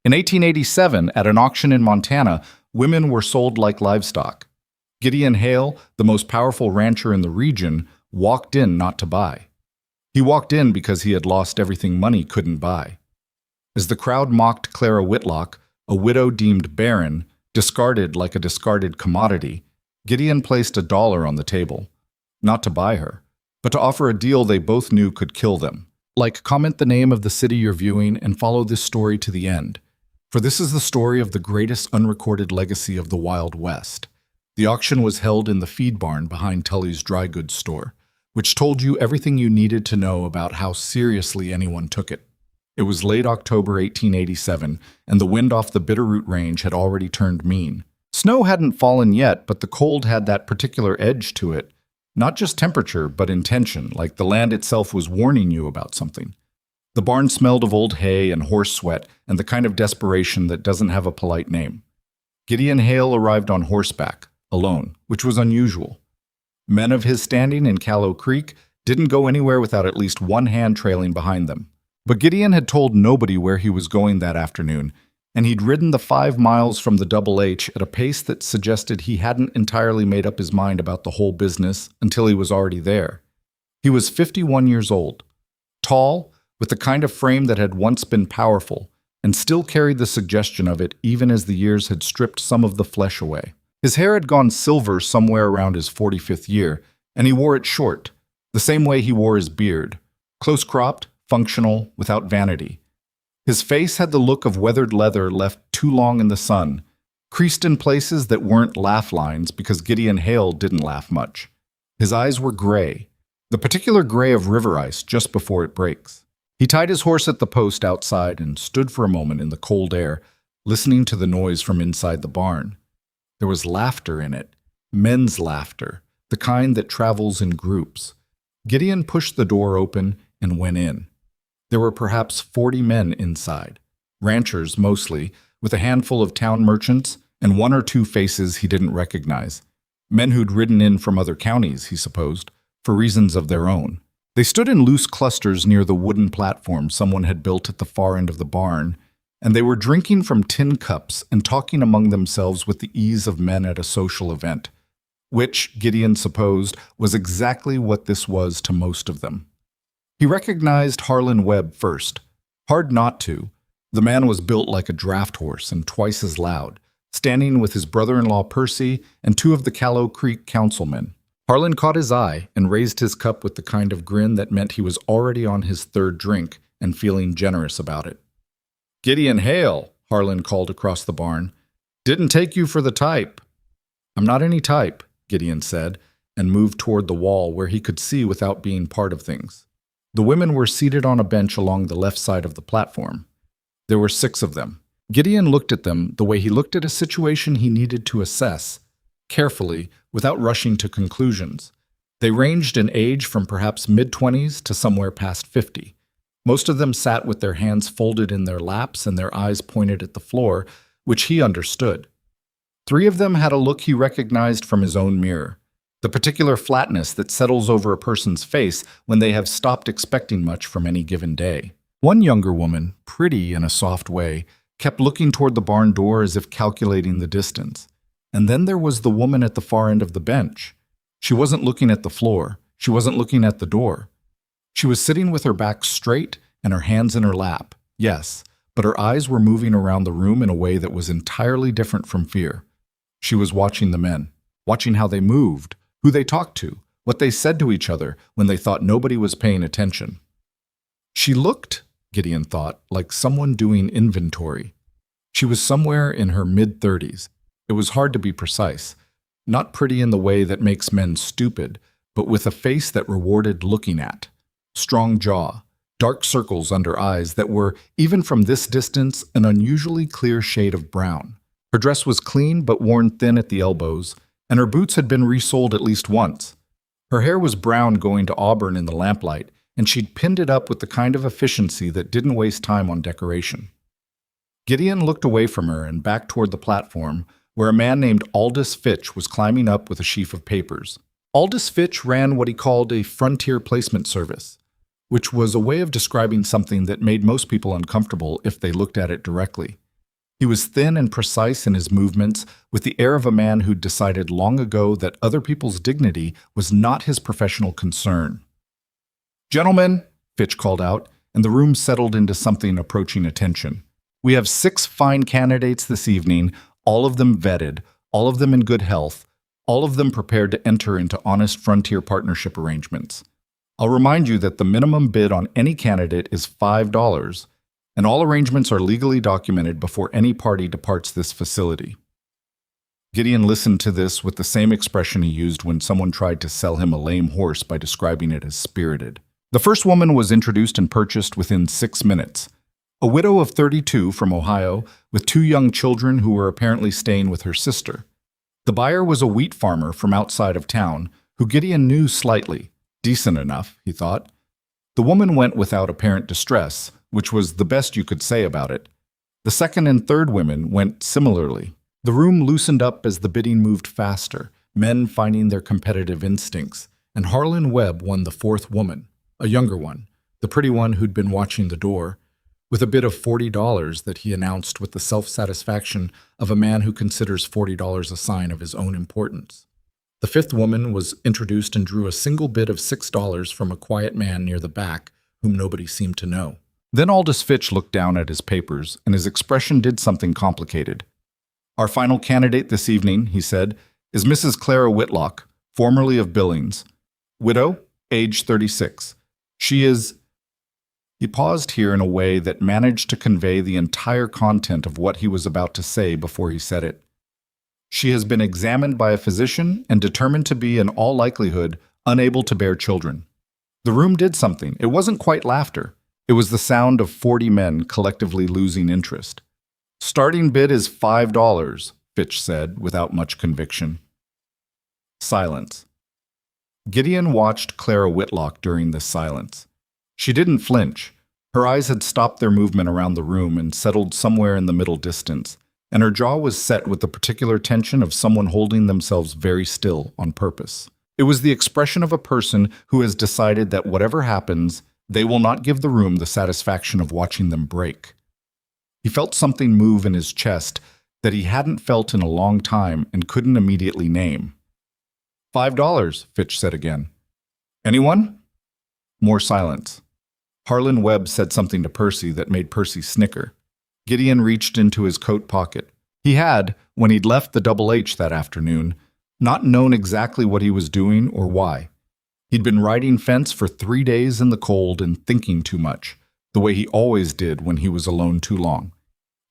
In 1887, at an auction in Montana, women were sold like livestock. Gideon Hale, the most powerful rancher in the region, walked in not to buy. He walked in because he had lost everything money couldn't buy. As the crowd mocked Clara Whitlock, a widow deemed barren, discarded like a discarded commodity, Gideon placed $1 on the table, not to buy her, but to offer a deal they both knew could kill them. Like, comment the name of the city you're viewing and follow this story to the end. For this is the story of the greatest unrecorded legacy of the Wild West. The auction was held in the feed barn behind Tully's dry goods store, which told you everything you needed to know about how seriously anyone took it. It was late October 1887, and the wind off the Bitterroot Range had already turned mean. Snow hadn't fallen yet, but the cold had that particular edge to it. Not just temperature, but intention, like the land itself was warning you about something. The barn smelled of old hay and horse sweat and the kind of desperation that doesn't have a polite name. Gideon Hale arrived on horseback, alone, which was unusual. Men of his standing in Callow Creek didn't go anywhere without at least one hand trailing behind them. But Gideon had told nobody where he was going that afternoon, and he'd ridden the 5 miles from the Double H at a pace that suggested he hadn't entirely made up his mind about the whole business until he was already there. He was 51 years old, tall, with the kind of frame that had once been powerful, and still carried the suggestion of it even as the years had stripped some of the flesh away. His hair had gone silver somewhere around his 45th year, and he wore it short, the same way he wore his beard, close-cropped, functional, without vanity. His face had the look of weathered leather left too long in the sun, creased in places that weren't laugh lines because Gideon Hale didn't laugh much. His eyes were gray, the particular gray of river ice just before it breaks. He tied his horse at the post outside and stood for a moment in the cold air, listening to the noise from inside the barn. There was laughter in it, men's laughter, the kind that travels in groups. Gideon pushed the door open and went in. There were perhaps 40 men inside, ranchers mostly, with a handful of town merchants and 1 or 2 faces he didn't recognize. Men who'd ridden in from other counties, he supposed, for reasons of their own. They stood in loose clusters near the wooden platform someone had built at the far end of the barn, and they were drinking from tin cups and talking among themselves with the ease of men at a social event, which, Gideon supposed, was exactly what this was to most of them. He recognized Harlan Webb first. Hard not to. The man was built like a draft horse and twice as loud, standing with his brother-in-law Percy and 2 of the Callow Creek councilmen. Harlan caught his eye and raised his cup with the kind of grin that meant he was already on his 3rd drink and feeling generous about it. "Gideon Hale," Harlan called across the barn. "Didn't take you for the type." "I'm not any type," Gideon said, and moved toward the wall where he could see without being part of things. The women were seated on a bench along the left side of the platform. There were 6 of them. Gideon looked at them the way he looked at a situation he needed to assess, carefully, without rushing to conclusions. They ranged in age from perhaps mid-20s to somewhere past 50. Most of them sat with their hands folded in their laps and their eyes pointed at the floor, which he understood. 3 of them had a look he recognized from his own mirror, the particular flatness that settles over a person's face when they have stopped expecting much from any given day. One younger woman, pretty in a soft way, kept looking toward the barn door as if calculating the distance. And then there was the woman at the far end of the bench. She wasn't looking at the floor. She wasn't looking at the door. She was sitting with her back straight and her hands in her lap, yes, but her eyes were moving around the room in a way that was entirely different from fear. She was watching the men, watching how they moved, who they talked to, what they said to each other when they thought nobody was paying attention. She looked, Gideon thought, like someone doing inventory. She was somewhere in her mid-30s. It was hard to be precise. Not pretty in the way that makes men stupid, but with a face that rewarded looking at. Strong jaw, dark circles under eyes that were, even from this distance, an unusually clear shade of brown. Her dress was clean but worn thin at the elbows, and her boots had been resoled at least once. Her hair was brown going to auburn in the lamplight, and she'd pinned it up with the kind of efficiency that didn't waste time on decoration. Gideon looked away from her and back toward the platform, where a man named Aldous Fitch was climbing up with a sheaf of papers. Aldous Fitch ran what he called a frontier placement service, which was a way of describing something that made most people uncomfortable if they looked at it directly. He was thin and precise in his movements, with the air of a man who'd decided long ago that other people's dignity was not his professional concern. "Gentlemen," Fitch called out, and the room settled into something approaching attention. "We have 6 fine candidates this evening, all of them vetted, all of them in good health, all of them prepared to enter into honest frontier partnership arrangements. I'll remind you that the minimum bid on any candidate is $5, and all arrangements are legally documented before any party departs this facility." Gideon listened to this with the same expression he used when someone tried to sell him a lame horse by describing it as spirited. The first woman was introduced and purchased within 6 minutes. A widow of 32 from Ohio, with 2 young children who were apparently staying with her sister. The buyer was a wheat farmer from outside of town, who Gideon knew slightly. Decent enough, he thought. The woman went without apparent distress, which was the best you could say about it. The second and third women went similarly. The room loosened up as the bidding moved faster, men finding their competitive instincts, and Harlan Webb won the fourth woman, a younger one, the pretty one who'd been watching the door, with a bid of $40 that he announced with the self-satisfaction of a man who considers $40 a sign of his own importance. The fifth woman was introduced and drew a single bid of $6 from a quiet man near the back whom nobody seemed to know. Then Aldous Fitch looked down at his papers, and his expression did something complicated. "Our final candidate this evening," he said, "is Mrs. Clara Whitlock, formerly of Billings. Widow, age 36. She is—" He paused here in a way that managed to convey the entire content of what he was about to say before he said it. "She has been examined by a physician and determined to be, in all likelihood, unable to bear children." The room did something. It wasn't quite laughter. It was the sound of 40 men collectively losing interest. "Starting bid is $5, Fitch said, without much conviction. Silence. Gideon watched Clara Whitlock during this silence. She didn't flinch. Her eyes had stopped their movement around the room and settled somewhere in the middle distance, and her jaw was set with the particular tension of someone holding themselves very still on purpose. It was the expression of a person who has decided that whatever happens, they will not give the room the satisfaction of watching them break. He felt something move in his chest that he hadn't felt in a long time and couldn't immediately name. $5, Fitch said again. "Anyone?" More silence. Harlan Webb said something to Percy that made Percy snicker. Gideon reached into his coat pocket. He had, when he'd left the Double H that afternoon, not known exactly what he was doing or why. He'd been riding fence for 3 days in the cold and thinking too much, the way he always did when he was alone too long.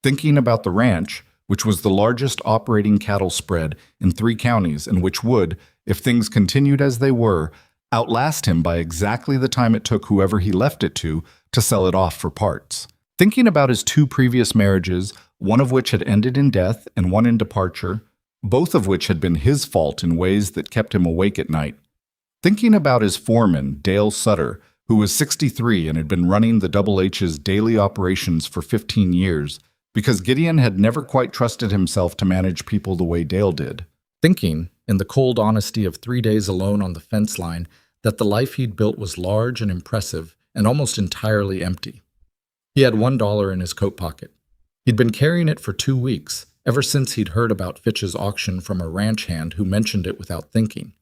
Thinking about the ranch, which was the largest operating cattle spread in 3 counties and which would, if things continued as they were, outlast him by exactly the time it took whoever he left it to sell it off for parts. Thinking about his 2 previous marriages, one of which had ended in death and one in departure, both of which had been his fault in ways that kept him awake at night. Thinking about his foreman, Dale Sutter, who was 63 and had been running the Double H's daily operations for 15 years, because Gideon had never quite trusted himself to manage people the way Dale did. Thinking, in the cold honesty of 3 days alone on the fence line, that the life he'd built was large and impressive and almost entirely empty. He had $1 in his coat pocket. He'd been carrying it for 2 weeks, ever since he'd heard about Fitch's auction from a ranch hand who mentioned it without thinking.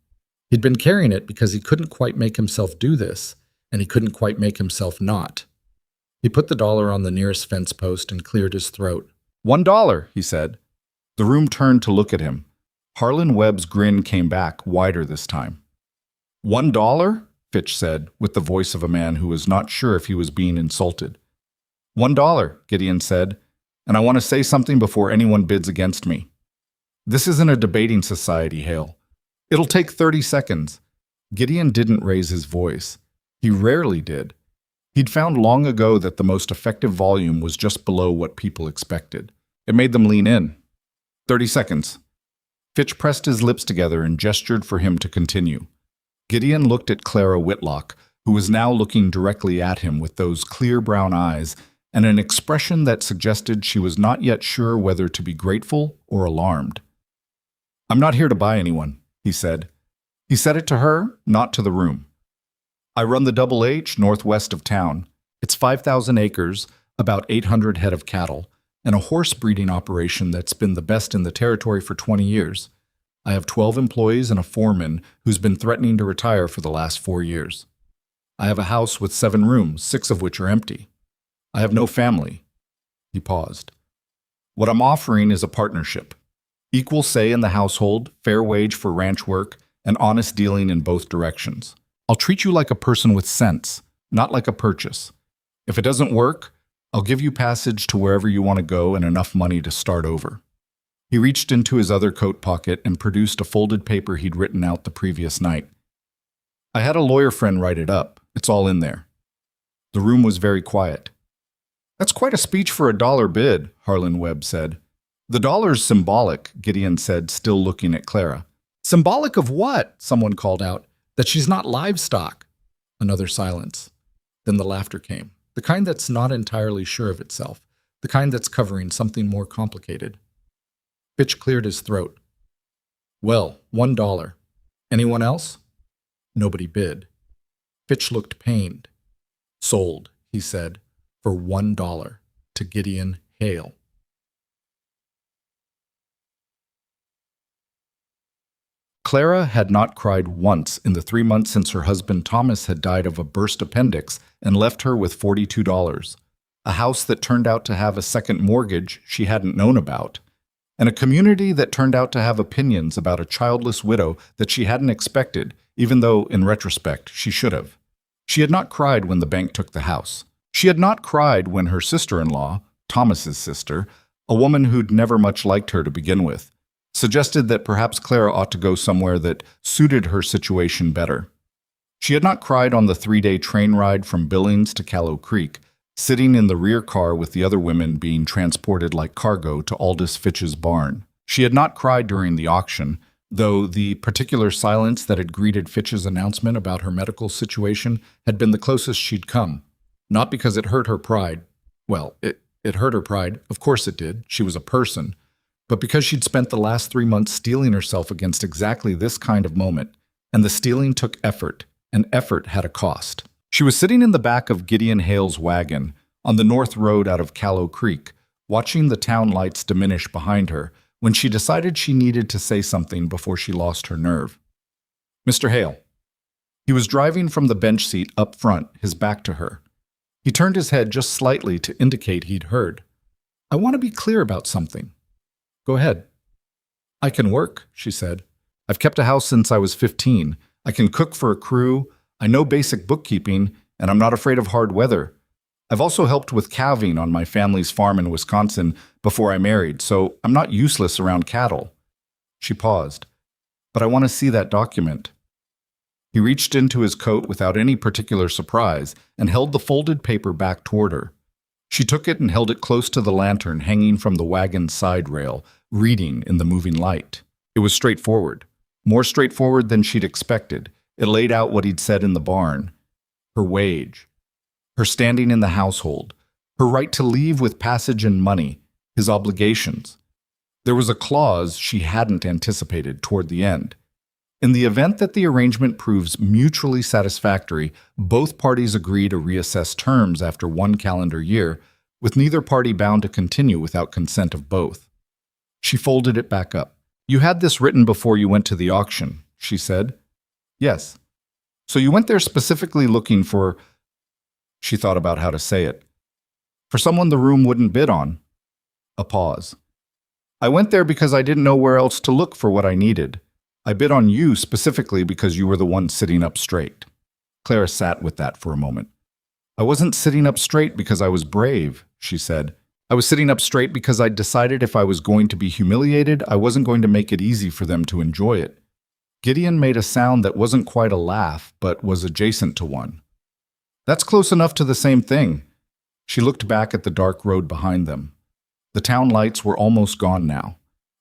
He'd been carrying it because he couldn't quite make himself do this, and he couldn't quite make himself not. He put the dollar on the nearest fence post and cleared his throat. $1, he said. The room turned to look at him. Harlan Webb's grin came back, wider this time. $1? Fitch said, with the voice of a man who was not sure if he was being insulted. $1, Gideon said, and I want to say something before anyone bids against me. This isn't a debating society, Hale. It'll take 30 seconds. Gideon didn't raise his voice. He rarely did. He'd found long ago that the most effective volume was just below what people expected. It made them lean in. 30 seconds. Fitch pressed his lips together and gestured for him to continue. Gideon looked at Clara Whitlock, who was now looking directly at him with those clear brown eyes and an expression that suggested she was not yet sure whether to be grateful or alarmed. I'm not here to buy anyone, he said. He said it to her, not to the room. I run the Double H northwest of town. It's 5,000 acres, about 800 head of cattle, and a horse breeding operation that's been the best in the territory for 20 years. I have 12 employees and a foreman who's been threatening to retire for the last 4 years. I have a house with 7 rooms, 6 of which are empty. I have no family." He paused. "What I'm offering is a partnership. Equal say in the household, fair wage for ranch work, and honest dealing in both directions. I'll treat you like a person with sense, not like a purchase. If it doesn't work, I'll give you passage to wherever you want to go and enough money to start over." He reached into his other coat pocket and produced a folded paper he'd written out the previous night. "I had a lawyer friend write it up. It's all in there." The room was very quiet. "That's quite a speech for a dollar bid," Harlan Webb said. "The dollar's symbolic," Gideon said, still looking at Clara. "Symbolic of what?" someone called out. "That she's not livestock." Another silence. Then the laughter came, the kind that's not entirely sure of itself, the kind that's covering something more complicated. Fitch cleared his throat. "Well, $1. Anyone else?" Nobody bid. Fitch looked pained. "Sold," he said, "for $1 to Gideon Hale." Clara had not cried once in the 3 months since her husband Thomas had died of a burst appendix and left her with $42, a house that turned out to have a second mortgage she hadn't known about, and a community that turned out to have opinions about a childless widow that she hadn't expected, even though, in retrospect, she should have. She had not cried when the bank took the house. She had not cried when her sister-in-law, Thomas's sister, a woman who'd never much liked her to begin with, suggested that perhaps Clara ought to go somewhere that suited her situation better. She had not cried on the 3-day train ride from Billings to Callow Creek, sitting in the rear car with the other women being transported like cargo to Aldous Fitch's barn. She had not cried during the auction, though the particular silence that had greeted Fitch's announcement about her medical situation had been the closest she'd come. Not because it hurt her pride. Well, it hurt her pride. Of course it did. She was a person. But because she'd spent the last 3 months steeling herself against exactly this kind of moment, and the steeling took effort, and effort had a cost. She was sitting in the back of Gideon Hale's wagon, on the north road out of Callow Creek, watching the town lights diminish behind her, when she decided she needed to say something before she lost her nerve. "Mr. Hale." He was driving from the bench seat up front, his back to her. He turned his head just slightly to indicate he'd heard. "I want to be clear about something." "Go ahead." "I can work," she said. "I've kept a house since I was 15. I can cook for a crew. I know basic bookkeeping, and I'm not afraid of hard weather. I've also helped with calving on my family's farm in Wisconsin before I married, so I'm not useless around cattle." She paused. "But I want to see that document." He reached into his coat without any particular surprise and held the folded paper back toward her. She took it and held it close to the lantern hanging from the wagon's side rail, reading in the moving light. It was straightforward. More straightforward than she'd expected. It laid out what he'd said in the barn. Her wage. Her standing in the household. Her right to leave with passage and money. His obligations. There was a clause she hadn't anticipated toward the end. In the event that the arrangement proves mutually satisfactory, both parties agree to reassess terms after 1 calendar year, with neither party bound to continue without consent of both. She folded it back up. "You had this written before you went to the auction," she said. "Yes." "So you went there specifically looking for—" She thought about how to say it. "For someone the room wouldn't bid on." A pause. "I went there because I didn't know where else to look for what I needed. I bid on you specifically because you were the one sitting up straight." Clara sat with that for a moment. "I wasn't sitting up straight because I was brave," she said. "I was sitting up straight because I'd decided if I was going to be humiliated, I wasn't going to make it easy for them to enjoy it." Gideon made a sound that wasn't quite a laugh, but was adjacent to one. "That's close enough to the same thing." She looked back at the dark road behind them. The town lights were almost gone now.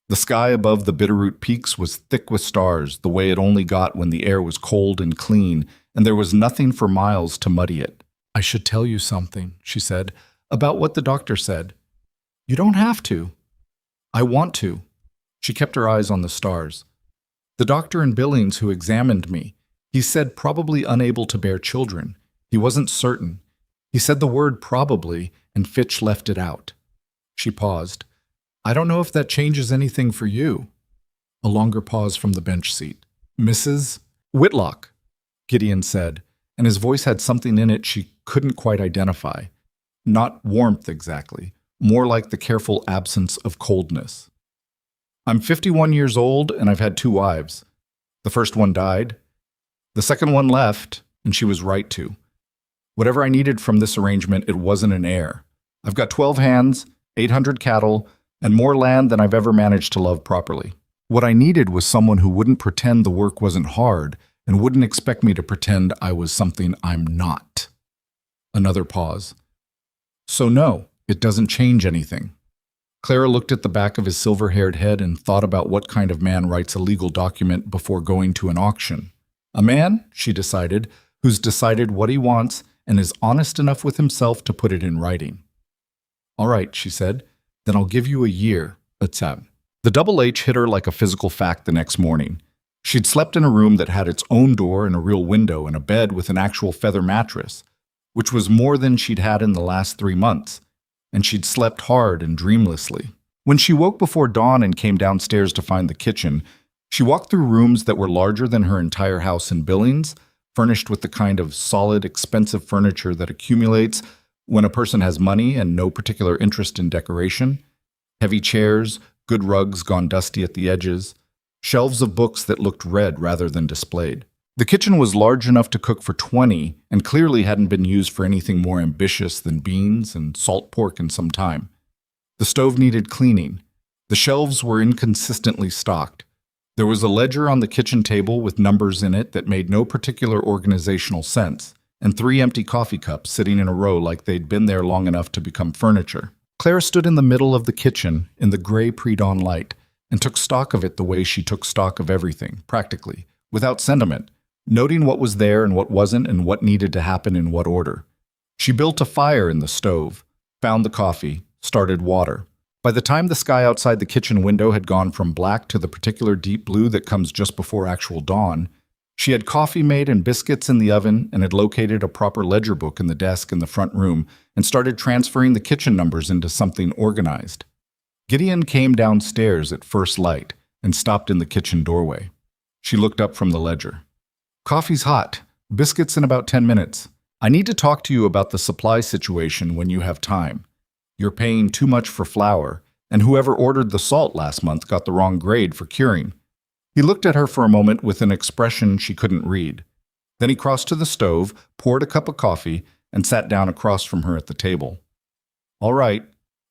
The sky above the Bitterroot Peaks was thick with stars, the way it only got when the air was cold and clean, and there was nothing for miles to muddy it. "I should tell you something," she said, "about what the doctor said." "You don't have to." "I want to." She kept her eyes on the stars. "The doctor in Billings who examined me, he said probably unable to bear children. He wasn't certain. He said the word probably, and Fitch left it out. She paused. I don't know if that changes anything for you. A longer pause from the bench seat. Mrs. Whitlock, Gideon said, and his voice had something in it she couldn't quite identify. Not warmth exactly, more like the careful absence of coldness. I'm 51 years old and I've had 2 wives. The first one died. The second one left, and she was right to. Whatever I needed from this arrangement, it wasn't an heir. I've got 12 hands, 800 cattle, and more land than I've ever managed to love properly. What I needed was someone who wouldn't pretend the work wasn't hard and wouldn't expect me to pretend I was something I'm not. Another pause. So no, it doesn't change anything. Clara looked at the back of his silver-haired head and thought about what kind of man writes a legal document before going to an auction. A man, she decided, who's decided what he wants and is honest enough with himself to put it in writing. All right, she said, then I'll give you a year, Atsab. The double H hit her like a physical fact the next morning. She'd slept in a room that had its own door and a real window and a bed with an actual feather mattress, which was more than she'd had in the last 3 months, and she'd slept hard and dreamlessly. When she woke before dawn and came downstairs to find the kitchen, she walked through rooms that were larger than her entire house in Billings, furnished with the kind of solid, expensive furniture that accumulates when a person has money and no particular interest in decoration. Heavy chairs, good rugs gone dusty at the edges, shelves of books that looked read rather than displayed. The kitchen was large enough to cook for 20 and clearly hadn't been used for anything more ambitious than beans and salt pork in some time. The stove needed cleaning. The shelves were inconsistently stocked. There was a ledger on the kitchen table with numbers in it that made no particular organizational sense, and 3 empty coffee cups sitting in a row like they'd been there long enough to become furniture. Clara stood in the middle of the kitchen in the gray pre-dawn light and took stock of it the way she took stock of everything, practically, without sentiment, noting what was there and what wasn't and what needed to happen in what order. She built a fire in the stove, found the coffee, started water. By the time the sky outside the kitchen window had gone from black to the particular deep blue that comes just before actual dawn, she had coffee made and biscuits in the oven and had located a proper ledger book in the desk in the front room and started transferring the kitchen numbers into something organized. Gideon came downstairs at first light and stopped in the kitchen doorway. She looked up from the ledger. Coffee's hot. Biscuits in about 10 minutes. I need to talk to you about the supply situation when you have time. You're paying too much for flour, and whoever ordered the salt last month got the wrong grade for curing. He looked at her for a moment with an expression she couldn't read. Then he crossed to the stove, poured a cup of coffee, and sat down across from her at the table. All right,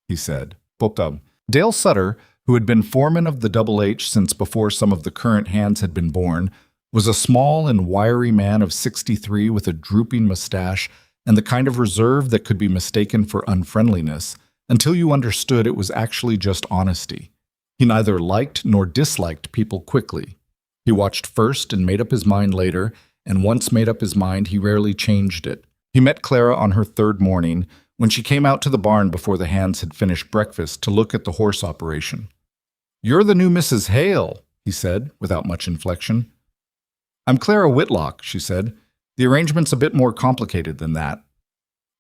he said. Poptab. Dale Sutter, who had been foreman of the Double H since before some of the current hands had been born, was a small and wiry man of 63 with a drooping mustache and the kind of reserve that could be mistaken for unfriendliness until you understood it was actually just honesty. He neither liked nor disliked people quickly. He watched first and made up his mind later, and once made up his mind, he rarely changed it. He met Clara on her 3rd morning when she came out to the barn before the hands had finished breakfast to look at the horse operation. "You're the new Mrs. Hale," he said, without much inflection. "I'm Clara Whitlock," she said. "The arrangement's a bit more complicated than that."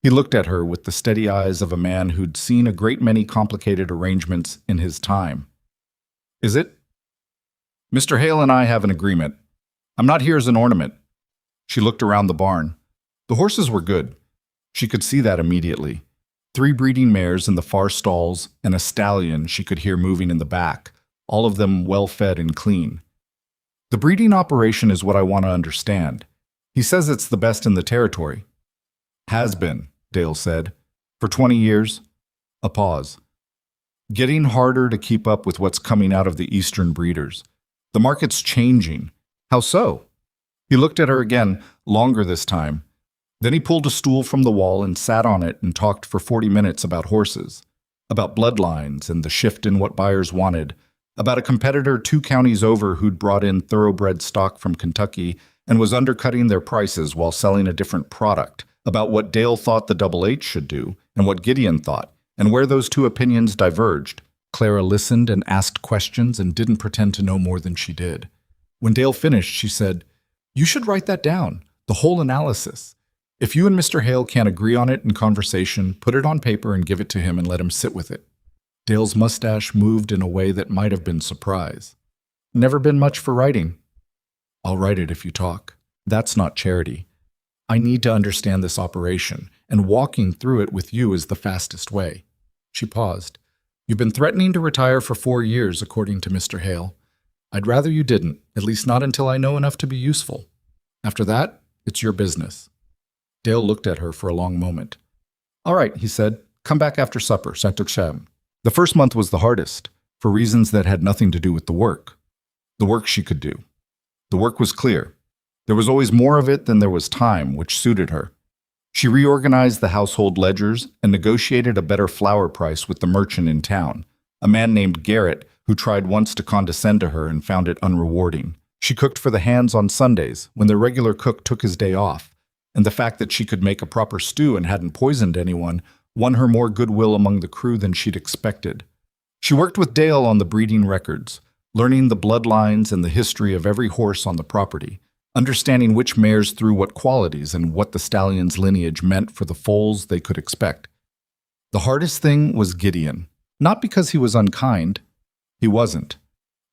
He looked at her with the steady eyes of a man who'd seen a great many complicated arrangements in his time. "Is it?" "Mr. Hale and I have an agreement. I'm not here as an ornament." She looked around the barn. The horses were good. She could see that immediately. 3 breeding mares in the far stalls and a stallion she could hear moving in the back, all of them well-fed and clean. "The breeding operation is what I want to understand. He says it's the best in the territory." "Has been," Dale said. "For 20 years." A pause. "Getting harder to keep up with what's coming out of the eastern breeders. The market's changing." "How so?" He looked at her again, longer this time. Then he pulled a stool from the wall and sat on it and talked for 40 minutes about horses, about bloodlines and the shift in what buyers wanted, about a competitor 2 counties over who'd brought in thoroughbred stock from Kentucky and was undercutting their prices while selling a different product, about what Dale thought the Double H should do and what Gideon thought, and where those 2 opinions diverged. Clara listened and asked questions and didn't pretend to know more than she did. When Dale finished, she said, "You should write that down, the whole analysis. If you and Mr. Hale can't agree on it in conversation, put it on paper and give it to him and let him sit with it. Dale's mustache moved in a way that might have been surprise. Never been much for writing. I'll write it if you talk. That's not charity. I need to understand this operation, and walking through it with you is the fastest way. She paused. You've been threatening to retire for 4 years, according to Mr. Hale. I'd rather you didn't, at least not until I know enough to be useful. After that, it's your business. Dale looked at her for a long moment. All right, he said. Come back after supper, Saint-Oxam. The first month was the hardest, for reasons that had nothing to do with the work. The work she could do. The work was clear. There was always more of it than there was time, which suited her. She reorganized the household ledgers and negotiated a better flour price with the merchant in town, a man named Garrett, who tried once to condescend to her and found it unrewarding. She cooked for the hands on Sundays, when their regular cook took his day off, and the fact that she could make a proper stew and hadn't poisoned anyone won her more goodwill among the crew than she'd expected. She worked with Dale on the breeding records, learning the bloodlines and the history of every horse on the property, understanding which mares threw what qualities and what the stallion's lineage meant for the foals they could expect. The hardest thing was Gideon, not because he was unkind. He wasn't.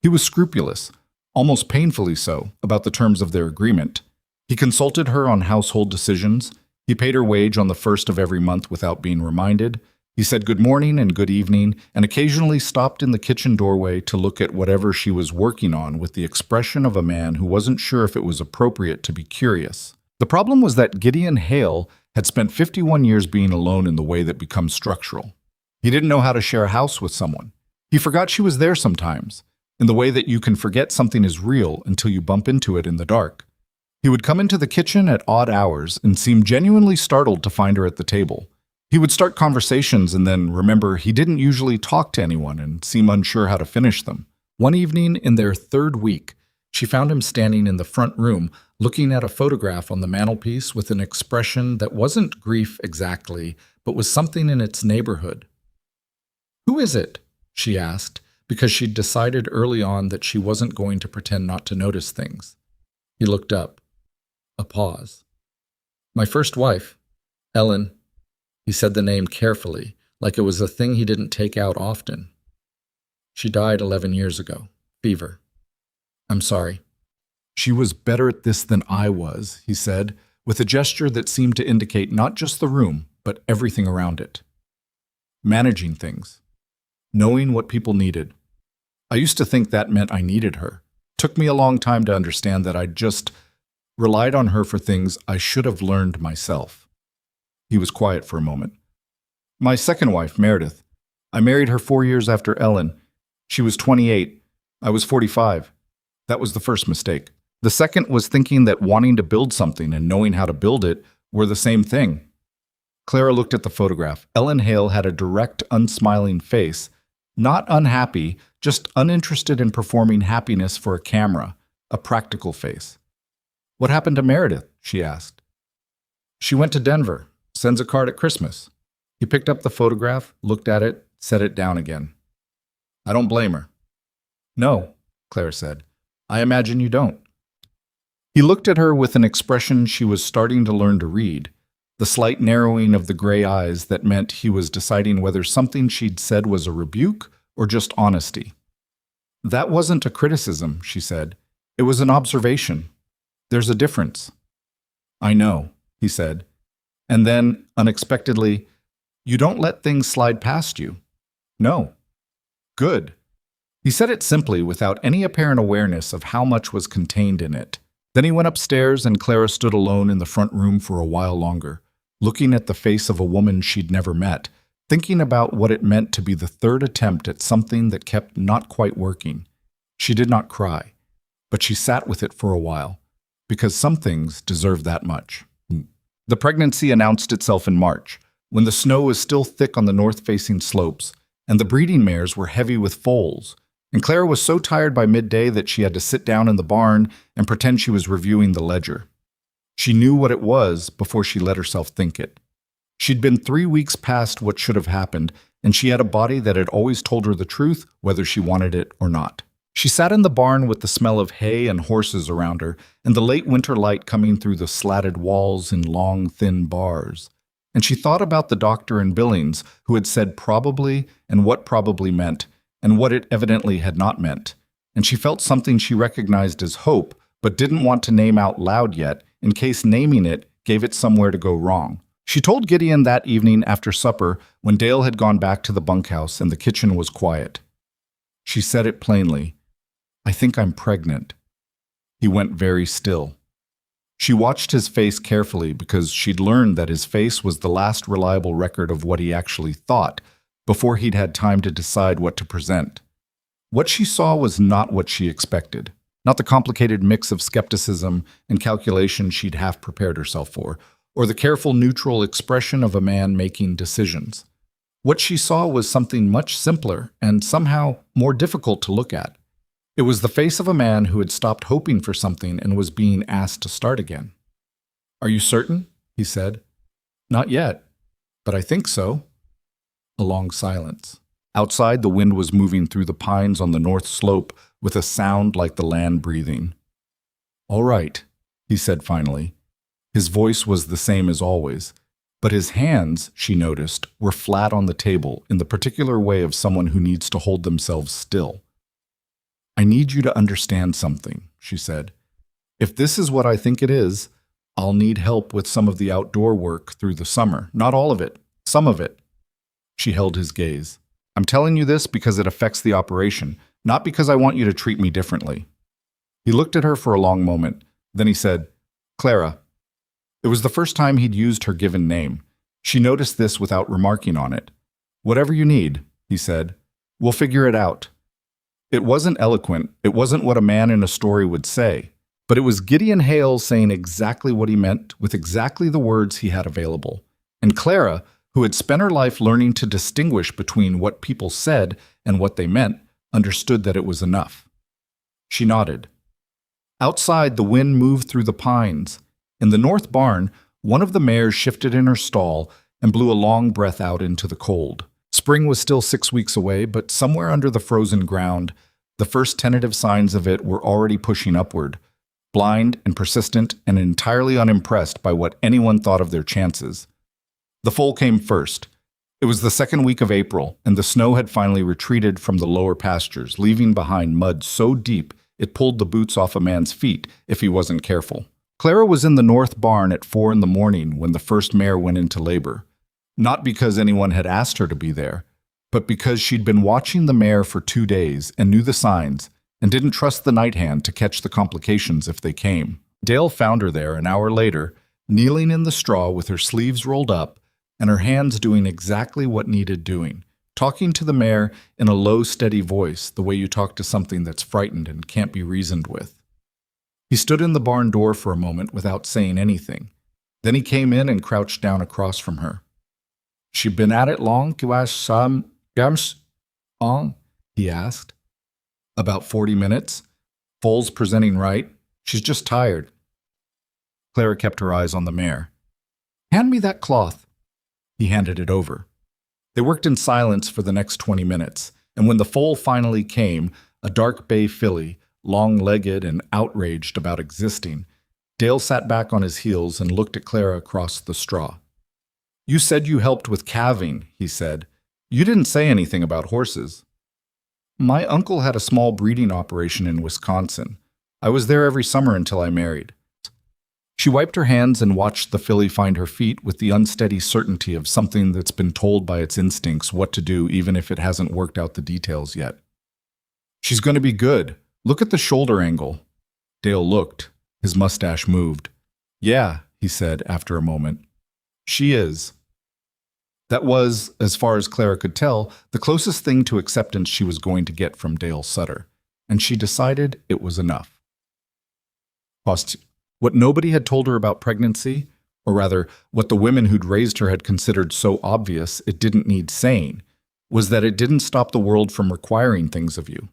He was scrupulous, almost painfully so, about the terms of their agreement. He consulted her on household decisions. He paid her wage on the first of every month without being reminded. He said good morning and good evening, and occasionally stopped in the kitchen doorway to look at whatever she was working on with the expression of a man who wasn't sure if it was appropriate to be curious. The problem was that Gideon Hale had spent 51 years being alone in the way that becomes structural. He didn't know how to share a house with someone. He forgot she was there sometimes, in the way that you can forget something is real until you bump into it in the dark. He would come into the kitchen at odd hours and seem genuinely startled to find her at the table. He would start conversations and then remember he didn't usually talk to anyone and seem unsure how to finish them. One evening in their 3rd week, she found him standing in the front room looking at a photograph on the mantelpiece with an expression that wasn't grief exactly, but was something in its neighborhood. "Who is it?" she asked, because she'd decided early on that she wasn't going to pretend not to notice things. He looked up. A pause. "My first wife, Ellen." He said the name carefully, like it was a thing he didn't take out often. "She died 11 years ago. Fever. I'm sorry." "She was better at this than I was," he said, with a gesture that seemed to indicate not just the room, but everything around it. Managing things. Knowing what people needed. I used to think that meant I needed her. Took me a long time to understand that I'd just relied on her for things I should have learned myself. He was quiet for a moment. "My second wife, Meredith. I married her 4 years after Ellen. She was 28. I was 45. That was the first mistake. The second was thinking that wanting to build something and knowing how to build it were the same thing." Clara looked at the photograph. Ellen Hale had a direct, unsmiling face. Not unhappy, just uninterested in performing happiness for a camera. A practical face. "What happened to Meredith?" she asked. "She went to Denver. Sends a card at Christmas." He picked up the photograph, looked at it, set it down again. "I don't blame her." "No," Clara said. "I imagine you don't." He looked at her with an expression she was starting to learn to read, the slight narrowing of the gray eyes that meant he was deciding whether something she'd said was a rebuke or just honesty. "That wasn't a criticism," she said. "It was an observation. There's a difference." "I know," he said. And then, unexpectedly, "You don't let things slide past you." "No." "Good." He said it simply, without any apparent awareness of how much was contained in it. Then he went upstairs and Clara stood alone in the front room for a while longer, looking at the face of a woman she'd never met, thinking about what it meant to be the 3rd attempt at something that kept not quite working. She did not cry, but she sat with it for a while, because some things deserve that much. The pregnancy announced itself in March, when the snow was still thick on the north-facing slopes, and the breeding mares were heavy with foals, and Clara was so tired by midday that she had to sit down in the barn and pretend she was reviewing the ledger. She knew what it was before she let herself think it. She'd been 3 weeks past what should have happened, and she had a body that had always told her the truth, whether she wanted it or not. She sat in the barn with the smell of hay and horses around her, and the late winter light coming through the slatted walls in long, thin bars. And she thought about the doctor in Billings who had said probably and what probably meant, and what it evidently had not meant. And she felt something she recognized as hope, but didn't want to name out loud yet, in case naming it gave it somewhere to go wrong. She told Gideon that evening after supper when Dale had gone back to the bunkhouse and the kitchen was quiet. She said it plainly. "I think I'm pregnant." He went very still. She watched his face carefully because she'd learned that his face was the last reliable record of what he actually thought before he'd had time to decide what to present. What she saw was not what she expected, not the complicated mix of skepticism and calculation she'd half prepared herself for, or the careful, neutral expression of a man making decisions. What she saw was something much simpler and somehow more difficult to look at. It was the face of a man who had stopped hoping for something and was being asked to start again. "Are you certain?" he said. "Not yet, but I think so." A long silence. Outside, the wind was moving through the pines on the north slope with a sound like the land breathing. "All right," he said finally. His voice was the same as always, but his hands, she noticed, were flat on the table in the particular way of someone who needs to hold themselves still. "I need you to understand something," she said. "If this is what I think it is, I'll need help with some of the outdoor work through the summer. Not all of it, some of it." She held his gaze. "I'm telling you this because it affects the operation, not because I want you to treat me differently." He looked at her for a long moment. Then he said, "Clara." It was the first time he'd used her given name. She noticed this without remarking on it. "Whatever you need," he said. "We'll figure it out." It wasn't eloquent. It wasn't what a man in a story would say. But it was Gideon Hale saying exactly what he meant with exactly the words he had available. And Clara, who had spent her life learning to distinguish between what people said and what they meant, understood that it was enough. She nodded. Outside, the wind moved through the pines. In the north barn, one of the mares shifted in her stall and blew a long breath out into the cold. Spring was still 6 weeks away, but somewhere under the frozen ground, the first tentative signs of it were already pushing upward, blind and persistent and entirely unimpressed by what anyone thought of their chances. The foal came first. It was the second week of April, and the snow had finally retreated from the lower pastures, leaving behind mud so deep it pulled the boots off a man's feet if he wasn't careful. Clara was in the north barn at 4 a.m. when the first mare went into labor. Not because anyone had asked her to be there, but because she'd been watching the mare for 2 days and knew the signs and didn't trust the night hand to catch the complications if they came. Dale found her there an hour later, kneeling in the straw with her sleeves rolled up and her hands doing exactly what needed doing, talking to the mare in a low, steady voice, the way you talk to something that's frightened and can't be reasoned with. He stood in the barn door for a moment without saying anything. Then he came in and crouched down across from her. "She been at it long, he asked. "About 40 minutes. Foal's presenting right. She's just tired." Clara kept her eyes on the mare. "Hand me that cloth." He handed it over. They worked in silence for the next 20 minutes, and when the foal finally came, a dark bay filly, long-legged and outraged about existing, Dale sat back on his heels and looked at Clara across the straw. "You said you helped with calving," he said. "You didn't say anything about horses." "My uncle had a small breeding operation in Wisconsin. I was there every summer until I married." She wiped her hands and watched the filly find her feet with the unsteady certainty of something that's been told by its instincts what to do even if it hasn't worked out the details yet. "She's going to be good. Look at the shoulder angle." Dale looked. His mustache moved. "Yeah," he said after a moment. "She is." That was, as far as Clara could tell, the closest thing to acceptance she was going to get from Dale Sutter, and she decided it was enough. What nobody had told her about pregnancy, or rather, what the women who'd raised her had considered so obvious it didn't need saying, was that it didn't stop the world from requiring things of you.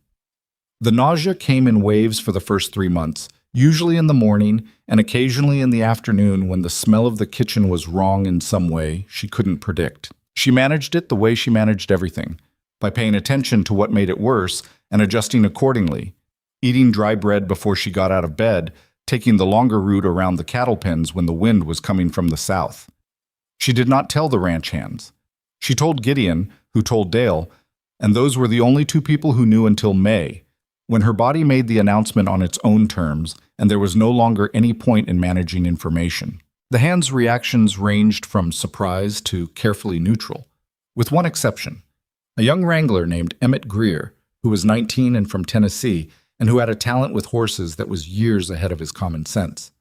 The nausea came in waves for the first 3 months, usually in the morning and occasionally in the afternoon when the smell of the kitchen was wrong in some way she couldn't predict. She managed it the way she managed everything, by paying attention to what made it worse and adjusting accordingly, eating dry bread before she got out of bed, taking the longer route around the cattle pens when the wind was coming from the south. She did not tell the ranch hands. She told Gideon, who told Dale, and those were the only two people who knew until May, when her body made the announcement on its own terms, and there was no longer any point in managing information. The hands' reactions ranged from surprise to carefully neutral, with one exception. A young wrangler named Emmett Greer, who was 19 and from Tennessee, and who had a talent with horses that was years ahead of his common sense.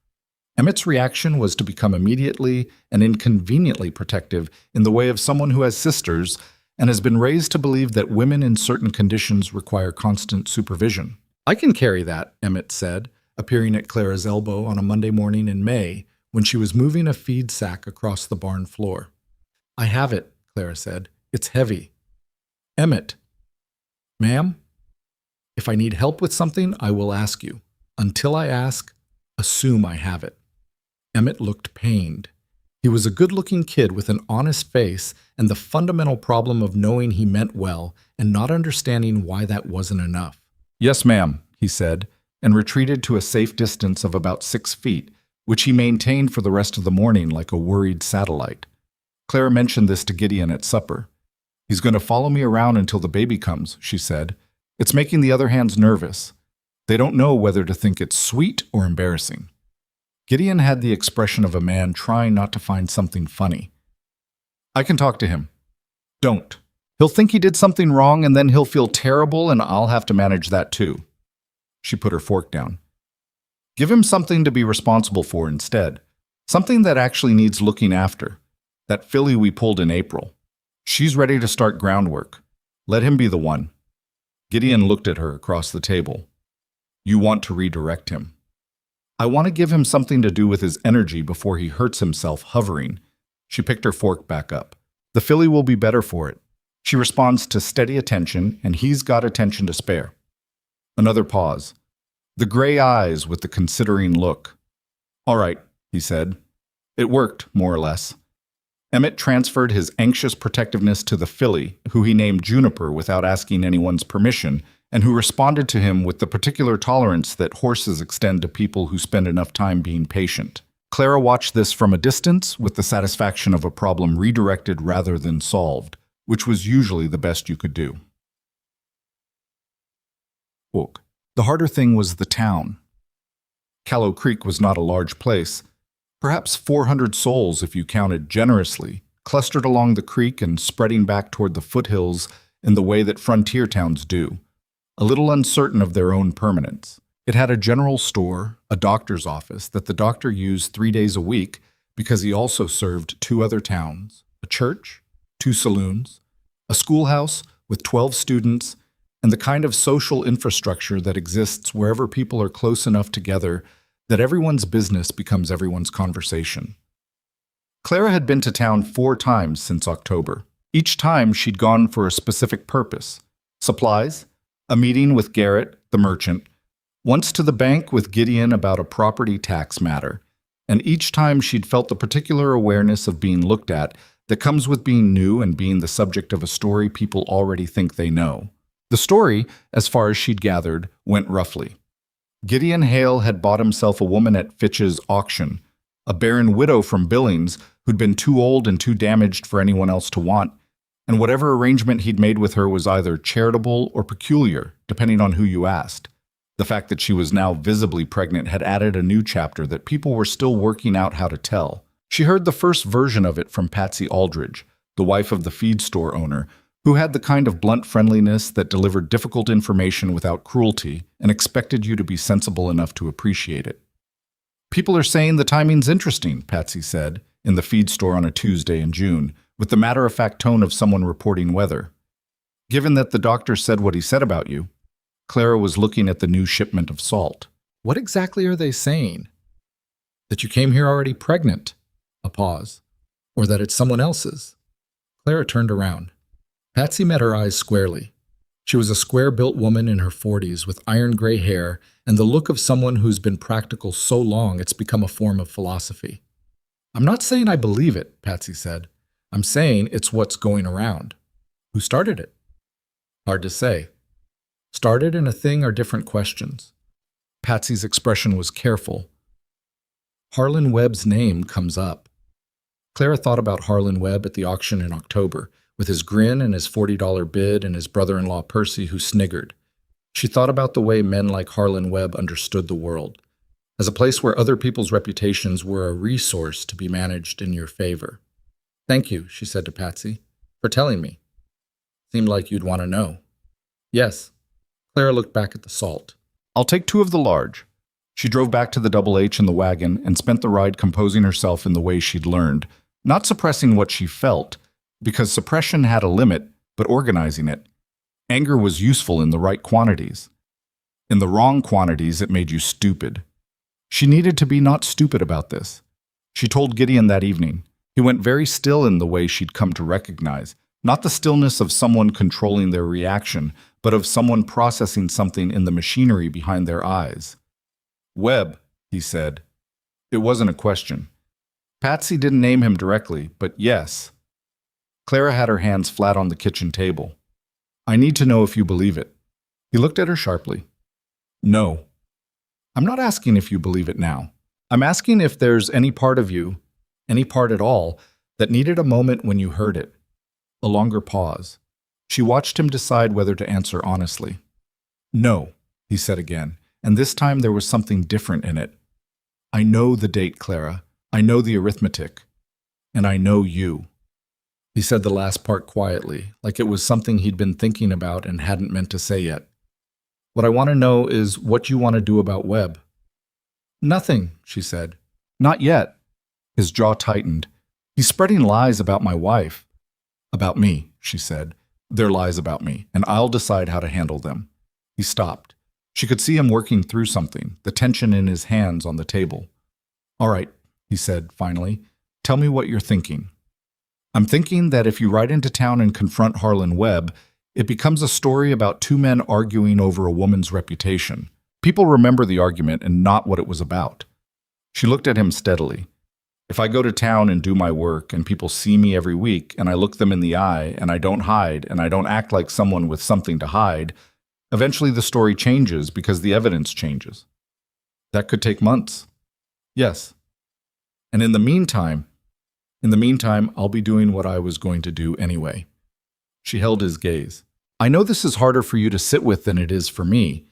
Emmett's reaction was to become immediately and inconveniently protective in the way of someone who has sisters and has been raised to believe that women in certain conditions require constant supervision. "I can carry that," Emmett said, appearing at Clara's elbow on a Monday morning in May when she was moving a feed sack across the barn floor. "I have it," Clara said. "It's heavy." "Emmett." "Ma'am? If I need help with something, I will ask you. Until I ask, assume I have it." Emmett looked pained. He was a good-looking kid with an honest face and the fundamental problem of knowing he meant well and not understanding why that wasn't enough. "Yes, ma'am," he said, and retreated to a safe distance of about 6 feet, which he maintained for the rest of the morning like a worried satellite. Clara mentioned this to Gideon at supper. "He's going to follow me around until the baby comes," she said. "It's making the other hands nervous. They don't know whether to think it's sweet or embarrassing." Gideon had the expression of a man trying not to find something funny. "I can talk to him." "Don't. He'll think he did something wrong and then he'll feel terrible and I'll have to manage that too." She put her fork down. "Give him something to be responsible for instead. Something that actually needs looking after. That filly we pulled in April. She's ready to start groundwork. Let him be the one." Gideon looked at her across the table. "You want to redirect him." "I want to give him something to do with his energy before he hurts himself hovering." She picked her fork back up. "The filly will be better for it. She responds to steady attention, and he's got attention to spare." Another pause. The gray eyes with the considering look. "All right," he said. It worked, more or less. Emmett transferred his anxious protectiveness to the filly, who he named Juniper without asking anyone's permission, and who responded to him with the particular tolerance that horses extend to people who spend enough time being patient. Clara watched this from a distance with the satisfaction of a problem redirected rather than solved, which was usually the best you could do. The harder thing was the town. Callow Creek was not a large place. Perhaps 400 souls, if you counted generously, clustered along the creek and spreading back toward the foothills in the way that frontier towns do, a little uncertain of their own permanence. It had a general store, a doctor's office that the doctor used 3 days a week because he also served 2 other towns, a church, 2 saloons, a schoolhouse with 12 students, and the kind of social infrastructure that exists wherever people are close enough together that everyone's business becomes everyone's conversation. Clara had been to town 4 times since October. Each time she'd gone for a specific purpose: supplies, a meeting with Garrett, the merchant, once to the bank with Gideon about a property tax matter, and each time she'd felt the particular awareness of being looked at that comes with being new and being the subject of a story people already think they know. The story, as far as she'd gathered, went roughly. Gideon Hale had bought himself a woman at Fitch's auction, a barren widow from Billings who'd been too old and too damaged for anyone else to want, and whatever arrangement he'd made with her was either charitable or peculiar, depending on who you asked. The fact that she was now visibly pregnant had added a new chapter that people were still working out how to tell. She heard the first version of it from Patsy Aldridge, the wife of the feed store owner, who had the kind of blunt friendliness that delivered difficult information without cruelty and expected you to be sensible enough to appreciate it. "People are saying the timing's interesting," Patsy said, in the feed store on a Tuesday in June, with the matter-of-fact tone of someone reporting weather. "Given that the doctor said what he said about you." Clara was looking at the new shipment of salt. "What exactly are they saying? That you came here already pregnant?" A pause. "Or that it's someone else's?" Clara turned around. Patsy met her eyes squarely. She was a square-built woman in her 40s with iron-gray hair and the look of someone who's been practical so long it's become a form of philosophy. "I'm not saying I believe it," Patsy said. "I'm saying it's what's going around." "Who started it?" "Hard to say. Started and a thing are different questions." Patsy's expression was careful. "Harlan Webb's name comes up." Clara thought about Harlan Webb at the auction in October, with his grin and his $40 bid and his brother-in-law Percy who sniggered. She thought about the way men like Harlan Webb understood the world, as a place where other people's reputations were a resource to be managed in your favor. "Thank you," she said to Patsy, "for telling me. Seemed like you'd want to know." "Yes." Clara looked back at the salt. "I'll take 2 of the large." She drove back to the Double H in the wagon and spent the ride composing herself in the way she'd learned, not suppressing what she felt, because suppression had a limit, but organizing it. Anger was useful in the right quantities. In the wrong quantities, it made you stupid. She needed to be not stupid about this. She told Gideon that evening. He went very still in the way she'd come to recognize, not the stillness of someone controlling their reaction, but of someone processing something in the machinery behind their eyes. "Webb," he said. It wasn't a question. Patsy didn't name him directly, but yes. Clara had her hands flat on the kitchen table. "I need to know if you believe it." He looked at her sharply. "No. I'm not asking if you believe it now. I'm asking if there's any part of you, any part at all, that needed a moment when you heard it. A longer pause." She watched him decide whether to answer honestly. "No," he said again, and this time there was something different in it. "I know the date, Clara. I know the arithmetic. And I know you." He said the last part quietly, like it was something he'd been thinking about and hadn't meant to say yet. "What I want to know is what you want to do about Webb." "Nothing," she said. "Not yet." His jaw tightened. "He's spreading lies about my wife." "About me," she said. "They're lies about me, and I'll decide how to handle them." He stopped. She could see him working through something, the tension in his hands on the table. "All right," he said finally. "Tell me what you're thinking." "I'm thinking that if you ride into town and confront Harlan Webb, it becomes a story about 2 men arguing over a woman's reputation. People remember the argument and not what it was about." She looked at him steadily. "If I go to town and do my work and people see me every week and I look them in the eye and I don't hide and I don't act like someone with something to hide, eventually the story changes because the evidence changes." "That could take months." "Yes. And in the meantime, I'll be doing what I was going to do anyway." She held his gaze. "I know this is harder for you to sit with than it is for me.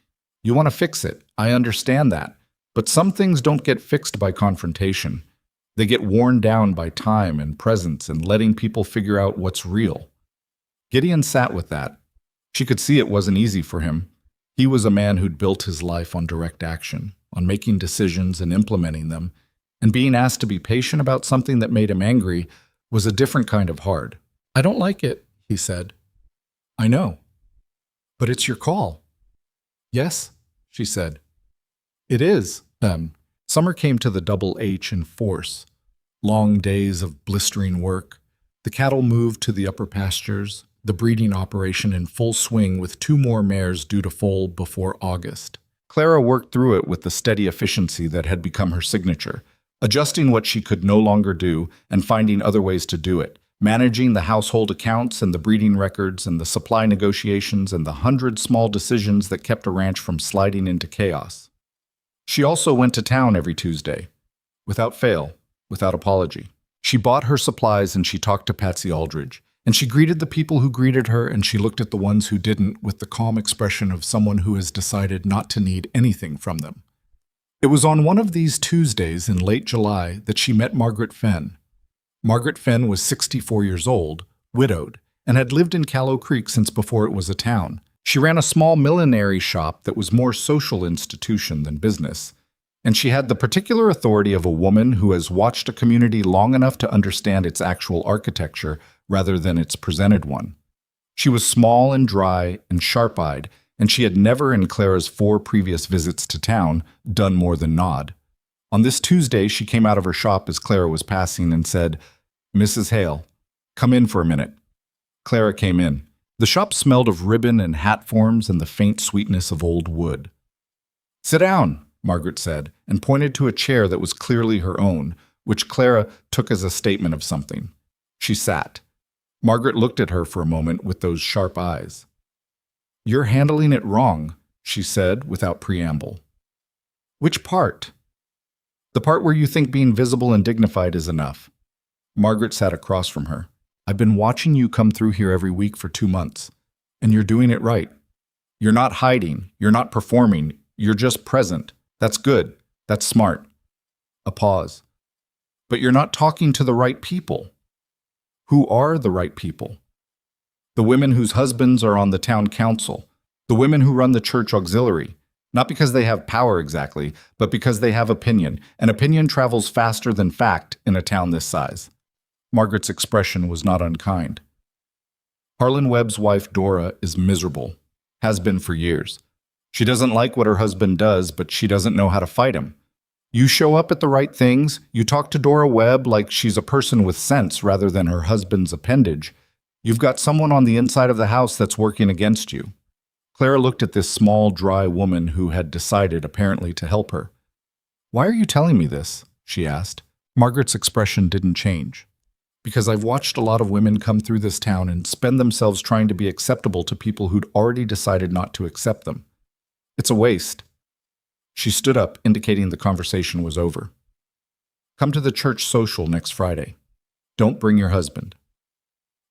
You want to fix it. I understand that. But some things don't get fixed by confrontation. They get worn down by time and presence and letting people figure out what's real." Gideon sat with that. She could see it wasn't easy for him. He was a man who'd built his life on direct action, on making decisions and implementing them, and being asked to be patient about something that made him angry was a different kind of hard. "I don't like it," he said. "I know. But it's your call." "Yes," she said. "It is." Summer came to the Double H in force. Long days of blistering work. The cattle moved to the upper pastures, the breeding operation in full swing with 2 more mares due to foal before August. Clara worked through it with the steady efficiency that had become her signature, adjusting what she could no longer do and finding other ways to do it, managing the household accounts and the breeding records and the supply negotiations and the 100 small decisions that kept a ranch from sliding into chaos. She also went to town every Tuesday, without fail, without apology. She bought her supplies and she talked to Patsy Aldridge, and she greeted the people who greeted her and she looked at the ones who didn't with the calm expression of someone who has decided not to need anything from them. It was on one of these Tuesdays in late July that she met Margaret Fenn. Margaret Fenn was 64 years old, widowed, and had lived in Callow Creek since before it was a town. She ran a small millinery shop that was more social institution than business, and she had the particular authority of a woman who has watched a community long enough to understand its actual architecture rather than its presented one. She was small and dry and sharp-eyed, and she had never in Clara's 4 previous visits to town done more than nod. On this Tuesday, she came out of her shop as Clara was passing and said, "Mrs. Hale, come in for a minute." Clara came in. The shop smelled of ribbon and hat forms and the faint sweetness of old wood. "Sit down," Margaret said, and pointed to a chair that was clearly her own, which Clara took as a statement of something. She sat. Margaret looked at her for a moment with those sharp eyes. "You're handling it wrong," she said without preamble. "Which part?" "The part where you think being visible and dignified is enough." Margaret sat across from her. I've been watching you come through here every week for 2 months, and you're doing it right. You're not hiding, you're not performing, you're just present. That's good. That's smart. A pause. But you're not talking to the right people. Who are the right people? The women whose husbands are on the town council, the women who run the church auxiliary, not because they have power exactly, but because they have opinion, and opinion travels faster than fact in a town this size. Margaret's expression was not unkind. Harlan Webb's wife Dora is miserable, has been for years. She doesn't like what her husband does, but she doesn't know how to fight him. You show up at the right things, you talk to Dora Webb like she's a person with sense rather than her husband's appendage. You've got someone on the inside of the house that's working against you. Clara looked at this small, dry woman who had decided, apparently, to help her. Why are you telling me this? She asked. Margaret's expression didn't change. Because I've watched a lot of women come through this town and spend themselves trying to be acceptable to people who'd already decided not to accept them. It's a waste. She stood up, indicating the conversation was over. Come to the church social next Friday. Don't bring your husband.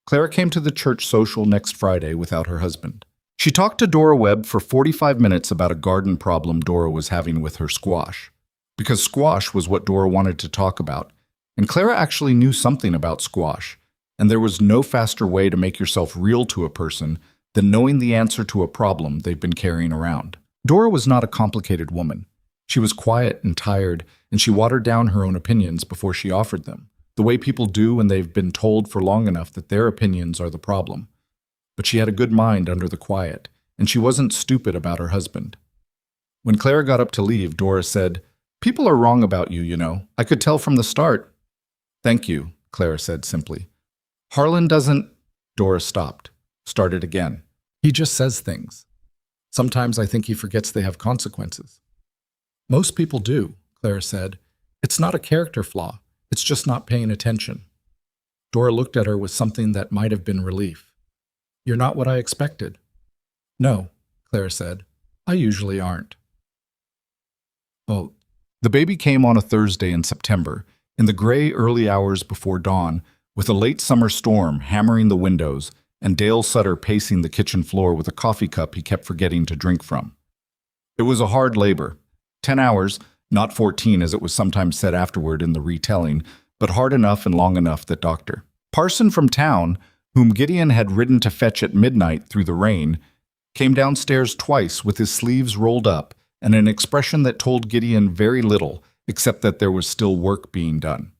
Clara came to the church social next Friday without her husband. She talked to Dora Webb for 45 minutes about a garden problem Dora was having with her squash. Because squash was what Dora wanted to talk about, and Clara actually knew something about squash, and there was no faster way to make yourself real to a person than knowing the answer to a problem they've been carrying around. Dora was not a complicated woman. She was quiet and tired, and she watered down her own opinions before she offered them, the way people do when they've been told for long enough that their opinions are the problem. But she had a good mind under the quiet, and she wasn't stupid about her husband. When Clara got up to leave, Dora said, "People are wrong about you, you know. I could tell from the start." "Thank you," Clara said simply. "Harlan doesn't—" Dora stopped, started again. "He just says things. Sometimes I think he forgets they have consequences." "Most people do," Clara said. "It's not a character flaw. It's just not paying attention." Dora looked at her with something that might have been relief. "You're not what I expected." "No," Clara said. "I usually aren't." Oh, the baby came on a Thursday in September, in the gray early hours before dawn, with a late summer storm hammering the windows and Dale Sutter pacing the kitchen floor with a coffee cup he kept forgetting to drink from. It was a hard labor. 10 hours, not 14 as it was sometimes said afterward in the retelling, but hard enough and long enough that Dr. Parson from town, whom Gideon had ridden to fetch at midnight through the rain, came downstairs twice with his sleeves rolled up and an expression that told Gideon very little, except that there was still work being done.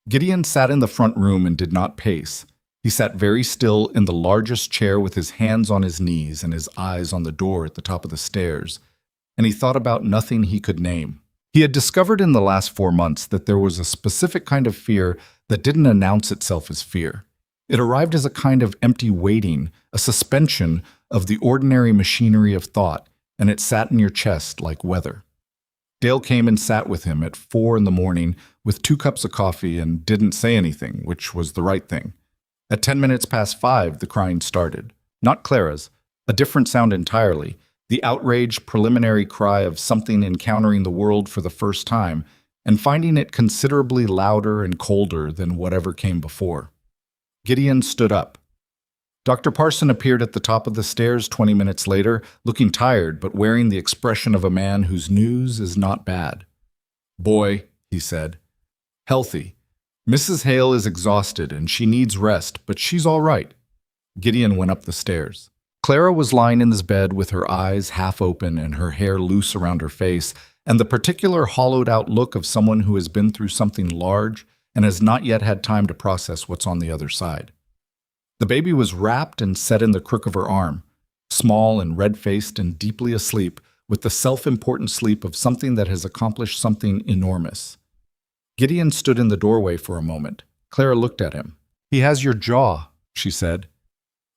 Gideon sat in the front room and did not pace. He sat very still in the largest chair with his hands on his knees and his eyes on the door at the top of the stairs, and he thought about nothing he could name. He had discovered in the last 4 months that there was a specific kind of fear that didn't announce itself as fear. It arrived as a kind of empty waiting, a suspension of the ordinary machinery of thought, and it sat in your chest like weather. Dale came and sat with him at 4 in the morning with 2 cups of coffee and didn't say anything, which was the right thing. At 10 minutes past 5, the crying started. Not Clara's, a different sound entirely, the outraged preliminary cry of something encountering the world for the first time and finding it considerably louder and colder than whatever came before. Gideon stood up. Dr. Parson appeared at the top of the stairs 20 minutes later, looking tired but wearing the expression of a man whose news is not bad. "Boy," he said. "Healthy. Mrs. Hale is exhausted and she needs rest, but she's all right." Gideon went up the stairs. Clara was lying in his bed with her eyes half open and her hair loose around her face, and the particular hollowed-out look of someone who has been through something large and has not yet had time to process what's on the other side. The baby was wrapped and set in the crook of her arm, small and red-faced and deeply asleep, with the self-important sleep of something that has accomplished something enormous. Gideon stood in the doorway for a moment. Clara looked at him. "He has your jaw," she said.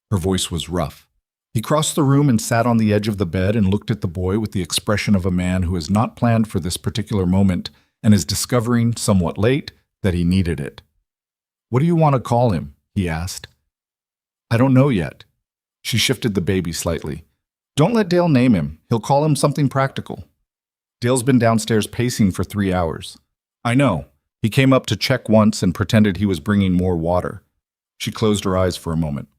Her voice was rough. He crossed the room and sat on the edge of the bed and looked at the boy with the expression of a man who has not planned for this particular moment and is discovering, somewhat late, that he needed it. "What do you want to call him?" he asked. "I don't know yet." She shifted the baby slightly. "Don't let Dale name him. He'll call him something practical." "Dale's been downstairs pacing for 3 hours." "I know. He came up to check once and pretended he was bringing more water. She closed her eyes for a moment.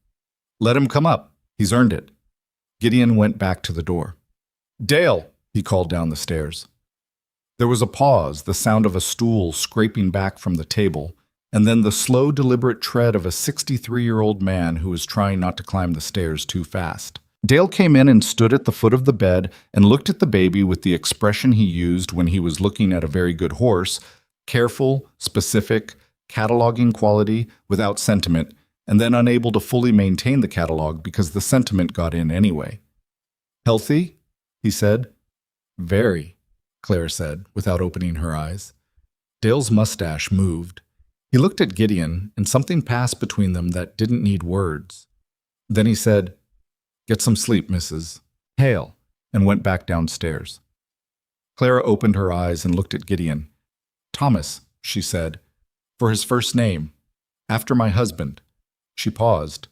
Let him come up. He's earned it. Gideon went back to the door. Dale, he called down the stairs. There was a pause, the sound of a stool scraping back from the table, and then the slow, deliberate tread of a 63-year-old man who was trying not to climb the stairs too fast. Dale came in and stood at the foot of the bed and looked at the baby with the expression he used when he was looking at a very good horse, careful, specific, cataloging quality without sentiment, and then unable to fully maintain the catalog because the sentiment got in anyway. Healthy? He said. Very, Clara said, without opening her eyes. Dale's mustache moved. He looked at Gideon, and something passed between them that didn't need words. Then he said, Get some sleep, Mrs. Hale, and went back downstairs. Clara opened her eyes and looked at Gideon. Thomas, she said, for his first name, after my husband. She paused.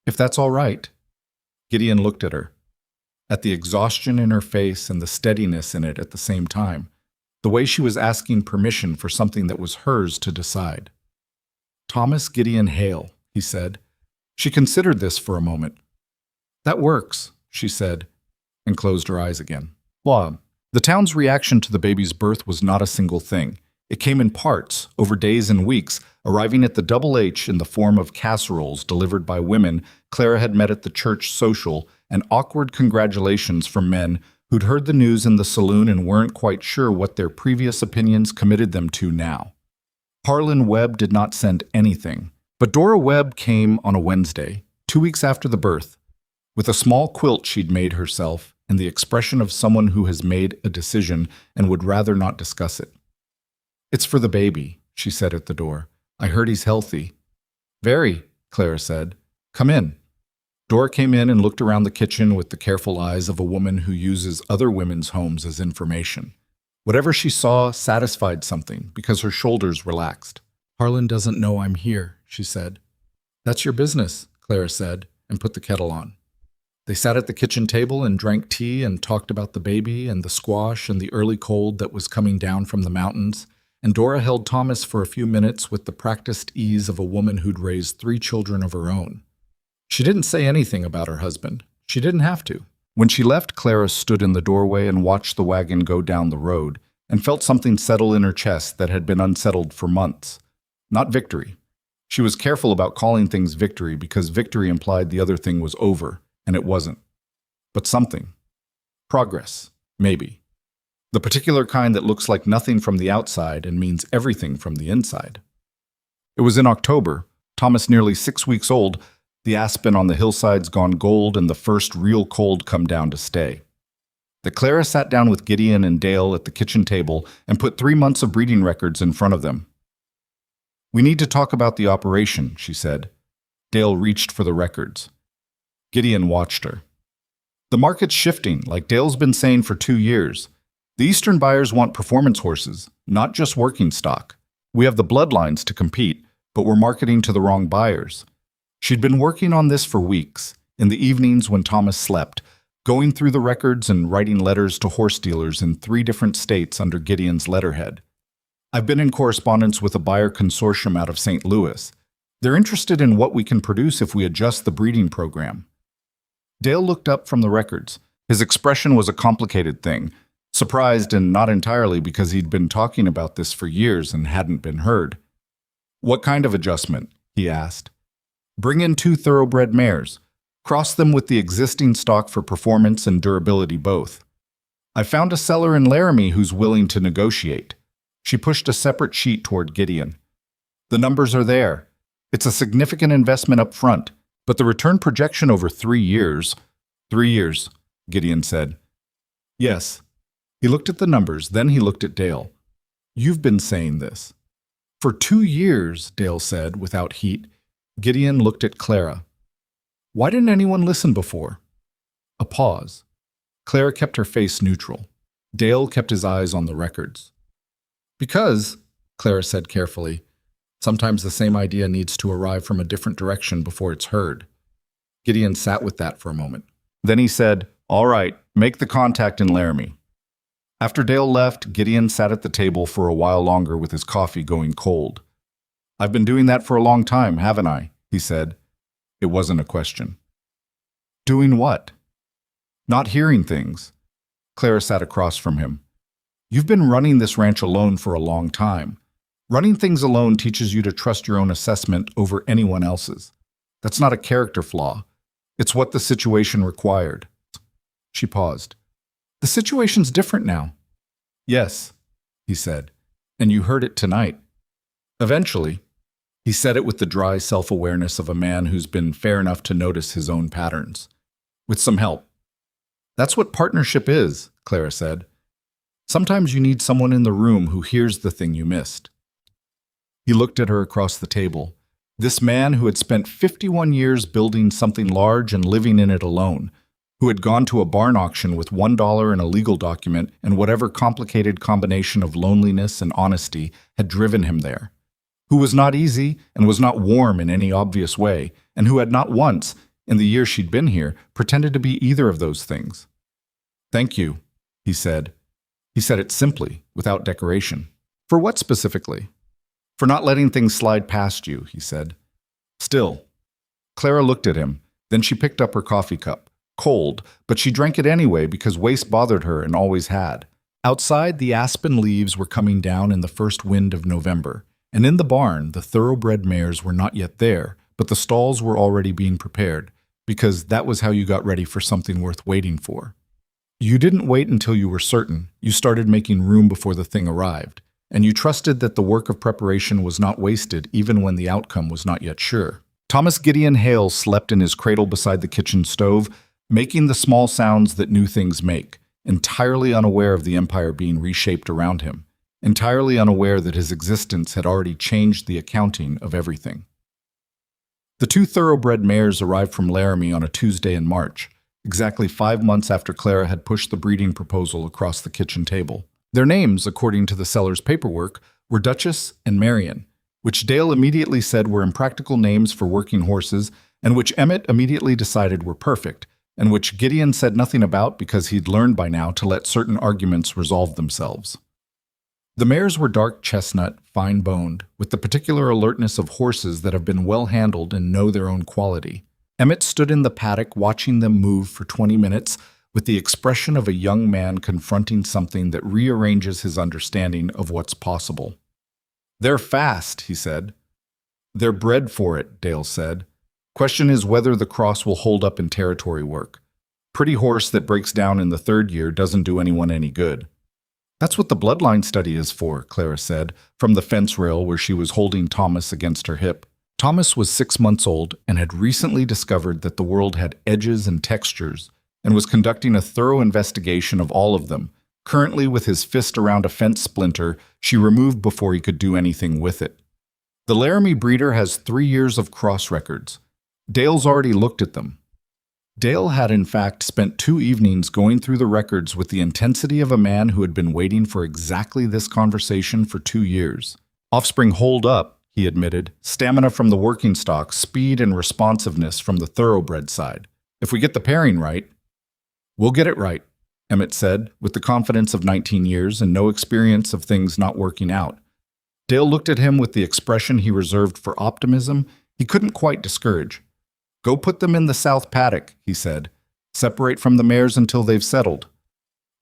If that's all right. Gideon looked at her. At the exhaustion in her face and the steadiness in it at the same time, the way she was asking permission for something that was hers to decide. Thomas Gideon Hale, he said. She considered this for a moment. That works, she said, and closed her eyes again. Well, the town's reaction to the baby's birth was not a single thing. It came in parts, over days and weeks, arriving at the Double H in the form of casseroles delivered by women Clara had met at the church social and awkward congratulations from men who'd heard the news in the saloon and weren't quite sure what their previous opinions committed them to now. Harlan Webb did not send anything, but Dora Webb came on a Wednesday, 2 weeks after the birth, with a small quilt she'd made herself and the expression of someone who has made a decision and would rather not discuss it. It's for the baby, she said at the door. I heard he's healthy. Very, Clara said. Come in. Dora came in and looked around the kitchen with the careful eyes of a woman who uses other women's homes as information. Whatever she saw satisfied something because her shoulders relaxed. Harlan doesn't know I'm here, she said. That's your business, Clara said, and put the kettle on. They sat at the kitchen table and drank tea and talked about the baby and the squash and the early cold that was coming down from the mountains, and Dora held Thomas for a few minutes with the practiced ease of a woman who'd raised 3 children of her own. She didn't say anything about her husband. She didn't have to. When she left, Clara stood in the doorway and watched the wagon go down the road and felt something settle in her chest that had been unsettled for months. Not victory. She was careful about calling things victory because victory implied the other thing was over, and it wasn't. But something. Progress, maybe. The particular kind that looks like nothing from the outside and means everything from the inside. It was in October, Thomas nearly 6 weeks old, the aspen on the hillsides gone gold and the first real cold come down to stay. That Clara sat down with Gideon and Dale at the kitchen table and put 3 months of breeding records in front of them. We need to talk about the operation, she said. Dale reached for the records. Gideon watched her. The market's shifting, like Dale's been saying for 2 years. The Eastern buyers want performance horses, not just working stock. We have the bloodlines to compete, but we're marketing to the wrong buyers. She'd been working on this for weeks, in the evenings when Thomas slept, going through the records and writing letters to horse dealers in 3 different states under Gideon's letterhead. I've been in correspondence with a buyer consortium out of St. Louis. They're interested in what we can produce if we adjust the breeding program. Dale looked up from the records. His expression was a complicated thing, surprised and not entirely because he'd been talking about this for years and hadn't been heard. What kind of adjustment? He asked. Bring in 2 thoroughbred mares. Cross them with the existing stock for performance and durability both. I found a seller in Laramie who's willing to negotiate. She pushed a separate sheet toward Gideon. The numbers are there. It's a significant investment up front, but the return projection over 3 years. 3 years, Gideon said. Yes. He looked at the numbers, then he looked at Dale. You've been saying this. For 2 years, Dale said, without heat. Gideon looked at Clara. Why didn't anyone listen before? A pause. Clara kept her face neutral. Dale kept his eyes on the records. Because, Clara said carefully, sometimes the same idea needs to arrive from a different direction before it's heard. Gideon sat with that for a moment. Then he said, All right, make the contact in Laramie. After Dale left, Gideon sat at the table for a while longer with his coffee going cold. "I've been doing that for a long time, haven't I?" he said. It wasn't a question. "Doing what?" "Not hearing things." Clara sat across from him. "You've been running this ranch alone for a long time. Running things alone teaches you to trust your own assessment over anyone else's. That's not a character flaw. It's what the situation required." She paused. "The situation's different now." "Yes," he said, "and you heard it tonight." "Eventually." He said it with the dry self-awareness of a man who's been fair enough to notice his own patterns. "With some help." "That's what partnership is," Clara said. "Sometimes you need someone in the room who hears the thing you missed." He looked at her across the table. This man who had spent 51 years building something large and living in it alone, who had gone to a barn auction with $1 in a legal document and whatever complicated combination of loneliness and honesty had driven him there, who was not easy and was not warm in any obvious way, and who had not once, in the year she'd been here, pretended to be either of those things. "Thank you," he said. He said it simply, without decoration. "For what specifically?" "For not letting things slide past you," he said. "Still." Clara looked at him, then she picked up her coffee cup. Cold, but she drank it anyway because waste bothered her and always had. Outside, the aspen leaves were coming down in the first wind of November, and in the barn, the thoroughbred mares were not yet there, but the stalls were already being prepared, because that was how you got ready for something worth waiting for. You didn't wait until you were certain. You started making room before the thing arrived, and you trusted that the work of preparation was not wasted even when the outcome was not yet sure. Thomas Gideon Hale slept in his cradle beside the kitchen stove, making the small sounds that new things make, entirely unaware of the empire being reshaped around him, entirely unaware that his existence had already changed the accounting of everything. The two thoroughbred mares arrived from Laramie on a Tuesday in March, exactly 5 months after Clara had pushed the breeding proposal across the kitchen table. Their names, according to the seller's paperwork, were Duchess and Marion, which Dale immediately said were impractical names for working horses, and which Emmett immediately decided were perfect, and which Gideon said nothing about because he'd learned by now to let certain arguments resolve themselves. The mares were dark chestnut, fine-boned, with the particular alertness of horses that have been well handled and know their own quality. Emmett stood in the paddock watching them move for 20 minutes with the expression of a young man confronting something that rearranges his understanding of what's possible. "They're fast," he said. "They're bred for it," Dale said. "Question is whether the cross will hold up in territory work. Pretty horse that breaks down in the 3rd year doesn't do anyone any good." "That's what the bloodline study is for," Clara said, from the fence rail where she was holding Thomas against her hip. Thomas was 6 months old and had recently discovered that the world had edges and textures and was conducting a thorough investigation of all of them. Currently, with his fist around a fence splinter, she removed before he could do anything with it. The Laramie breeder has 3 years of cross records. Dale's already looked at them. Dale had, in fact, spent 2 evenings going through the records with the intensity of a man who had been waiting for exactly this conversation for 2 years. Offspring hold up, he admitted, stamina from the working stock, speed and responsiveness from the thoroughbred side. If we get the pairing right, we'll get it right, Emmett said, with the confidence of 19 years and no experience of things not working out. Dale looked at him with the expression he reserved for optimism he couldn't quite discourage. "Go put them in the south paddock," he said. "Separate from the mares until they've settled."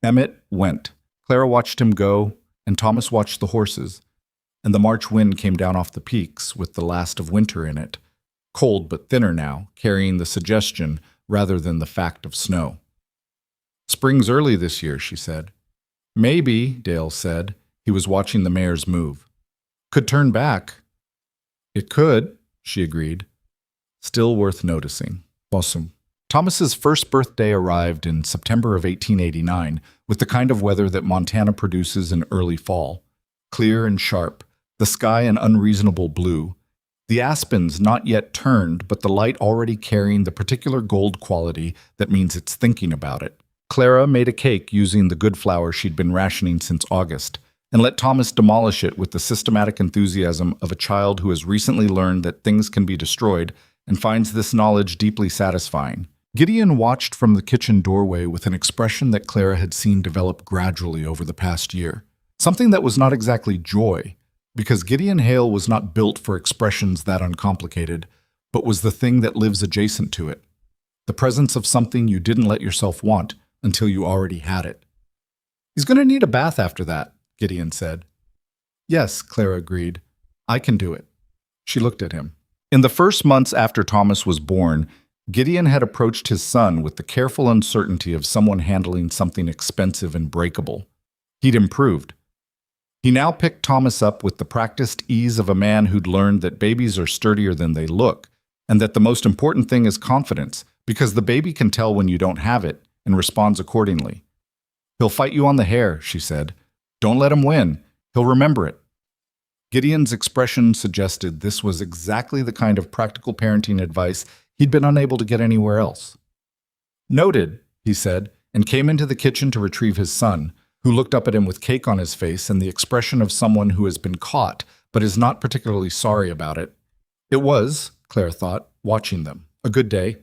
Emmett went. Clara watched him go, and Thomas watched the horses. And the March wind came down off the peaks with the last of winter in it, cold but thinner now, carrying the suggestion rather than the fact of snow. "Spring's early this year," she said. "Maybe," Dale said. He was watching the mares move. "Could turn back." "It could," she agreed. Still worth noticing. Awesome. Thomas's first birthday arrived in September of 1889 with the kind of weather that Montana produces in early fall. Clear and sharp, the sky an unreasonable blue, the aspens not yet turned, but the light already carrying the particular gold quality that means it's thinking about it. Clara made a cake using the good flour she'd been rationing since August, and let Thomas demolish it with the systematic enthusiasm of a child who has recently learned that things can be destroyed and finds this knowledge deeply satisfying. Gideon watched from the kitchen doorway with an expression that Clara had seen develop gradually over the past year. Something that was not exactly joy, because Gideon Hale was not built for expressions that uncomplicated, but was the thing that lives adjacent to it. The presence of something you didn't let yourself want until you already had it. "He's going to need a bath after that," Gideon said. "Yes," Clara agreed. "I can do it." She looked at him. In the first months after Thomas was born, Gideon had approached his son with the careful uncertainty of someone handling something expensive and breakable. He'd improved. He now picked Thomas up with the practiced ease of a man who'd learned that babies are sturdier than they look, and that the most important thing is confidence, because the baby can tell when you don't have it and responds accordingly. "He'll fight you on the hair," she said. "Don't let him win. He'll remember it." Gideon's expression suggested this was exactly the kind of practical parenting advice he'd been unable to get anywhere else. "Noted," he said, and came into the kitchen to retrieve his son, who looked up at him with cake on his face and the expression of someone who has been caught but is not particularly sorry about it. It was, Clara thought, watching them, a good day.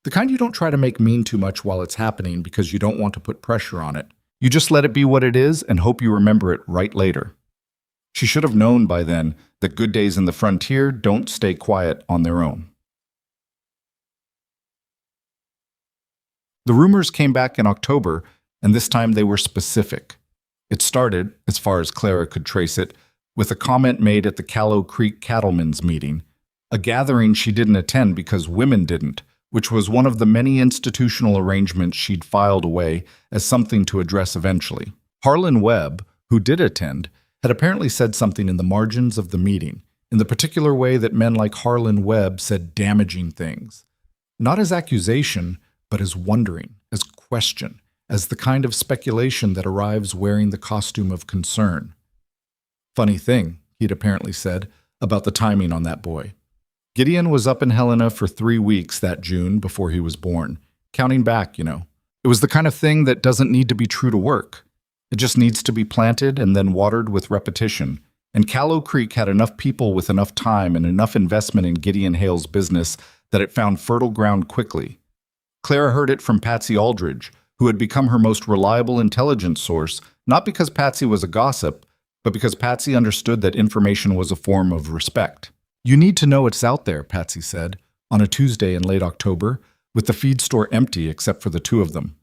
The kind you don't try to make mean too much while it's happening because you don't want to put pressure on it. You just let it be what it is and hope you remember it right later. She should have known by then that good days in the frontier don't stay quiet on their own. The rumors came back in October, and this time they were specific. It started, as far as Clara could trace it, with a comment made at the Callow Creek Cattlemen's meeting, a gathering she didn't attend because women didn't, which was one of the many institutional arrangements she'd filed away as something to address eventually. Harlan Webb, who did attend, had apparently said something in the margins of the meeting, in the particular way that men like Harlan Webb said damaging things. Not as accusation, but as wondering, as question, as the kind of speculation that arrives wearing the costume of concern. "Funny thing," he'd apparently said, about the timing on that boy. Gideon was up in Helena for 3 weeks that June before he was born. Counting back, you know. It was the kind of thing that doesn't need to be true to work. It just needs to be planted and then watered with repetition. And Callow Creek had enough people with enough time and enough investment in Gideon Hale's business that it found fertile ground quickly. Clara heard it from Patsy Aldridge, who had become her most reliable intelligence source, not because Patsy was a gossip, but because Patsy understood that information was a form of respect. "You need to know it's out there," Patsy said, on a Tuesday in late October, with the feed store empty except for the two of them.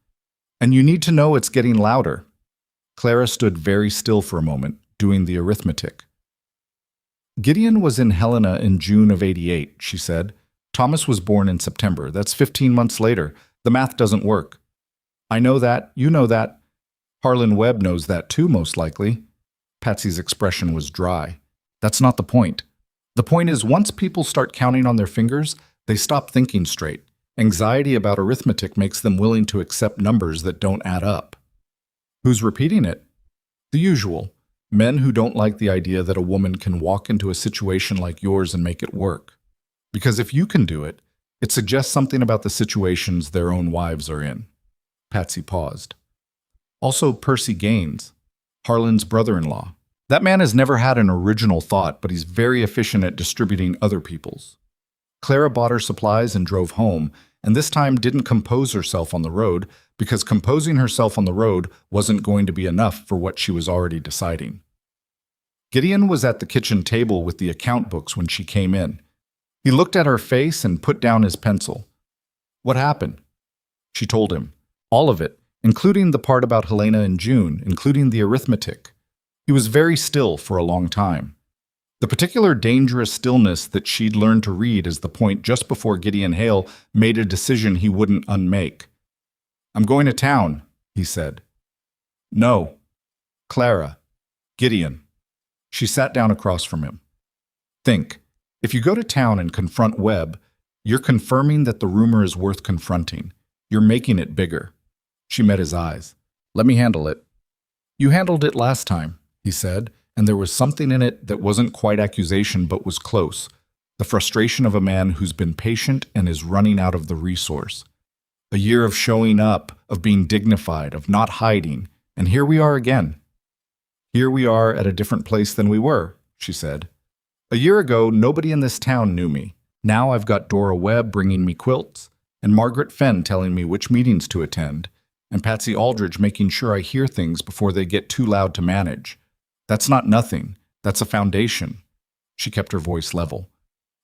"And you need to know it's getting louder." Clara stood very still for a moment, doing the arithmetic. "Gideon was in Helena in June of '88, she said. "Thomas was born in September. That's 15 months later. The math doesn't work." "I know that. You know that. Harlan Webb knows that too, most likely." Patsy's expression was dry. "That's not the point. The point is, once people start counting on their fingers, they stop thinking straight. Anxiety about arithmetic makes them willing to accept numbers that don't add up." "Who's repeating it?" "The usual. Men who don't like the idea that a woman can walk into a situation like yours and make it work. Because if you can do it, it suggests something about the situations their own wives are in." Patsy paused. "Also Percy Gaines, Harlan's brother-in-law. That man has never had an original thought, but he's very efficient at distributing other people's." Clara bought her supplies and drove home, and this time didn't compose herself on the road, because composing herself on the road wasn't going to be enough for what she was already deciding. Gideon was at the kitchen table with the account books when she came in. He looked at her face and put down his pencil. "What happened?" She told him. All of it, including the part about Helena in June, including the arithmetic. He was very still for a long time. The particular dangerous stillness that she'd learned to read is the point just before Gideon Hale made a decision he wouldn't unmake. "I'm going to town," he said. "No. Clara. Gideon." She sat down across from him. "Think. If you go to town and confront Webb, you're confirming that the rumor is worth confronting. You're making it bigger." She met his eyes. "Let me handle it." "You handled it last time," he said, and there was something in it that wasn't quite accusation but was close. The frustration of a man who's been patient and is running out of the resource. A year of showing up, of being dignified, of not hiding, and here we are again. "Here we are at a different place than we were," she said. "A year ago, nobody in this town knew me. Now I've got Dora Webb bringing me quilts, and Margaret Fenn telling me which meetings to attend, and Patsy Aldridge making sure I hear things before they get too loud to manage. That's not nothing. That's a foundation. She kept her voice level.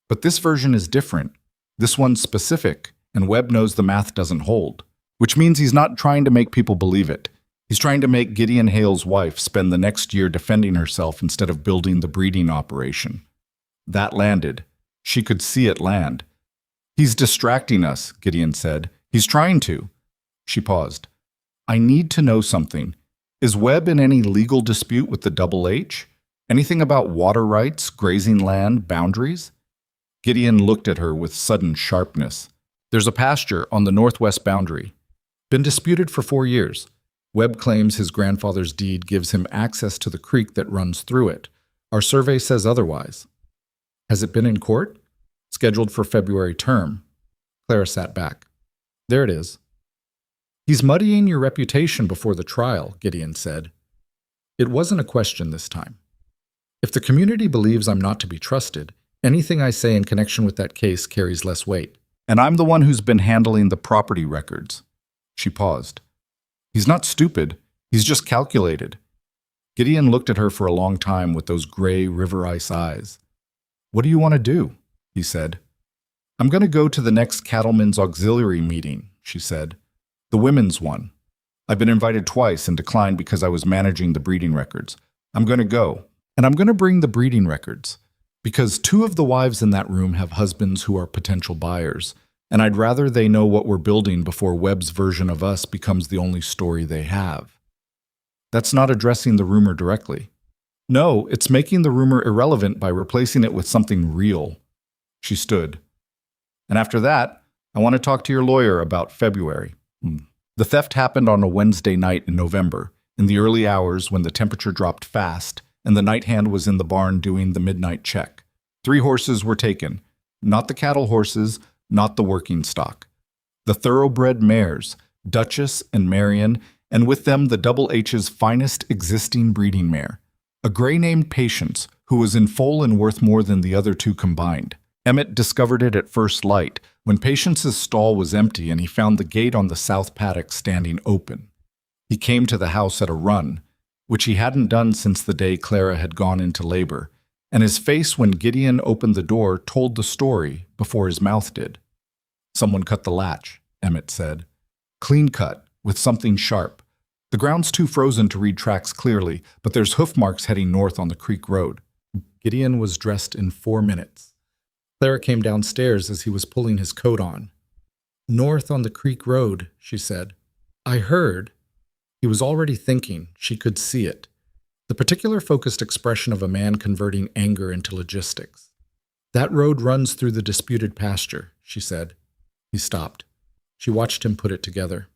But this version is different. This one's specific, and Webb knows the math doesn't hold, which means he's not trying to make people believe it. He's trying to make Gideon Hale's wife spend the next year defending herself instead of building the breeding operation. That landed. She could see it land. He's distracting us, Gideon said. He's trying to. She paused. I need to know something. Is Webb in any legal dispute with the Double H? Anything about water rights, grazing land, boundaries? Gideon looked at her with sudden sharpness. There's a pasture on the northwest boundary. Been disputed for 4 years. Webb claims his grandfather's deed gives him access to the creek that runs through it. Our survey says otherwise. Has it been in court? Scheduled for February term. Clara sat back. There it is. He's muddying your reputation before the trial, Gideon said. It wasn't a question this time. If the community believes I'm not to be trusted, anything I say in connection with that case carries less weight. And I'm the one who's been handling the property records. She paused. He's not stupid. He's just calculated. Gideon looked at her for a long time with those gray river ice eyes. What do you want to do? He said. I'm going to go to the next Cattlemen's Auxiliary meeting, she said. The women's one. I've been invited twice and declined because I was managing the breeding records. I'm going to go. And I'm going to bring the breeding records. Because 2 of the wives in that room have husbands who are potential buyers, and I'd rather they know what we're building before Webb's version of us becomes the only story they have. That's not addressing the rumor directly. No, it's making the rumor irrelevant by replacing it with something real. She stood. And after that, I want to talk to your lawyer about February. The theft happened on a Wednesday night in November, in the early hours when the temperature dropped fast, and the night hand was in the barn doing the midnight check. 3 horses were taken, not the cattle horses, not the working stock. The thoroughbred mares, Duchess and Marion, and with them the Double H's finest existing breeding mare, a gray named Patience, who was in foal and worth more than the other 2 combined. Emmett discovered it at first light, when Patience's stall was empty and he found the gate on the south paddock standing open. He came to the house at a run, which he hadn't done since the day Clara had gone into labor, and his face when Gideon opened the door told the story before his mouth did. Someone cut the latch, Emmett said. Clean cut, with something sharp. The ground's too frozen to read tracks clearly, but there's hoof marks heading north on the creek road. Gideon was dressed in 4 minutes. Clara came downstairs as he was pulling his coat on. North on the creek road, she said. I heard. He was already thinking. She could see it. The particular focused expression of a man converting anger into logistics. That road runs through the disputed pasture, she said. He stopped. She watched him put it together.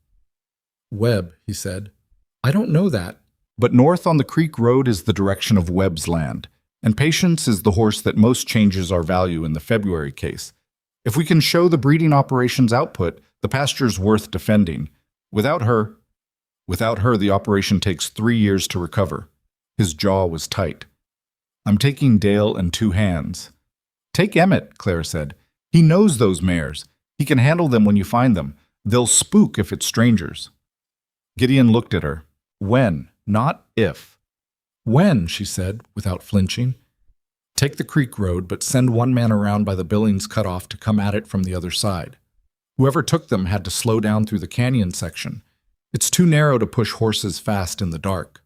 Webb, he said. I don't know that. But north on the creek road is the direction of Webb's land, and Patience is the horse that most changes our value in the February case. If we can show the breeding operation's output, the pasture's worth defending. Without her, the operation takes 3 years to recover. His jaw was tight. I'm taking Dale in 2 hands. Take Emmett, Clara said. He knows those mares. He can handle them when you find them. They'll spook if it's strangers. Gideon looked at her. When, not if. When, she said, without flinching. Take the creek road, but send 1 man around by the Billings cutoff to come at it from the other side. Whoever took them had to slow down through the canyon section. It's too narrow to push horses fast in the dark.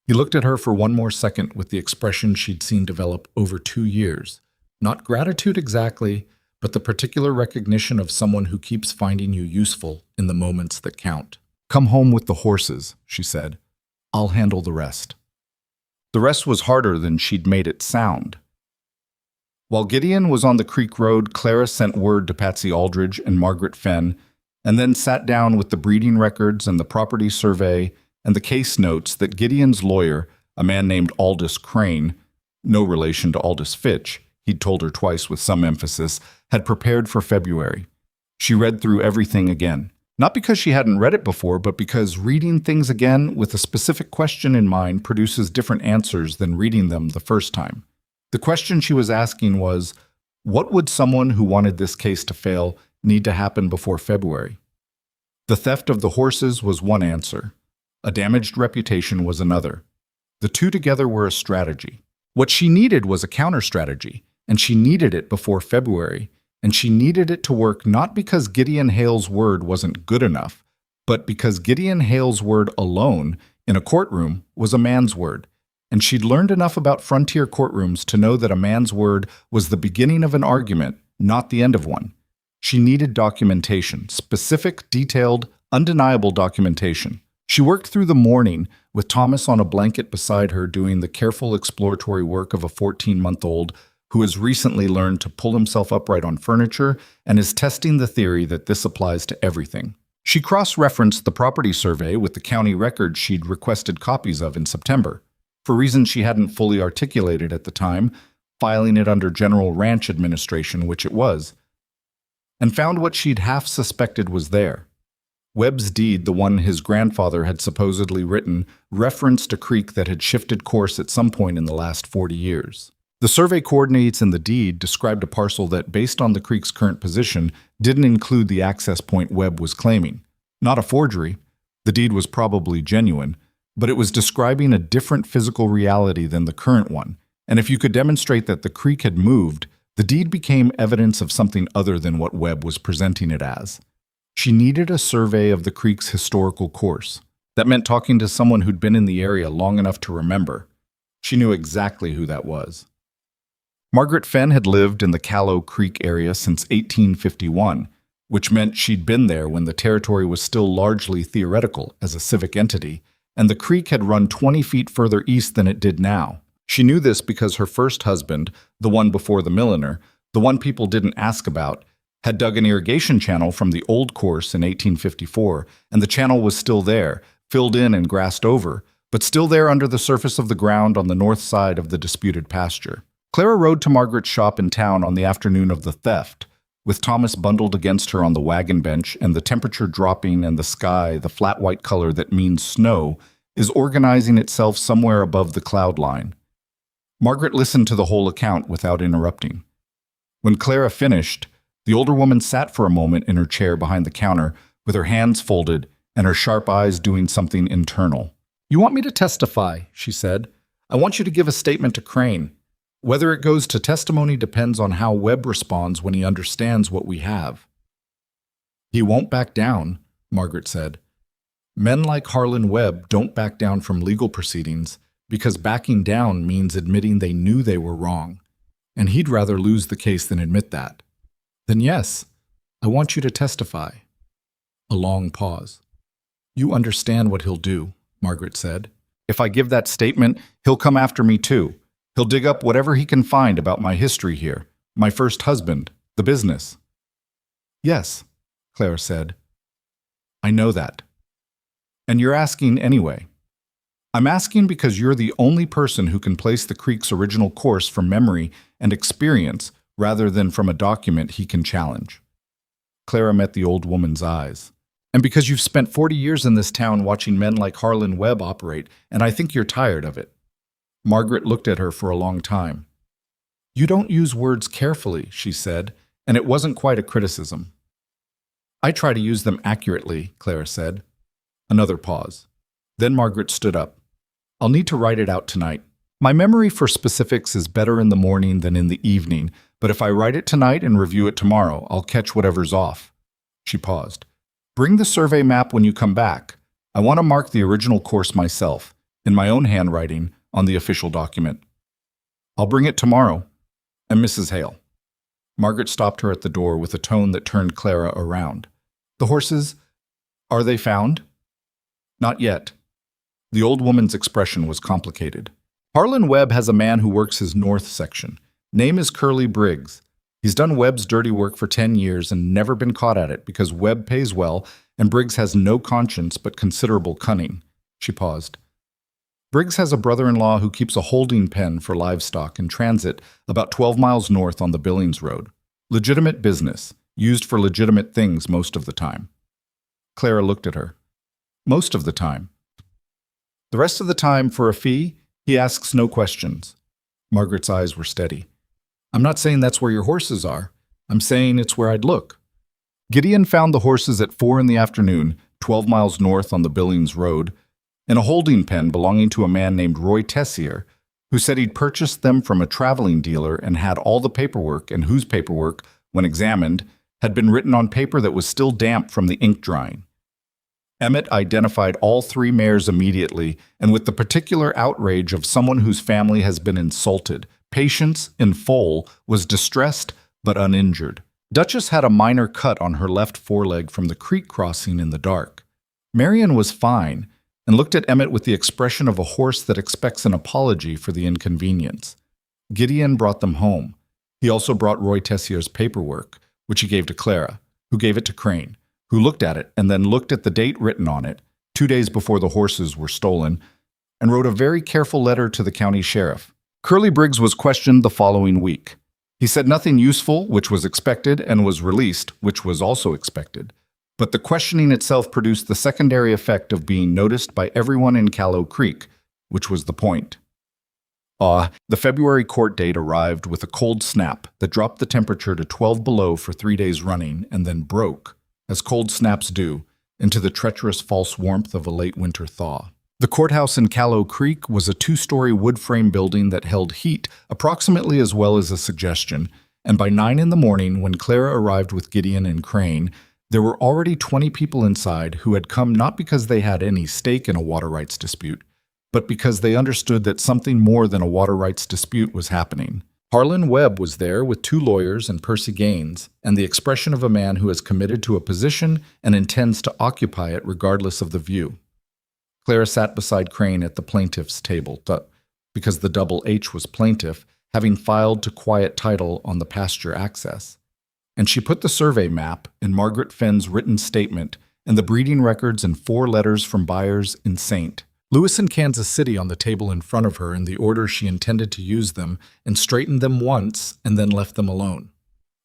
He looked at her for 1 more second with the expression she'd seen develop over 2 years. Not gratitude exactly, but the particular recognition of someone who keeps finding you useful in the moments that count. Come home with the horses, she said. I'll handle the rest. The rest was harder than she'd made it sound. While Gideon was on the creek road, Clara sent word to Patsy Aldridge and Margaret Fenn, and then sat down with the breeding records and the property survey and the case notes that Gideon's lawyer, a man named Aldous Crane, no relation to Aldous Fitch, he'd told her twice with some emphasis, had prepared for February. She read through everything again. Not because she hadn't read it before, but because reading things again with a specific question in mind produces different answers than reading them the first time. The question she was asking was, what would someone who wanted this case to fail need to happen before February. The theft of the horses was one answer. A damaged reputation was another. The two together were a strategy. What she needed was a counter-strategy, and she needed it before February, and she needed it to work not because Gideon Hale's word wasn't good enough, but because Gideon Hale's word alone in a courtroom was a man's word, and she'd learned enough about frontier courtrooms to know that a man's word was the beginning of an argument, not the end of one. She needed documentation, specific, detailed, undeniable documentation. She worked through the morning with Thomas on a blanket beside her doing the careful exploratory work of a 14-month-old who has recently learned to pull himself upright on furniture and is testing the theory that this applies to everything. She cross-referenced the property survey with the county records she'd requested copies of in September, for reasons she hadn't fully articulated at the time, filing it under General Ranch Administration, which it was, and found what she'd half suspected was there. Webb's deed, the one his grandfather had supposedly written, referenced a creek that had shifted course at some point in the last 40 years. The survey coordinates in the deed described a parcel that, based on the creek's current position, didn't include the access point Webb was claiming. Not a forgery. The deed was probably genuine, but it was describing a different physical reality than the current one, and if you could demonstrate that the creek had moved, the deed became evidence of something other than what Webb was presenting it as. She needed a survey of the creek's historical course. That meant talking to someone who'd been in the area long enough to remember. She knew exactly who that was. Margaret Fenn had lived in the Callow Creek area since 1851, which meant she'd been there when the territory was still largely theoretical as a civic entity, and the creek had run 20 feet further east than it did now. She knew this because her first husband, the one before the milliner, the one people didn't ask about, had dug an irrigation channel from the old course in 1854, and the channel was still there, filled in and grassed over, but still there under the surface of the ground on the north side of the disputed pasture. Clara rode to Margaret's shop in town on the afternoon of the theft, with Thomas bundled against her on the wagon bench and the temperature dropping and the sky, the flat white color that means snow, is organizing itself somewhere above the cloud line. Margaret listened to the whole account without interrupting. When Clara finished, the older woman sat for a moment in her chair behind the counter, with her hands folded and her sharp eyes doing something internal. "You want me to testify," she said. "I want you to give a statement to Crane. Whether it goes to testimony depends on how Webb responds when he understands what we have." "He won't back down," Margaret said. "Men like Harlan Webb don't back down from legal proceedings because backing down means admitting they knew they were wrong, and he'd rather lose the case than admit that." "Then yes, I want you to testify." A long pause. "You understand what he'll do," Margaret said. "If I give that statement, he'll come after me too. He'll dig up whatever he can find about my history here, my first husband, the business." "Yes," Clara said. "I know that. And you're asking anyway." "I'm asking because you're the only person who can place the creek's original course from memory and experience rather than from a document he can challenge." Clara met the old woman's eyes. "And because you've spent 40 years in this town watching men like Harlan Webb operate, and I think you're tired of it." Margaret looked at her for a long time. "You don't use words carefully," she said, and it wasn't quite a criticism. "I try to use them accurately," Clara said. Another pause. Then Margaret stood up. "I'll need to write it out tonight. My memory for specifics is better in the morning than in the evening, but if I write it tonight and review it tomorrow, I'll catch whatever's off." She paused. "Bring the survey map when you come back. I want to mark the original course myself, in my own handwriting, on the official document." "I'll bring it tomorrow. And Mrs. Hale." Margaret stopped her at the door with a tone that turned Clara around. "The horses, are they found?" "Not yet." The old woman's expression was complicated. "Harlan Webb has a man who works his north section. Name is Curly Briggs. He's done Webb's dirty work for 10 years and never been caught at it because Webb pays well and Briggs has no conscience but considerable cunning." She paused. "Briggs has a brother-in-law who keeps a holding pen for livestock in transit about 12 miles north on the Billings Road. Legitimate business, used for legitimate things most of the time." Clara looked at her. "Most of the time. The rest of the time, for a fee, he asks no questions." Margaret's eyes were steady. "I'm not saying that's where your horses are. I'm saying it's where I'd look." Gideon found the horses at 4 in the afternoon, 12 miles north on the Billings Road, in a holding pen belonging to a man named Roy Tessier, who said he'd purchased them from a traveling dealer and had all the paperwork, and whose paperwork, when examined, had been written on paper that was still damp from the ink drying. Emmett identified all three mares immediately, and with the particular outrage of someone whose family has been insulted, Patience, in foal, was distressed but uninjured. Duchess had a minor cut on her left foreleg from the creek crossing in the dark. Marion was fine, and looked at Emmett with the expression of a horse that expects an apology for the inconvenience. Gideon brought them home. He also brought Roy Tessier's paperwork, which he gave to Clara, who gave it to Crane, who looked at it and then looked at the date written on it, 2 days before the horses were stolen, and wrote a very careful letter to the county sheriff. Curly Briggs was questioned the following week. He said nothing useful, which was expected, and was released, which was also expected. But the questioning itself produced the secondary effect of being noticed by everyone in Callow Creek, which was the point. The February court date arrived with a cold snap that dropped the temperature to 12 below for 3 days running and then broke, as cold snaps do, into the treacherous false warmth of a late winter thaw. The courthouse in Callow Creek was a 2-story wood frame building that held heat approximately as well as a suggestion, and by 9 in the morning, when Clara arrived with Gideon and Crane, there were already 20 people inside who had come not because they had any stake in a water rights dispute, but because they understood that something more than a water rights dispute was happening. Harlan Webb was there with 2 lawyers and Percy Gaines, and the expression of a man who is committed to a position and intends to occupy it regardless of the view. Clara sat beside Crane at the plaintiff's table, because the double H was plaintiff, having filed to quiet title on the pasture access. And she put the survey map and Margaret Fenn's written statement and the breeding records and 4 letters from buyers in St. Louis and Kansas City on the table in front of her in the order she intended to use them, and straightened them once and then left them alone.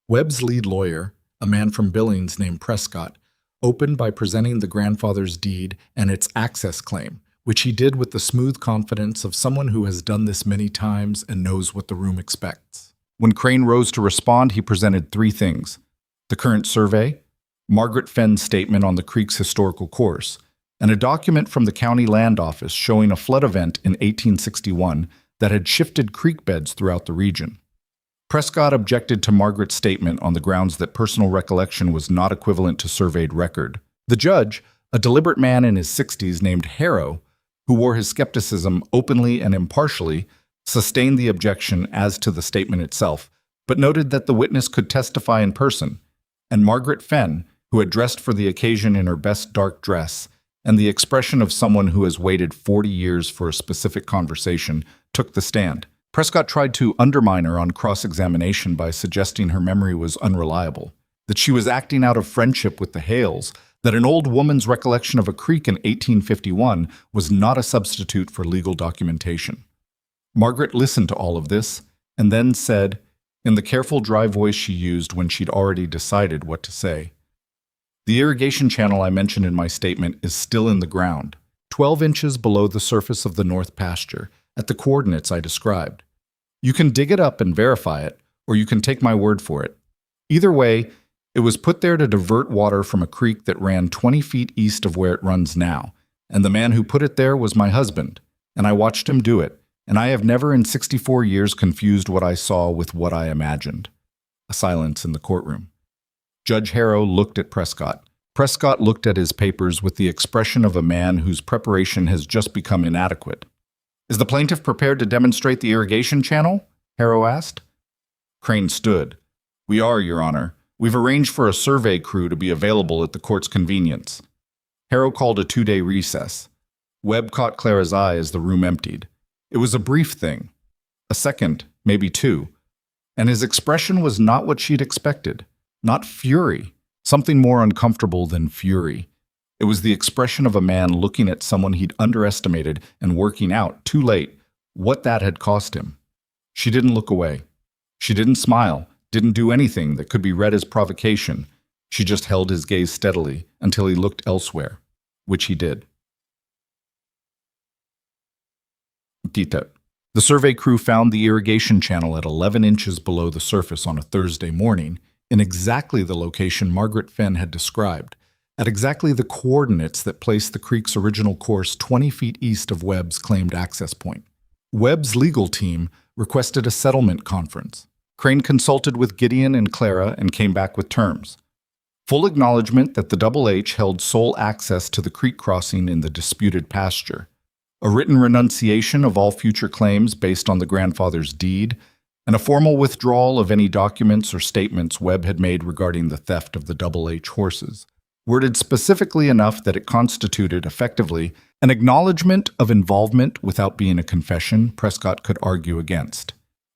Webb's lead lawyer, a man from Billings named Prescott, opened by presenting the grandfather's deed and its access claim, which he did with the smooth confidence of someone who has done this many times and knows what the room expects. When Crane rose to respond, he presented 3 things: the current survey, Margaret Fenn's statement on the creek's historical course, and a document from the county land office showing a flood event in 1861 that had shifted creek beds throughout the region. Prescott objected to Margaret's statement on the grounds that personal recollection was not equivalent to surveyed record. The judge, a deliberate man in his 60s named Harrow, who wore his skepticism openly and impartially, sustained the objection as to the statement itself, but noted that the witness could testify in person, and Margaret Fenn, who had dressed for the occasion in her best dark dress, and the expression of someone who has waited 40 years for a specific conversation, took the stand. Prescott tried to undermine her on cross-examination by suggesting her memory was unreliable, that she was acting out of friendship with the Hales, that an old woman's recollection of a creek in 1851 was not a substitute for legal documentation. Margaret listened to all of this, and then said, in the careful dry voice she used when she'd already decided what to say, "The irrigation channel I mentioned in my statement is still in the ground, 12 inches below the surface of the north pasture, at the coordinates I described. You can dig it up and verify it, or you can take my word for it. Either way, it was put there to divert water from a creek that ran 20 feet east of where it runs now, and the man who put it there was my husband, and I watched him do it, and I have never in 64 years confused what I saw with what I imagined." A silence in the courtroom. Judge Harrow looked at Prescott. Prescott looked at his papers with the expression of a man whose preparation has just become inadequate. "Is the plaintiff prepared to demonstrate the irrigation channel?" Harrow asked. Crane stood. "We are, Your Honor. We've arranged for a survey crew to be available at the court's convenience." Harrow called a 2-day recess. Webb caught Clara's eye as the room emptied. It was a brief thing. A second, maybe 2. And his expression was not what she'd expected. Not fury. Something more uncomfortable than fury. It was the expression of a man looking at someone he'd underestimated and working out, too late, what that had cost him. She didn't look away. She didn't smile, didn't do anything that could be read as provocation. She just held his gaze steadily until he looked elsewhere, which he did. The survey crew found the irrigation channel at 11 inches below the surface on a Thursday morning, in exactly the location Margaret Fenn had described, at exactly the coordinates that placed the creek's original course 20 feet east of Webb's claimed access point. Webb's legal team requested a settlement conference. Crane consulted with Gideon and Clara and came back with terms. Full acknowledgement that the Double H held sole access to the creek crossing in the disputed pasture, a written renunciation of all future claims based on the grandfather's deed, and a formal withdrawal of any documents or statements Webb had made regarding the theft of the Double H horses, worded specifically enough that it constituted, effectively, an acknowledgement of involvement without being a confession Prescott could argue against.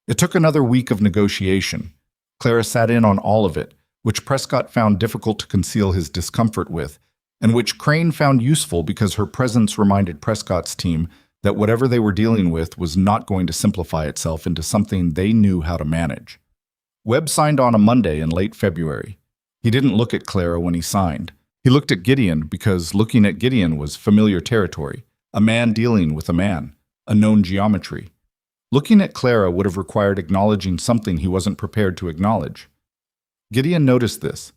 It took another week of negotiation. Clara sat in on all of it, which Prescott found difficult to conceal his discomfort with, and which Crane found useful because her presence reminded Prescott's team that whatever they were dealing with was not going to simplify itself into something they knew how to manage. Webb signed on a Monday in late February. He didn't look at Clara when he signed. He looked at Gideon because looking at Gideon was familiar territory, a man dealing with a man, a known geometry. Looking at Clara would have required acknowledging something he wasn't prepared to acknowledge. Gideon noticed this.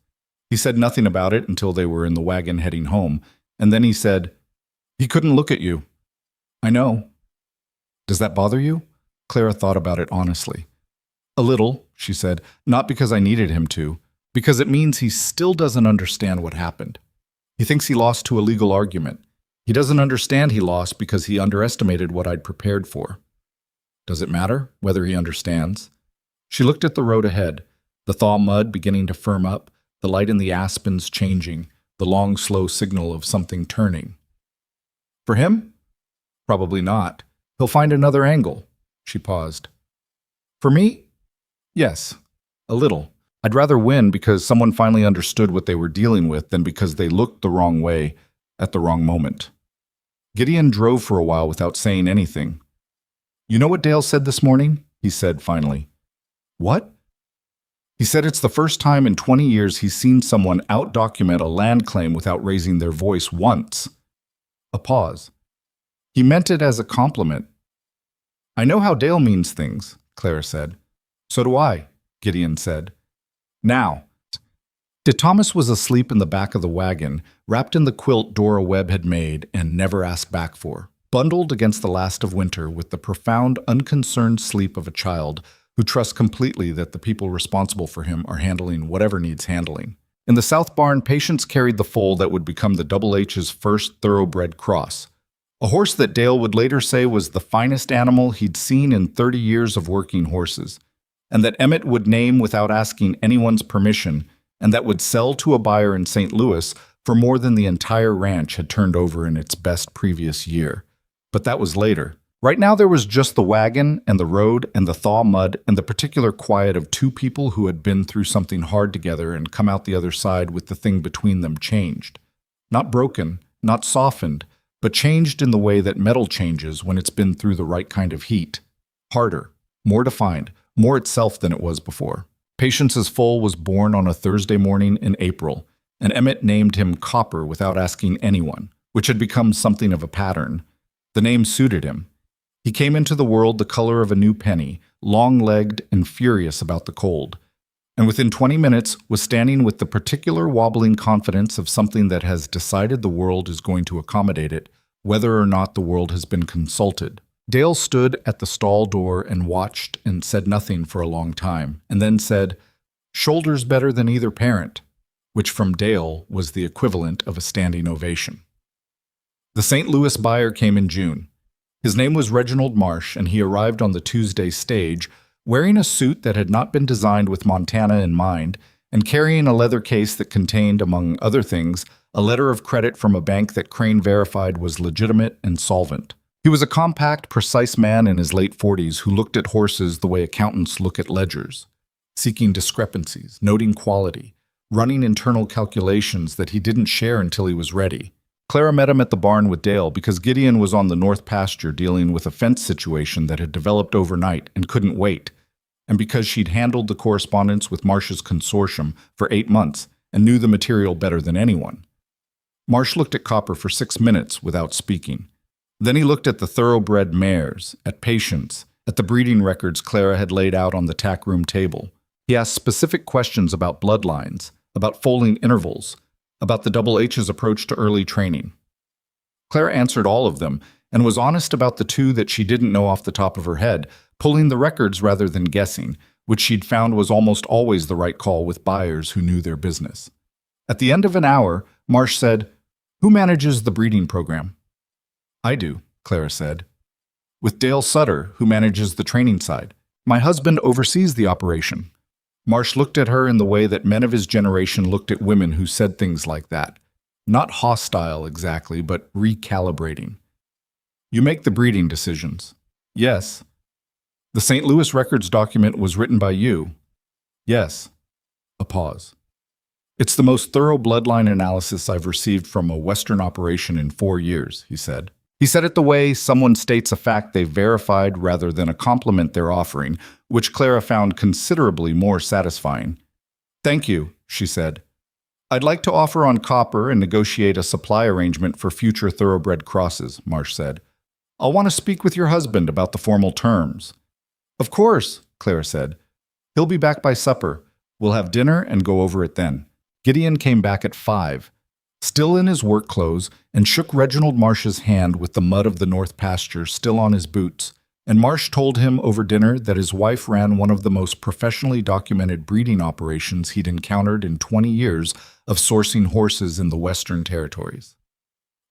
He said nothing about it until they were in the wagon heading home, and then he said, "He couldn't look at you." "I know." "Does that bother you?" Clara thought about it honestly. "A little," she said, "not because I needed him to, because it means he still doesn't understand what happened. He thinks he lost to a legal argument. He doesn't understand he lost because he underestimated what I'd prepared for." "Does it matter whether he understands?" She looked at the road ahead, the thaw mud beginning to firm up, the light in the aspens changing, the long, slow signal of something turning. "For him? Probably not. He'll find another angle." She paused. "For me? Yes, a little. I'd rather win because someone finally understood what they were dealing with than because they looked the wrong way at the wrong moment." Gideon drove for a while without saying anything. "You know what Dale said this morning?" he said finally. "What?" "He said it's the first time in 20 years he's seen someone out-document a land claim without raising their voice once." A pause. "He meant it as a compliment." "I know how Dale means things," Clara said. "So do I," Gideon said. "Now." Thomas was asleep in the back of the wagon, wrapped in the quilt Dora Webb had made and never asked back for, bundled against the last of winter with the profound, unconcerned sleep of a child who trusts completely that the people responsible for him are handling whatever needs handling. In the South Barn, Patience carried the foal that would become the Double H's first thoroughbred cross, a horse that Dale would later say was the finest animal he'd seen in 30 years of working horses, and that Emmett would name without asking anyone's permission, and that would sell to a buyer in St. Louis for more than the entire ranch had turned over in its best previous year. But that was later. Right now there was just the wagon and the road and the thaw mud and the particular quiet of two people who had been through something hard together and come out the other side with the thing between them changed. Not broken, not softened, but changed in the way that metal changes when it's been through the right kind of heat. Harder, more defined, more itself than it was before. Patience's foal was born on a Thursday morning in April, and Emmett named him Copper without asking anyone, which had become something of a pattern. The name suited him. He came into the world the color of a new penny, long-legged and furious about the cold, and within 20 minutes was standing with the particular wobbling confidence of something that has decided the world is going to accommodate it, whether or not the world has been consulted. Dale stood at the stall door and watched and said nothing for a long time, and then said, "Shoulders better than either parent," which from Dale was the equivalent of a standing ovation. The St. Louis buyer came in June. His name was Reginald Marsh, and he arrived on the Tuesday stage, wearing a suit that had not been designed with Montana in mind, and carrying a leather case that contained, among other things, a letter of credit from a bank that Crane verified was legitimate and solvent. He was a compact, precise man in his late 40s who looked at horses the way accountants look at ledgers, seeking discrepancies, noting quality, running internal calculations that he didn't share until he was ready. Clara met him at the barn with Dale because Gideon was on the north pasture dealing with a fence situation that had developed overnight and couldn't wait, and because she'd handled the correspondence with Marsh's consortium for 8 months and knew the material better than anyone. Marsh looked at Copper for 6 minutes without speaking. Then he looked at the thoroughbred mares, at Patience, at the breeding records Clara had laid out on the tack room table. He asked specific questions about bloodlines, about foaling intervals, about the Double H's approach to early training. Clara answered all of them and was honest about the two that she didn't know off the top of her head, pulling the records rather than guessing, which she'd found was almost always the right call with buyers who knew their business. At the end of an hour, Marsh said, "Who manages the breeding program?" "I do," Clara said. "With Dale Sutter, who manages the training side. My husband oversees the operation." Marsh looked at her in the way that men of his generation looked at women who said things like that. Not hostile exactly, but recalibrating. "You make the breeding decisions." "Yes." "The St. Louis Records document was written by you." "Yes." A pause. "It's the most thorough bloodline analysis I've received from a Western operation in 4 years," he said. He said it the way someone states a fact they've verified rather than a compliment they're offering, which Clara found considerably more satisfying. "Thank you," she said. "I'd like to offer on copper and negotiate a supply arrangement for future thoroughbred crosses," Marsh said. "I'll want to speak with your husband about the formal terms." "Of course," Clara said. "He'll be back by supper. We'll have dinner and go over it then." Gideon came back at 5, still in his work clothes, and shook Reginald Marsh's hand with the mud of the North Pasture still on his boots, and Marsh told him over dinner that his wife ran one of the most professionally documented breeding operations he'd encountered in 20 years of sourcing horses in the Western Territories.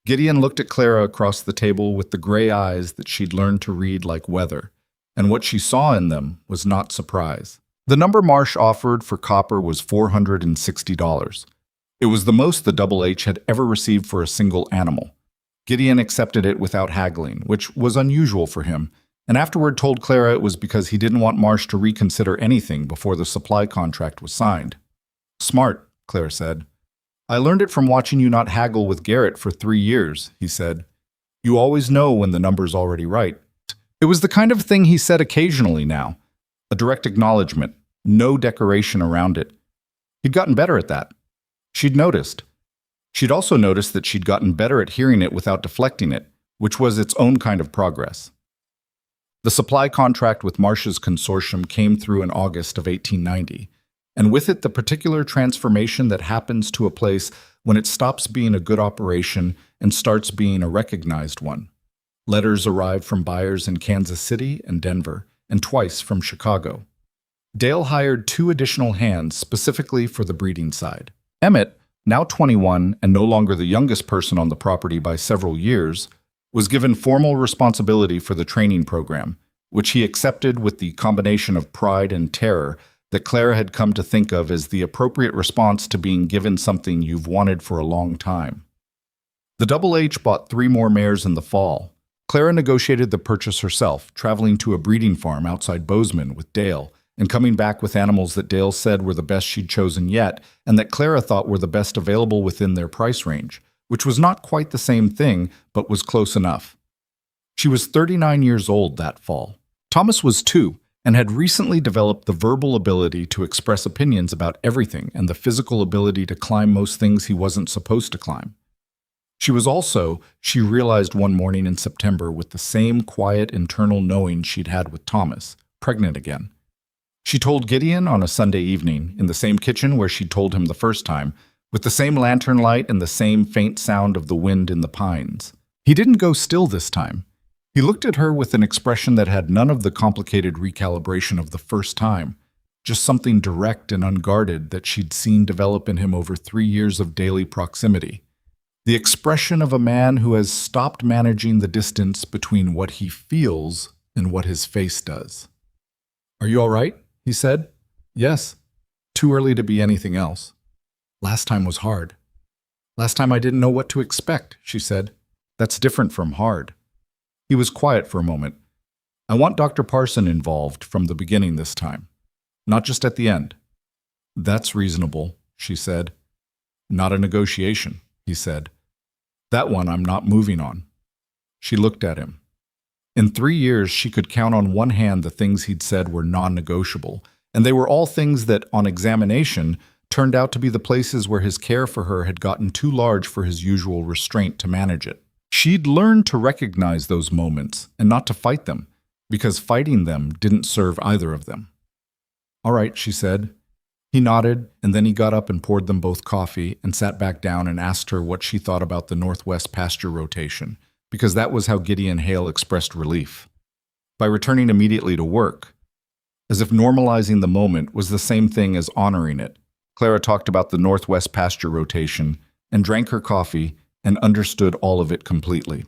Gideon looked at Clara across the table with the gray eyes that she'd learned to read like weather, and what she saw in them was not surprise. The number Marsh offered for copper was $460. It was the most the Double H had ever received for a single animal. Gideon accepted it without haggling, which was unusual for him, and afterward told Clara it was because he didn't want Marsh to reconsider anything before the supply contract was signed. "Smart," Clara said. "I learned it from watching you not haggle with Garrett for 3 years," he said. "You always know when the number's already right." It was the kind of thing he said occasionally now, a direct acknowledgement, no decoration around it. He'd gotten better at that. She'd noticed. She'd also noticed that she'd gotten better at hearing it without deflecting it, which was its own kind of progress. The supply contract with Marsh's consortium came through in August of 1890, and with it the particular transformation that happens to a place when it stops being a good operation and starts being a recognized one. Letters arrived from buyers in Kansas City and Denver, and twice from Chicago. Dale hired 2 additional hands specifically for the breeding side. Emmett, now 21 and no longer the youngest person on the property by several years, was given formal responsibility for the training program, which he accepted with the combination of pride and terror that Clara had come to think of as the appropriate response to being given something you've wanted for a long time. The Double H bought 3 more mares in the fall. Clara negotiated the purchase herself, traveling to a breeding farm outside Bozeman with Dale, and coming back with animals that Dale said were the best she'd chosen yet, and that Clara thought were the best available within their price range, which was not quite the same thing, but was close enough. She was 39 years old that fall. Thomas was 2, and had recently developed the verbal ability to express opinions about everything and the physical ability to climb most things he wasn't supposed to climb. She was also, she realized one morning in September, with the same quiet internal knowing she'd had with Thomas, pregnant again. She told Gideon on a Sunday evening, in the same kitchen where she'd told him the first time, with the same lantern light and the same faint sound of the wind in the pines. He didn't go still this time. He looked at her with an expression that had none of the complicated recalibration of the first time, just something direct and unguarded that she'd seen develop in him over 3 years of daily proximity. The expression of a man who has stopped managing the distance between what he feels and what his face does. "Are you all right?" he said. "Yes. Too early to be anything else. Last time was hard." "Last time I didn't know what to expect," she said. "That's different from hard." He was quiet for a moment. "I want Dr. Parson involved from the beginning this time, not just at the end." "That's reasonable," she said. "Not a negotiation," he said. "That one I'm not moving on." She looked at him. In 3 years, she could count on one hand the things he'd said were non-negotiable, and they were all things that, on examination, turned out to be the places where his care for her had gotten too large for his usual restraint to manage it. She'd learned to recognize those moments and not to fight them, because fighting them didn't serve either of them. "All right," she said. He nodded, and then he got up and poured them both coffee and sat back down and asked her what she thought about the Northwest pasture rotation, because that was how Gideon Hale expressed relief. By returning immediately to work, as if normalizing the moment was the same thing as honoring it. Clara talked about the Northwest pasture rotation and drank her coffee and understood all of it completely.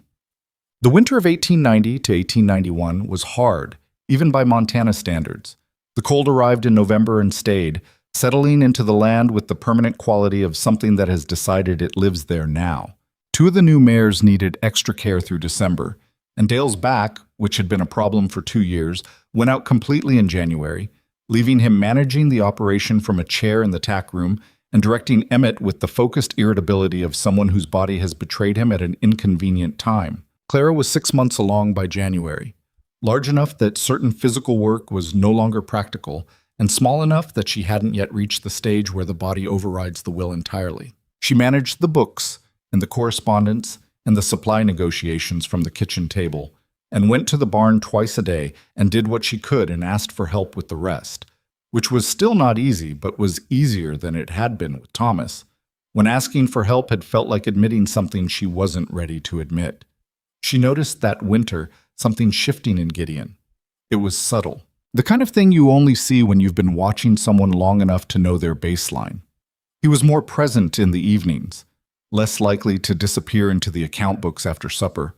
The winter of 1890 to 1891 was hard, even by Montana standards. The cold arrived in November and stayed, settling into the land with the permanent quality of something that has decided it lives there now. Two of the new mares needed extra care through December, and Dale's back, which had been a problem for 2 years, went out completely in January, leaving him managing the operation from a chair in the tack room and directing Emmett with the focused irritability of someone whose body has betrayed him at an inconvenient time. Clara was 6 months along by January, large enough that certain physical work was no longer practical, and small enough that she hadn't yet reached the stage where the body overrides the will entirely. She managed the books and the correspondence and the supply negotiations from the kitchen table, and went to the barn twice a day and did what she could and asked for help with the rest, which was still not easy, but was easier than it had been with Thomas, when asking for help had felt like admitting something she wasn't ready to admit. She noticed that winter something shifting in Gideon. It was subtle, the kind of thing you only see when you've been watching someone long enough to know their baseline. He was more present in the evenings, less likely to disappear into the account books after supper,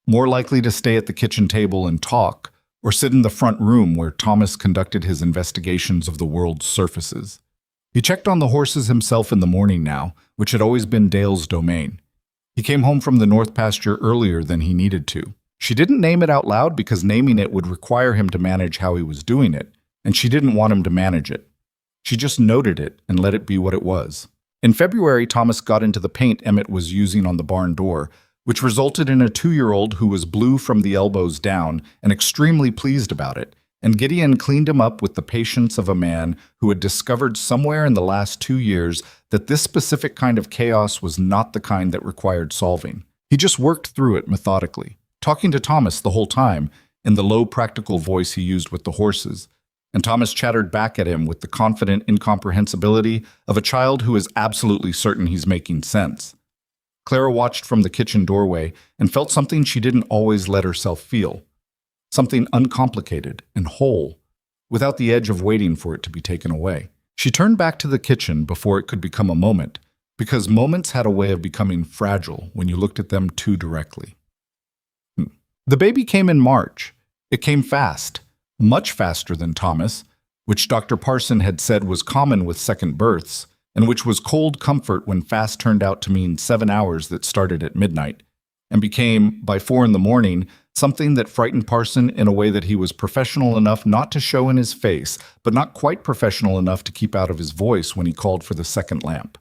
more likely to stay at the kitchen table and talk, or sit in the front room where Thomas conducted his investigations of the world's surfaces. He checked on the horses himself in the morning now, which had always been Dale's domain. He came home from the North pasture earlier than he needed to. She didn't name it out loud because naming it would require him to manage how he was doing it, and she didn't want him to manage it. She just noted it and let it be what it was. In February, Thomas got into the paint Emmett was using on the barn door, which resulted in a 2-year-old who was blue from the elbows down and extremely pleased about it, and Gideon cleaned him up with the patience of a man who had discovered somewhere in the last 2 years that this specific kind of chaos was not the kind that required solving. He just worked through it methodically, talking to Thomas the whole time in the low, practical voice he used with the horses, and Thomas chattered back at him with the confident incomprehensibility of a child who is absolutely certain he's making sense. Clara watched from the kitchen doorway and felt something she didn't always let herself feel, something uncomplicated and whole, without the edge of waiting for it to be taken away. She turned back to the kitchen before it could become a moment, because moments had a way of becoming fragile when you looked at them too directly. The baby came in March. It came fast, much faster than Thomas, which Dr. Parson had said was common with second births, and which was cold comfort when fast turned out to mean 7 hours that started at midnight, and became, by 4 in the morning, something that frightened Parson in a way that he was professional enough not to show in his face, but not quite professional enough to keep out of his voice when he called for the second lamp.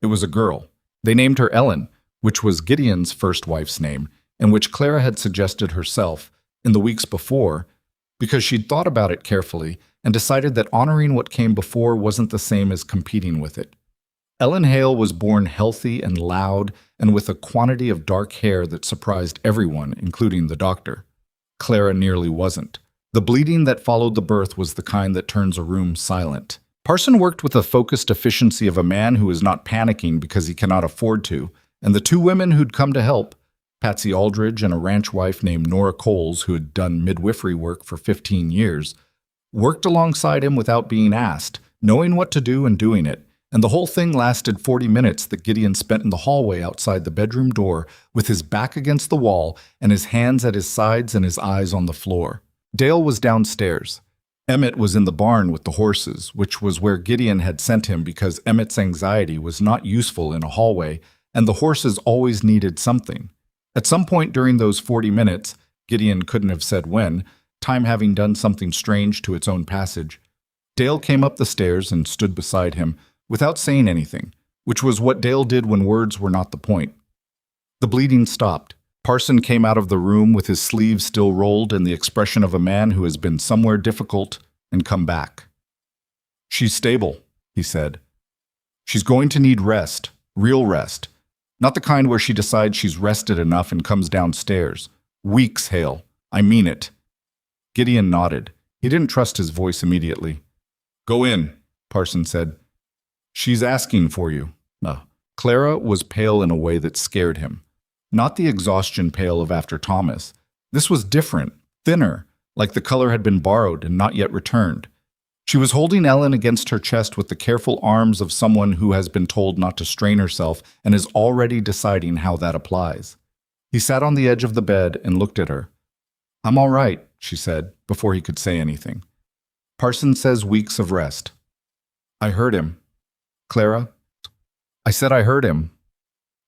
It was a girl. They named her Ellen, which was Gideon's first wife's name, and which Clara had suggested herself in the weeks before, because she'd thought about it carefully and decided that honoring what came before wasn't the same as competing with it. Ellen Hale was born healthy and loud and with a quantity of dark hair that surprised everyone, including the doctor. Clara nearly wasn't. The bleeding that followed the birth was the kind that turns a room silent. Parson worked with the focused efficiency of a man who is not panicking because he cannot afford to, and the 2 women who'd come to help, Patsy Aldridge and a ranch wife named Nora Coles, who had done midwifery work for 15 years, worked alongside him without being asked, knowing what to do and doing it, and the whole thing lasted 40 minutes that Gideon spent in the hallway outside the bedroom door with his back against the wall and his hands at his sides and his eyes on the floor. Dale was downstairs. Emmett was in the barn with the horses, which was where Gideon had sent him because Emmett's anxiety was not useful in a hallway, and the horses always needed something. At some point during those 40 minutes, Gideon couldn't have said when, time having done something strange to its own passage, Dale came up the stairs and stood beside him without saying anything, which was what Dale did when words were not the point. The bleeding stopped. Parson came out of the room with his sleeves still rolled and the expression of a man who has been somewhere difficult and come back. "She's stable," he said. "She's going to need rest, real rest. Not the kind where she decides she's rested enough and comes downstairs. Weeks, Hale. I mean it." Gideon nodded. He didn't trust his voice immediately. Go in, Parson said. She's asking for you. Clara was pale in a way that scared him. Not the exhaustion pale of after Thomas. This was different, thinner, like the color had been borrowed and not yet returned. She was holding Ellen against her chest with the careful arms of someone who has been told not to strain herself and is already deciding how that applies. He sat on the edge of the bed and looked at her. I'm all right, she said, before he could say anything. Parson says weeks of rest. I heard him. Clara? I said I heard him.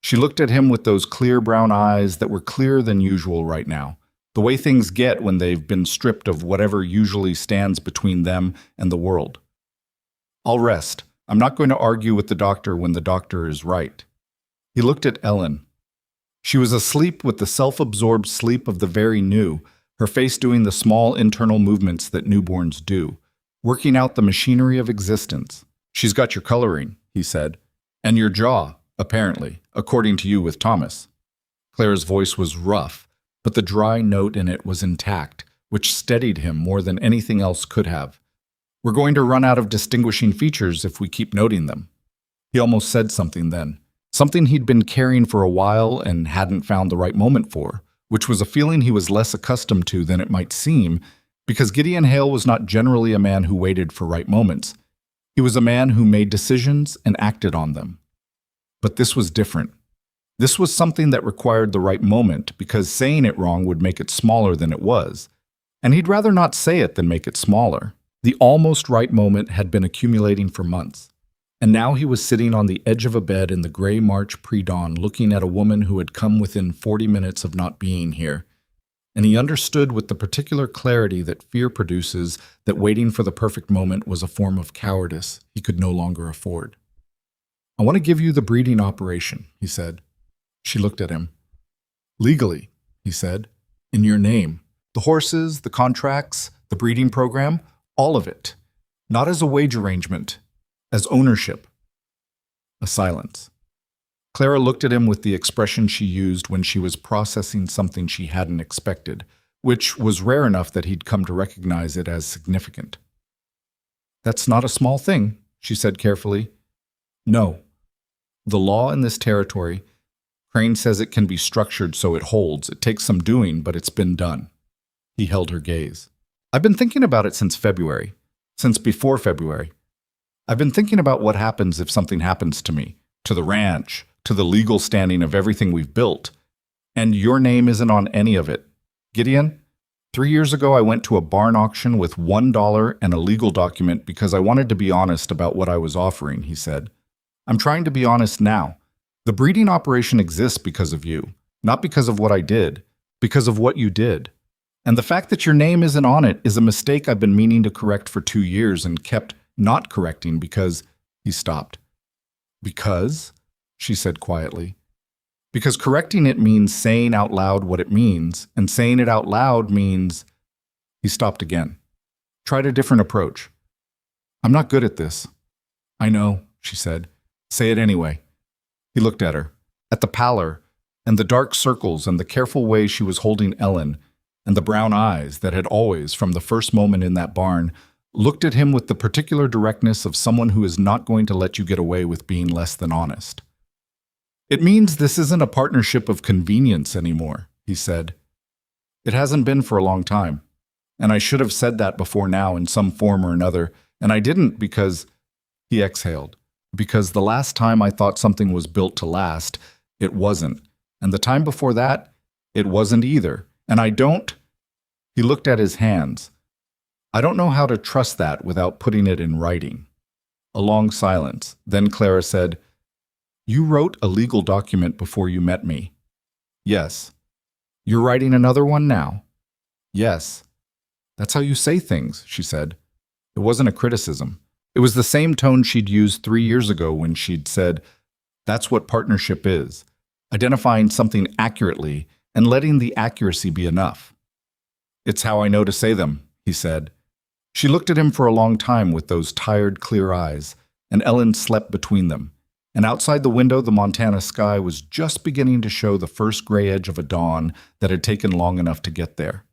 She looked at him with those clear brown eyes that were clearer than usual right now, the way things get when they've been stripped of whatever usually stands between them and the world. I'll rest. I'm not going to argue with the doctor when the doctor is right. He looked at Ellen. She was asleep with the self-absorbed sleep of the very new, her face doing the small internal movements that newborns do, working out the machinery of existence. She's got your coloring, he said, and your jaw, apparently, according to you with Thomas. Clara's voice was rough, but the dry note in it was intact, which steadied him more than anything else could have. We're going to run out of distinguishing features if we keep noting them. He almost said something then, something he'd been carrying for a while and hadn't found the right moment for, which was a feeling he was less accustomed to than it might seem, because Gideon Hale was not generally a man who waited for right moments. He was a man who made decisions and acted on them. But this was different. This was something that required the right moment because saying it wrong would make it smaller than it was. And he'd rather not say it than make it smaller. The almost right moment had been accumulating for months. And now he was sitting on the edge of a bed in the gray March pre-dawn looking at a woman who had come within 40 minutes of not being here. And he understood with the particular clarity that fear produces that waiting for the perfect moment was a form of cowardice he could no longer afford. I want to give you the breeding operation, he said. She looked at him. Legally, he said, in your name. The horses, the contracts, the breeding program, all of it. Not as a wage arrangement, as ownership. A silence. Clara looked at him with the expression she used when she was processing something she hadn't expected, which was rare enough that he'd come to recognize it as significant. That's not a small thing, she said carefully. No. The law in this territory, Crane says it can be structured so it holds. It takes some doing, but it's been done. He held her gaze. I've been thinking about it since February, since before February. I've been thinking about what happens if something happens to me, to the ranch, to the legal standing of everything we've built. And your name isn't on any of it. Gideon, 3 years ago I went to a barn auction with $1 and a legal document because I wanted to be honest about what I was offering, he said. I'm trying to be honest now. The breeding operation exists because of you, not because of what I did, because of what you did. And the fact that your name isn't on it is a mistake I've been meaning to correct for 2 years and kept not correcting because... He stopped. Because? She said quietly. Because correcting it means saying out loud what it means, and saying it out loud means... He stopped again. Tried a different approach. I'm not good at this. I know, she said. Say it anyway. He looked at her, at the pallor, and the dark circles and the careful way she was holding Ellen, and the brown eyes that had always, from the first moment in that barn, looked at him with the particular directness of someone who is not going to let you get away with being less than honest. It means this isn't a partnership of convenience anymore, he said. It hasn't been for a long time, and I should have said that before now in some form or another, and I didn't because... He exhaled. Because the last time I thought something was built to last, it wasn't. And the time before that, it wasn't either. And I don't... He looked at his hands. I don't know how to trust that without putting it in writing. A long silence. Then Clara said, You wrote a legal document before you met me. Yes. You're writing another one now? Yes. That's how you say things, she said. It wasn't a criticism. It was the same tone she'd used 3 years ago when she'd said, That's what partnership is, identifying something accurately and letting the accuracy be enough. It's how I know to say them, he said. She looked at him for a long time with those tired, clear eyes, and Ellen slept between them. And outside the window, the Montana sky was just beginning to show the first gray edge of a dawn that had taken long enough to get there.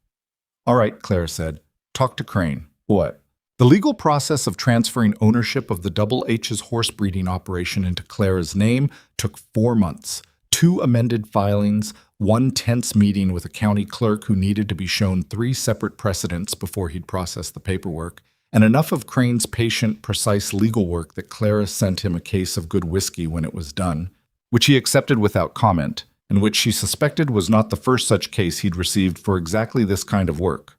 All right, Clara said. Talk to Crane. What? The legal process of transferring ownership of the Double H's horse breeding operation into Clara's name took 4 months, 2 amended filings, 1 tense meeting with a county clerk who needed to be shown 3 separate precedents before he'd process the paperwork, and enough of Crane's patient, precise legal work that Clara sent him a case of good whiskey when it was done, which he accepted without comment, and which she suspected was not the first such case he'd received for exactly this kind of work.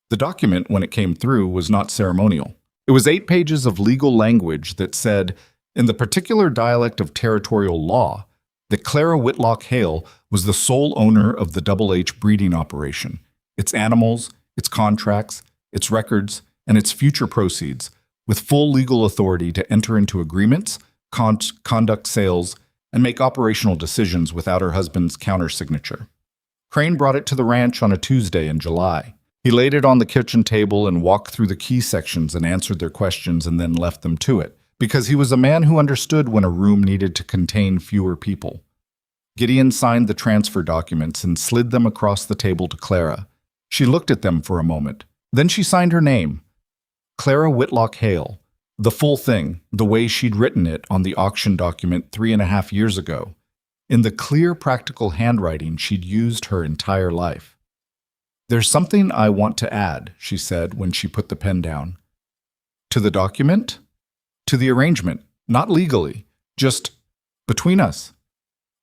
The document, when it came through, was not ceremonial. It was 8 pages of legal language that said, in the particular dialect of territorial law, that Clara Whitlock Hale was the sole owner of the Double H breeding operation, its animals, its contracts, its records, and its future proceeds, with full legal authority to enter into agreements, conduct sales, and make operational decisions without her husband's countersignature. Crane brought it to the ranch on a Tuesday in July. He laid it on the kitchen table and walked through the key sections and answered their questions and then left them to it, because he was a man who understood when a room needed to contain fewer people. Gideon signed the transfer documents and slid them across the table to Clara. She looked at them for a moment. Then she signed her name, Clara Whitlock Hale, the full thing, the way she'd written it on the auction document 3.5 years ago, in the clear, practical handwriting she'd used her entire life. "There's something I want to add," she said when she put the pen down. "To the document? To the arrangement, not legally, just between us."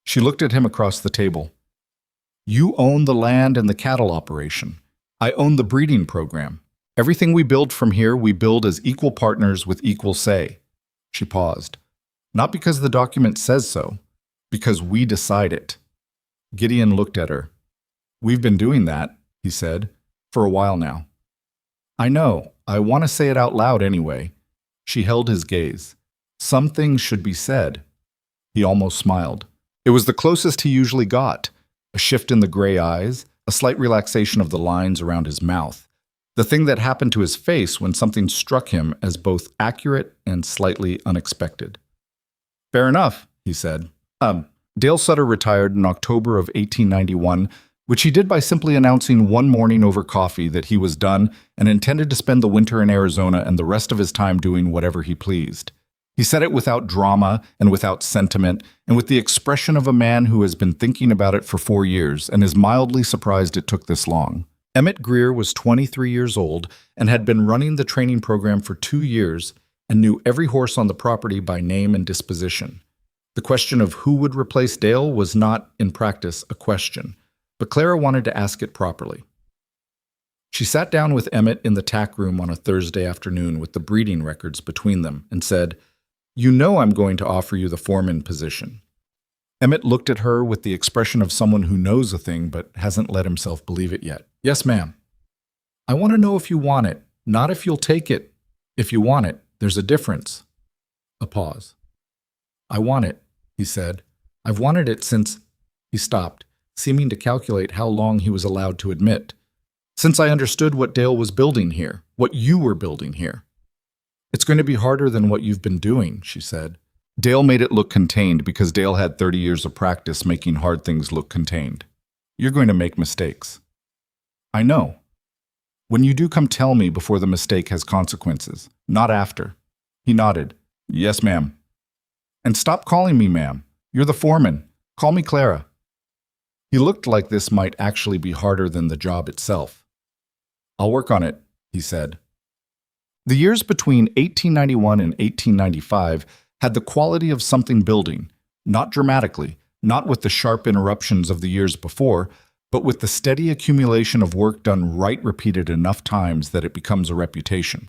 She looked at him across the table. "You own the land and the cattle operation. I own the breeding program. Everything we build from here, we build as equal partners with equal say." She paused. "Not because the document says so, because we decide it." Gideon looked at her. "We've been doing that," he said, "for a while now." "I know. I want to say it out loud anyway." She held his gaze. "Some things should be said." He almost smiled. It was the closest he usually got. A shift in the gray eyes, a slight relaxation of the lines around his mouth. The thing that happened to his face when something struck him as both accurate and slightly unexpected. "Fair enough," he said. Dale Sutter retired in October of 1891, which he did by simply announcing one morning over coffee that he was done and intended to spend the winter in Arizona and the rest of his time doing whatever he pleased. He said it without drama and without sentiment, and with the expression of a man who has been thinking about it for 4 years and is mildly surprised it took this long. Emmett Greer was 23 years old and had been running the training program for 2 years and knew every horse on the property by name and disposition. The question of who would replace Dale was not, in practice, a question, but Clara wanted to ask it properly. She sat down with Emmett in the tack room on a Thursday afternoon with the breeding records between them and said, "You know I'm going to offer you the foreman position." Emmett looked at her with the expression of someone who knows a thing but hasn't let himself believe it yet. "Yes, ma'am." "I want to know if you want it, not if you'll take it. If you want it, there's a difference." A pause. "I want it," he said. "I've wanted it since—" He stopped, seeming to calculate how long he was allowed to admit. "Since I understood what Dale was building here, what you were building here." "It's going to be harder than what you've been doing," she said. Dale made it look contained because Dale had 30 years of practice making hard things look contained. "You're going to make mistakes." "I know. When you do, come tell me before the mistake has consequences, not after." He nodded. "Yes, ma'am." "And stop calling me ma'am. You're the foreman. Call me Clara." He looked like this might actually be harder than the job itself. "I'll work on it," he said. The years between 1891 and 1895 had the quality of something building, not dramatically, not with the sharp interruptions of the years before, but with the steady accumulation of work done right repeated enough times that it becomes a reputation.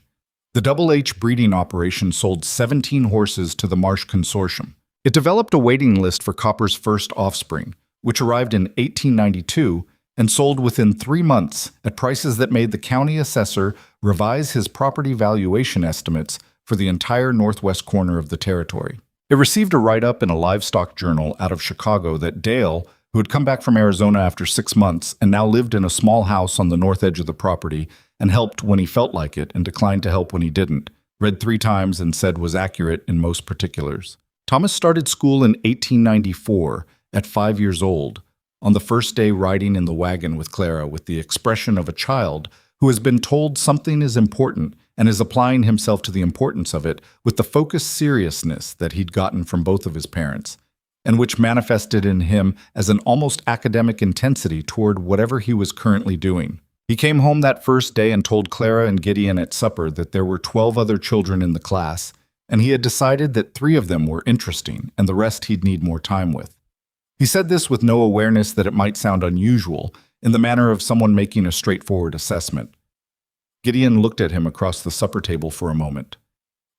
The Double H breeding operation sold 17 horses to the Marsh Consortium. It developed a waiting list for Copper's first offspring, which arrived in 1892 and sold within 3 months at prices that made the county assessor revise his property valuation estimates for the entire northwest corner of the territory. It received a write-up in a livestock journal out of Chicago that Dale, who had come back from Arizona after 6 months and now lived in a small house on the north edge of the property and helped when he felt like it and declined to help when he didn't, read 3 times and said was accurate in most particulars. Thomas started school in 1894 at 5 years old, on the first day riding in the wagon with Clara with the expression of a child who has been told something is important and is applying himself to the importance of it with the focused seriousness that he'd gotten from both of his parents, and which manifested in him as an almost academic intensity toward whatever he was currently doing. He came home that first day and told Clara and Gideon at supper that there were 12 other children in the class, and he had decided that 3 of them were interesting and the rest he'd need more time with. He said this with no awareness that it might sound unusual, in the manner of someone making a straightforward assessment. Gideon looked at him across the supper table for a moment.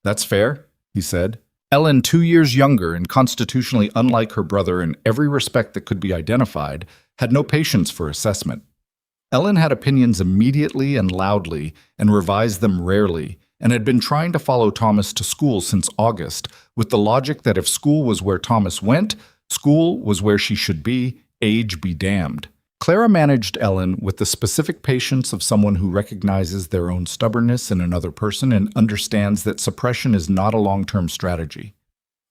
"That's fair," he said. Ellen, 2 years younger and constitutionally unlike her brother in every respect that could be identified, had no patience for assessment. Ellen had opinions immediately and loudly, and revised them rarely, and had been trying to follow Thomas to school since August, with the logic that if school was where Thomas went, school was where she should be, age be damned. Clara managed Ellen with the specific patience of someone who recognizes their own stubbornness in another person and understands that suppression is not a long-term strategy.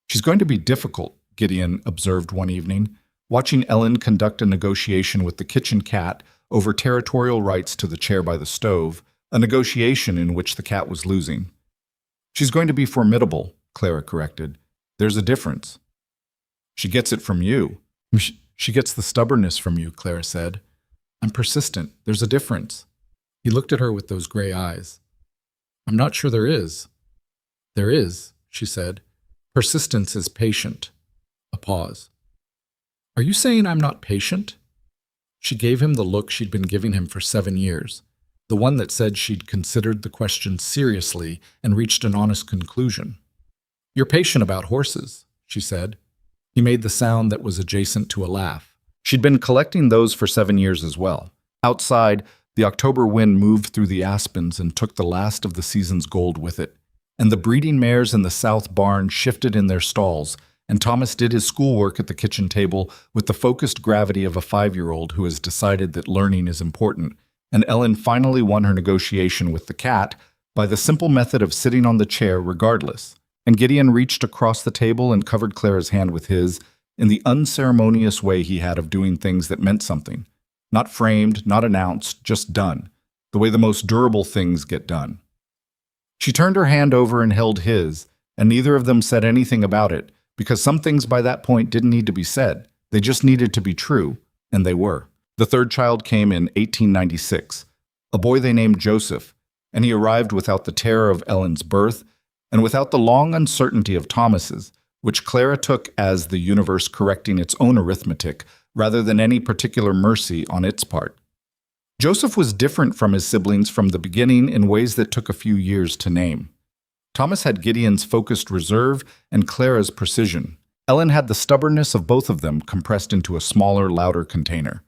"She's going to be difficult," Gideon observed one evening, watching Ellen conduct a negotiation with the kitchen cat over territorial rights to the chair by the stove, a negotiation in which the cat was losing. "She's going to be formidable," Clara corrected. "There's a difference." "She gets it from you." She gets the stubbornness from you," Clara said. "I'm persistent. There's a difference." He looked at her with those gray eyes. "I'm not sure there is." "There is," she said. "Persistence is patient." A pause. "Are you saying I'm not patient?" She gave him the look she'd been giving him for 7 years, the one that said she'd considered the question seriously and reached an honest conclusion. "You're patient about horses," she said. He made the sound that was adjacent to a laugh. She'd been collecting those for 7 years as well. Outside, the October wind moved through the aspens and took the last of the season's gold with it, and the breeding mares in the south barn shifted in their stalls, and Thomas did his schoolwork at the kitchen table with the focused gravity of a 5-year-old who has decided that learning is important, and Ellen finally won her negotiation with the cat by the simple method of sitting on the chair regardless. And Gideon reached across the table and covered Clara's hand with his, in the unceremonious way he had of doing things that meant something. Not framed, not announced, just done, the way the most durable things get done. She turned her hand over and held his, and neither of them said anything about it, because some things by that point didn't need to be said. They just needed to be true, and they were. The third child came in 1896, a boy they named Joseph, and he arrived without the terror of Ellen's birth, and without the long uncertainty of Thomas's, which Clara took as the universe correcting its own arithmetic rather than any particular mercy on its part. Joseph was different from his siblings from the beginning in ways that took a few years to name. Thomas had Gideon's focused reserve and Clara's precision. Ellen had the stubbornness of both of them compressed into a smaller, louder container.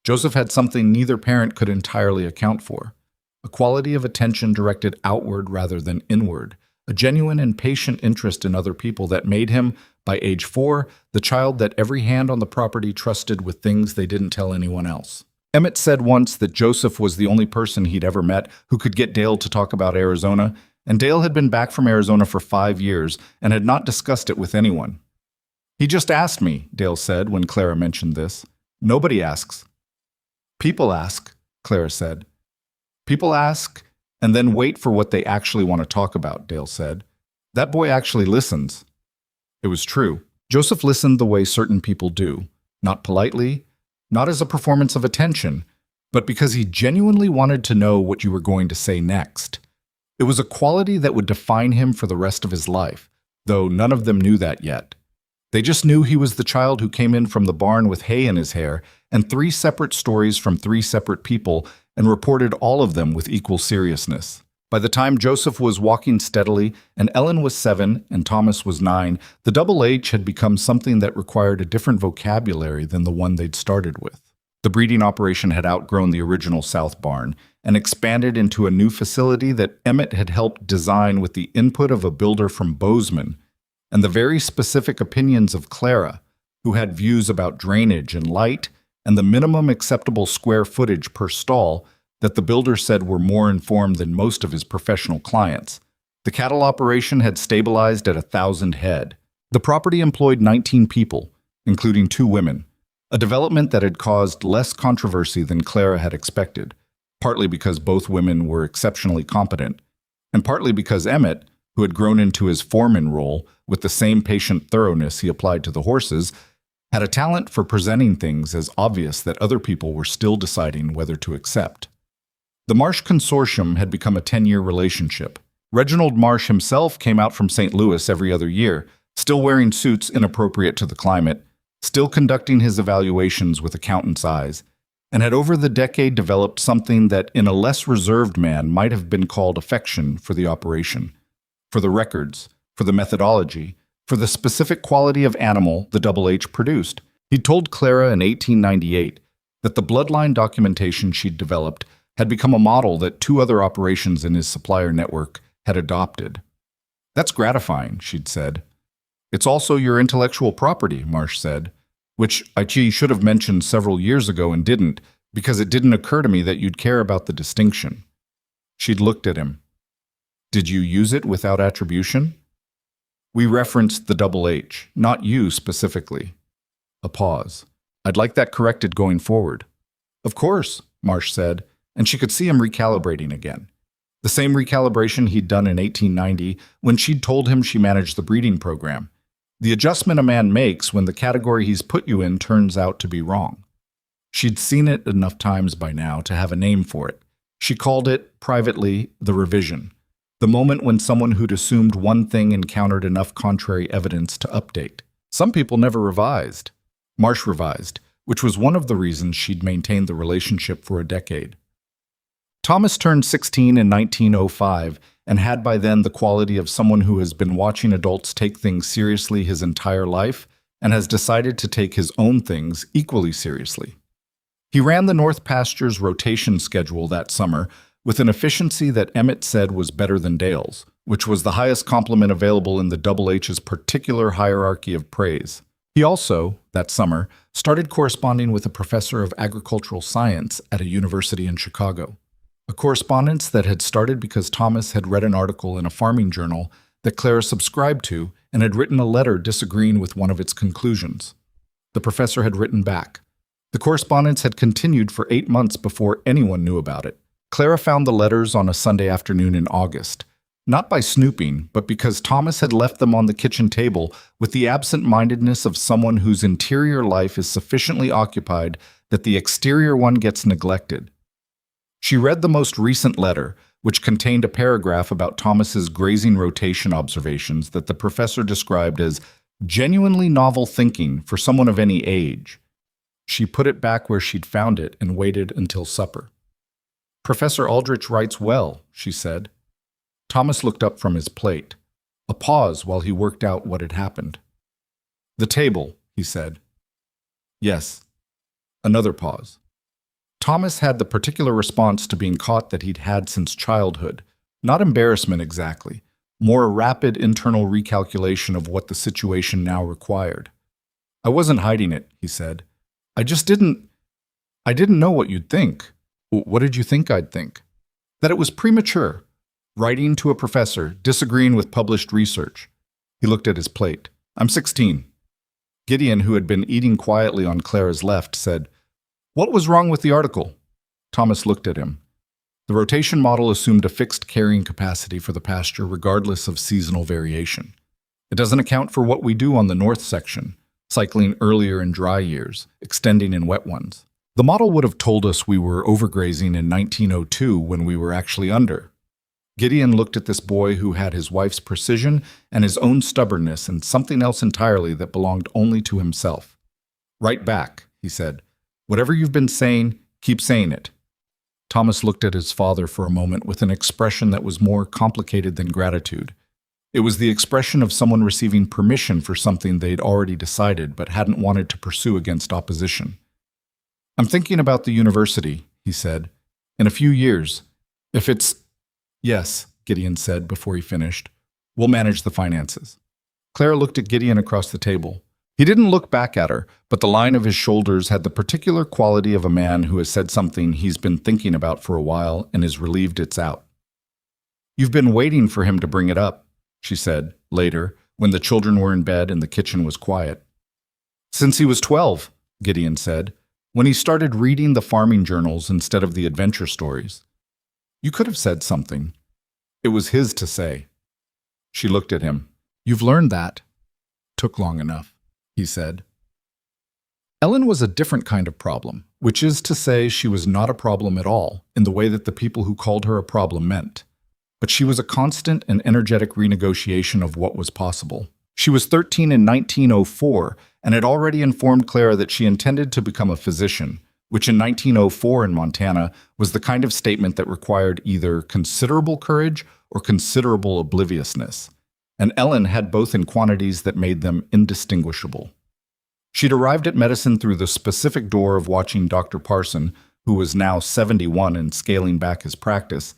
Joseph had something neither parent could entirely account for, a quality of attention directed outward rather than inward, a genuine and patient interest in other people that made him, by age 4, the child that every hand on the property trusted with things they didn't tell anyone else. Emmett said once that Joseph was the only person he'd ever met who could get Dale to talk about Arizona, and Dale had been back from Arizona for 5 years and had not discussed it with anyone. "He just asked me," Dale said when Clara mentioned this. "Nobody asks." "People ask," Clara said. "People ask and then wait for what they actually want to talk about," Dale said. "That boy actually listens." It was true. Joseph listened the way certain people do, not politely, not as a performance of attention, but because he genuinely wanted to know what you were going to say next. It was a quality that would define him for the rest of his life, though none of them knew that yet. They just knew he was the child who came in from the barn with hay in his hair and 3 separate stories from 3 separate people and reported all of them with equal seriousness. By the time Joseph was walking steadily and Ellen was 7 and Thomas was 9, the double H had become something that required a different vocabulary than the one they'd started with. The breeding operation had outgrown the original South barn and expanded into a new facility that Emmett had helped design with the input of a builder from Bozeman and the very specific opinions of Clara, who had views about drainage and light and the minimum acceptable square footage per stall that the builder said were more informed than most of his professional clients. The cattle operation had stabilized at 1,000 head. The property employed 19 people, including 2 women, a development that had caused less controversy than Clara had expected, partly because both women were exceptionally competent, and partly because Emmett, who had grown into his foreman role with the same patient thoroughness he applied to the horses, had a talent for presenting things as obvious that other people were still deciding whether to accept. The Marsh Consortium had become a 10-year relationship. Reginald Marsh himself came out from St. Louis every other year, still wearing suits inappropriate to the climate, still conducting his evaluations with accountant's eyes, and had over the decade developed something that in a less reserved man might have been called affection for the operation, for the records, for the methodology, for the specific quality of animal the Double H produced. He told Clara in 1898 that the bloodline documentation she'd developed had become a model that 2 other operations in his supplier network had adopted. "That's gratifying," she'd said. "It's also your intellectual property," Marsh said, "which I should have mentioned several years ago and didn't, because it didn't occur to me that you'd care about the distinction." She'd looked at him. "Did you use it without attribution?" "We referenced the Double H, not you specifically." A pause. "I'd like that corrected going forward." "Of course," Marsh said, and she could see him recalibrating again. The same recalibration he'd done in 1890 when she'd told him she managed the breeding program. The adjustment a man makes when the category he's put you in turns out to be wrong. She'd seen it enough times by now to have a name for it. She called it, privately, the revision. The moment when someone who'd assumed one thing encountered enough contrary evidence to update. Some people never revised. Marsh revised, which was one of the reasons she'd maintained the relationship for a decade. Thomas turned 16 in 1905 and had by then the quality of someone who has been watching adults take things seriously his entire life and has decided to take his own things equally seriously. He ran the North Pasture's rotation schedule that summer with an efficiency that Emmett said was better than Dale's, which was the highest compliment available in the Double H's particular hierarchy of praise. He also, that summer, started corresponding with a professor of agricultural science at a university in Chicago. A correspondence that had started because Thomas had read an article in a farming journal that Clara subscribed to and had written a letter disagreeing with one of its conclusions. The professor had written back. The correspondence had continued for 8 months before anyone knew about it. Clara found the letters on a Sunday afternoon in August, not by snooping, but because Thomas had left them on the kitchen table with the absent-mindedness of someone whose interior life is sufficiently occupied that the exterior one gets neglected. She read the most recent letter, which contained a paragraph about Thomas's grazing rotation observations that the professor described as genuinely novel thinking for someone of any age. She put it back where she'd found it and waited until supper. "Professor Aldrich writes well," she said. Thomas looked up from his plate. A pause while he worked out what had happened. "The table," he said. "Yes." Another pause. Thomas had the particular response to being caught that he'd had since childhood. Not embarrassment exactly, more a rapid internal recalculation of what the situation now required. "I wasn't hiding it," he said. I didn't know what you'd think." "What did you think I'd think?" "That it was premature. Writing to a professor, disagreeing with published research." He looked at his plate. "I'm 16. Gideon, who had been eating quietly on Clara's left, said, "What was wrong with the article?" Thomas looked at him. The rotation model assumed a fixed carrying capacity for the pasture regardless of seasonal variation. It doesn't account for what we do on the north section, cycling earlier in dry years, extending in wet ones. The model would have told us we were overgrazing in 1902 when we were actually under. Gideon looked at this boy who had his wife's precision and his own stubbornness and something else entirely that belonged only to himself. "Right back," he said. "Whatever you've been saying, keep saying it." Thomas looked at his father for a moment with an expression that was more complicated than gratitude. It was the expression of someone receiving permission for something they'd already decided but hadn't wanted to pursue against opposition. "I'm thinking about the university," he said. "In a few years. If it's—" "Yes," Gideon said before he finished. "We'll manage the finances." Clara looked at Gideon across the table. He didn't look back at her, but the line of his shoulders had the particular quality of a man who has said something he's been thinking about for a while and is relieved it's out. "You've been waiting for him to bring it up," she said, later, when the children were in bed and the kitchen was quiet. "Since he was 12, Gideon said, when he started reading the farming journals instead of the adventure stories. You could have said something. It was his to say. She looked at him. "You've learned that." "Took long enough," he said. Ellen was a different kind of problem, which is to say she was not a problem at all in the way that the people who called her a problem meant. But she was a constant and energetic renegotiation of what was possible. She was 13 in 1904 and had already informed Clara that she intended to become a physician, which in 1904 in Montana was the kind of statement that required either considerable courage or considerable obliviousness. And Ellen had both in quantities that made them indistinguishable. She'd arrived at medicine through the specific door of watching Dr. Parson, who was now 71 and scaling back his practice,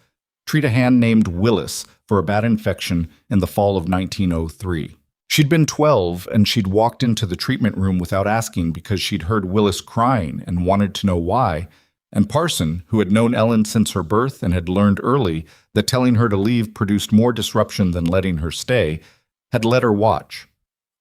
treat a hand named Willis for a bad infection in the fall of 1903. She'd been 12, and she'd walked into the treatment room without asking because she'd heard Willis crying and wanted to know why, and Parson, who had known Ellen since her birth and had learned early that telling her to leave produced more disruption than letting her stay, had let her watch,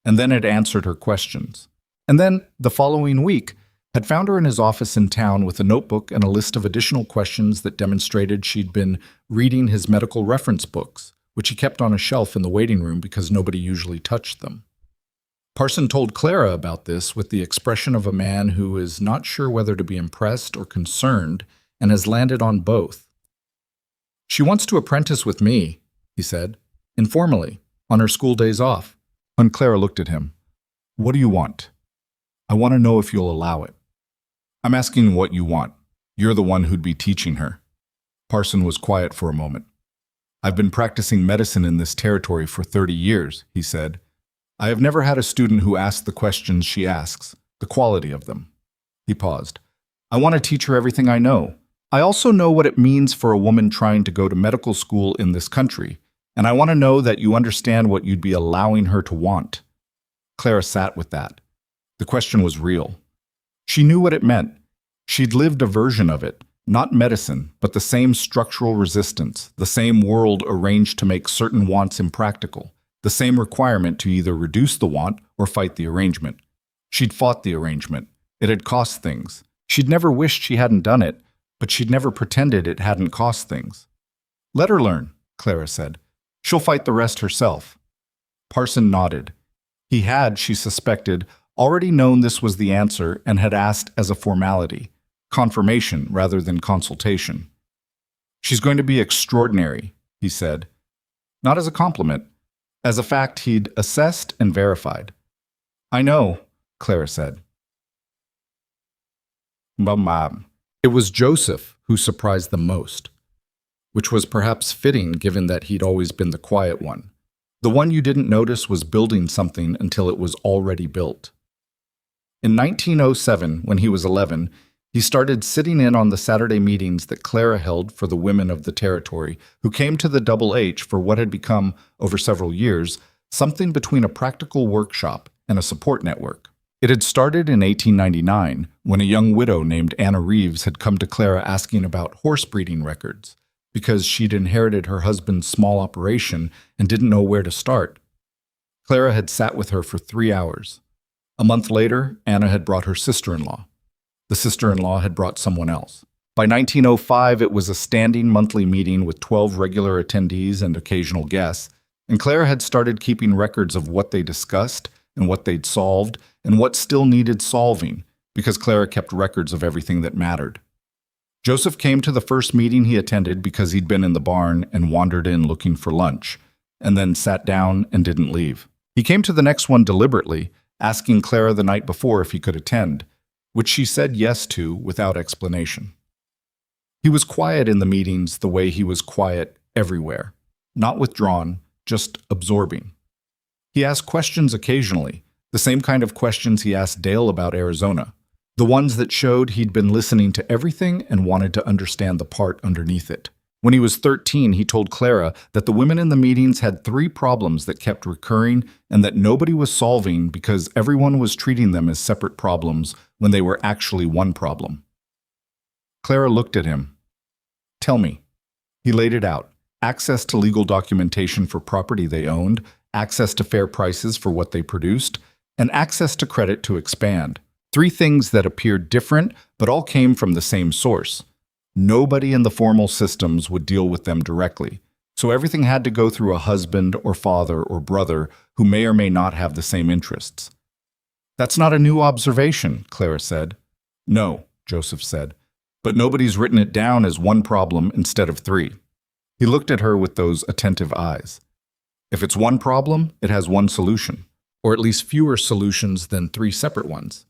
and then had answered her questions. And then, the following week, had found her in his office in town with a notebook and a list of additional questions that demonstrated she'd been reading his medical reference books, which he kept on a shelf in the waiting room because nobody usually touched them. Parson told Clara about this with the expression of a man who is not sure whether to be impressed or concerned and has landed on both. "She wants to apprentice with me," he said, informally, on her school days off. And Clara looked at him. "What do you want?" "I want to know if you'll allow it." "I'm asking what you want. You're the one who'd be teaching her." Parson was quiet for a moment. "I've been practicing medicine in this territory for 30 years, he said. "I have never had a student who asks the questions she asks, the quality of them." He paused. "I want to teach her everything I know. I also know what it means for a woman trying to go to medical school in this country, and I want to know that you understand what you'd be allowing her to want." Clara sat with that. The question was real. She knew what it meant. She'd lived a version of it, not medicine, but the same structural resistance, the same world arranged to make certain wants impractical, the same requirement to either reduce the want or fight the arrangement. She'd fought the arrangement. It had cost things. She'd never wished she hadn't done it, but she'd never pretended it hadn't cost things. "Let her learn," Clara said. "She'll fight the rest herself." Parson nodded. He had, she suspected, already known this was the answer and had asked as a formality, confirmation rather than consultation. "She's going to be extraordinary," he said. Not as a compliment, as a fact he'd assessed and verified. "I know," Clara said. It was Joseph who surprised them most, which was perhaps fitting given that he'd always been the quiet one. The one you didn't notice was building something until it was already built. In 1907, when he was 11, he started sitting in on the Saturday meetings that Clara held for the women of the territory, who came to the Double H for what had become, over several years, something between a practical workshop and a support network. It had started in 1899, when a young widow named Anna Reeves had come to Clara asking about horse breeding records, because she'd inherited her husband's small operation and didn't know where to start. Clara had sat with her for 3 hours. A month later, Anna had brought her sister-in-law. The sister-in-law had brought someone else. By 1905, it was a standing monthly meeting with 12 regular attendees and occasional guests, and Clara had started keeping records of what they discussed and what they'd solved and what still needed solving, because Clara kept records of everything that mattered. Joseph came to the first meeting he attended because he'd been in the barn and wandered in looking for lunch, and then sat down and didn't leave. He came to the next one deliberately, asking Clara the night before if he could attend, which she said yes to without explanation. He was quiet in the meetings the way he was quiet everywhere, not withdrawn, just absorbing. He asked questions occasionally, the same kind of questions he asked Dale about Arizona, the ones that showed he'd been listening to everything and wanted to understand the part underneath it. When he was 13, he told Clara that the women in the meetings had 3 problems that kept recurring and that nobody was solving because everyone was treating them as separate problems when they were actually one problem. Clara looked at him. "Tell me." He laid it out. Access to legal documentation for property they owned, access to fair prices for what they produced, and access to credit to expand. 3 things that appeared different, but all came from the same source. Nobody in the formal systems would deal with them directly. So everything had to go through a husband or father or brother who may or may not have the same interests. That's not a new observation, Clara said. No, Joseph said, but nobody's written it down as one problem instead of three. He looked at her with those attentive eyes. If it's one problem, it has one solution, or at least fewer solutions than three separate ones.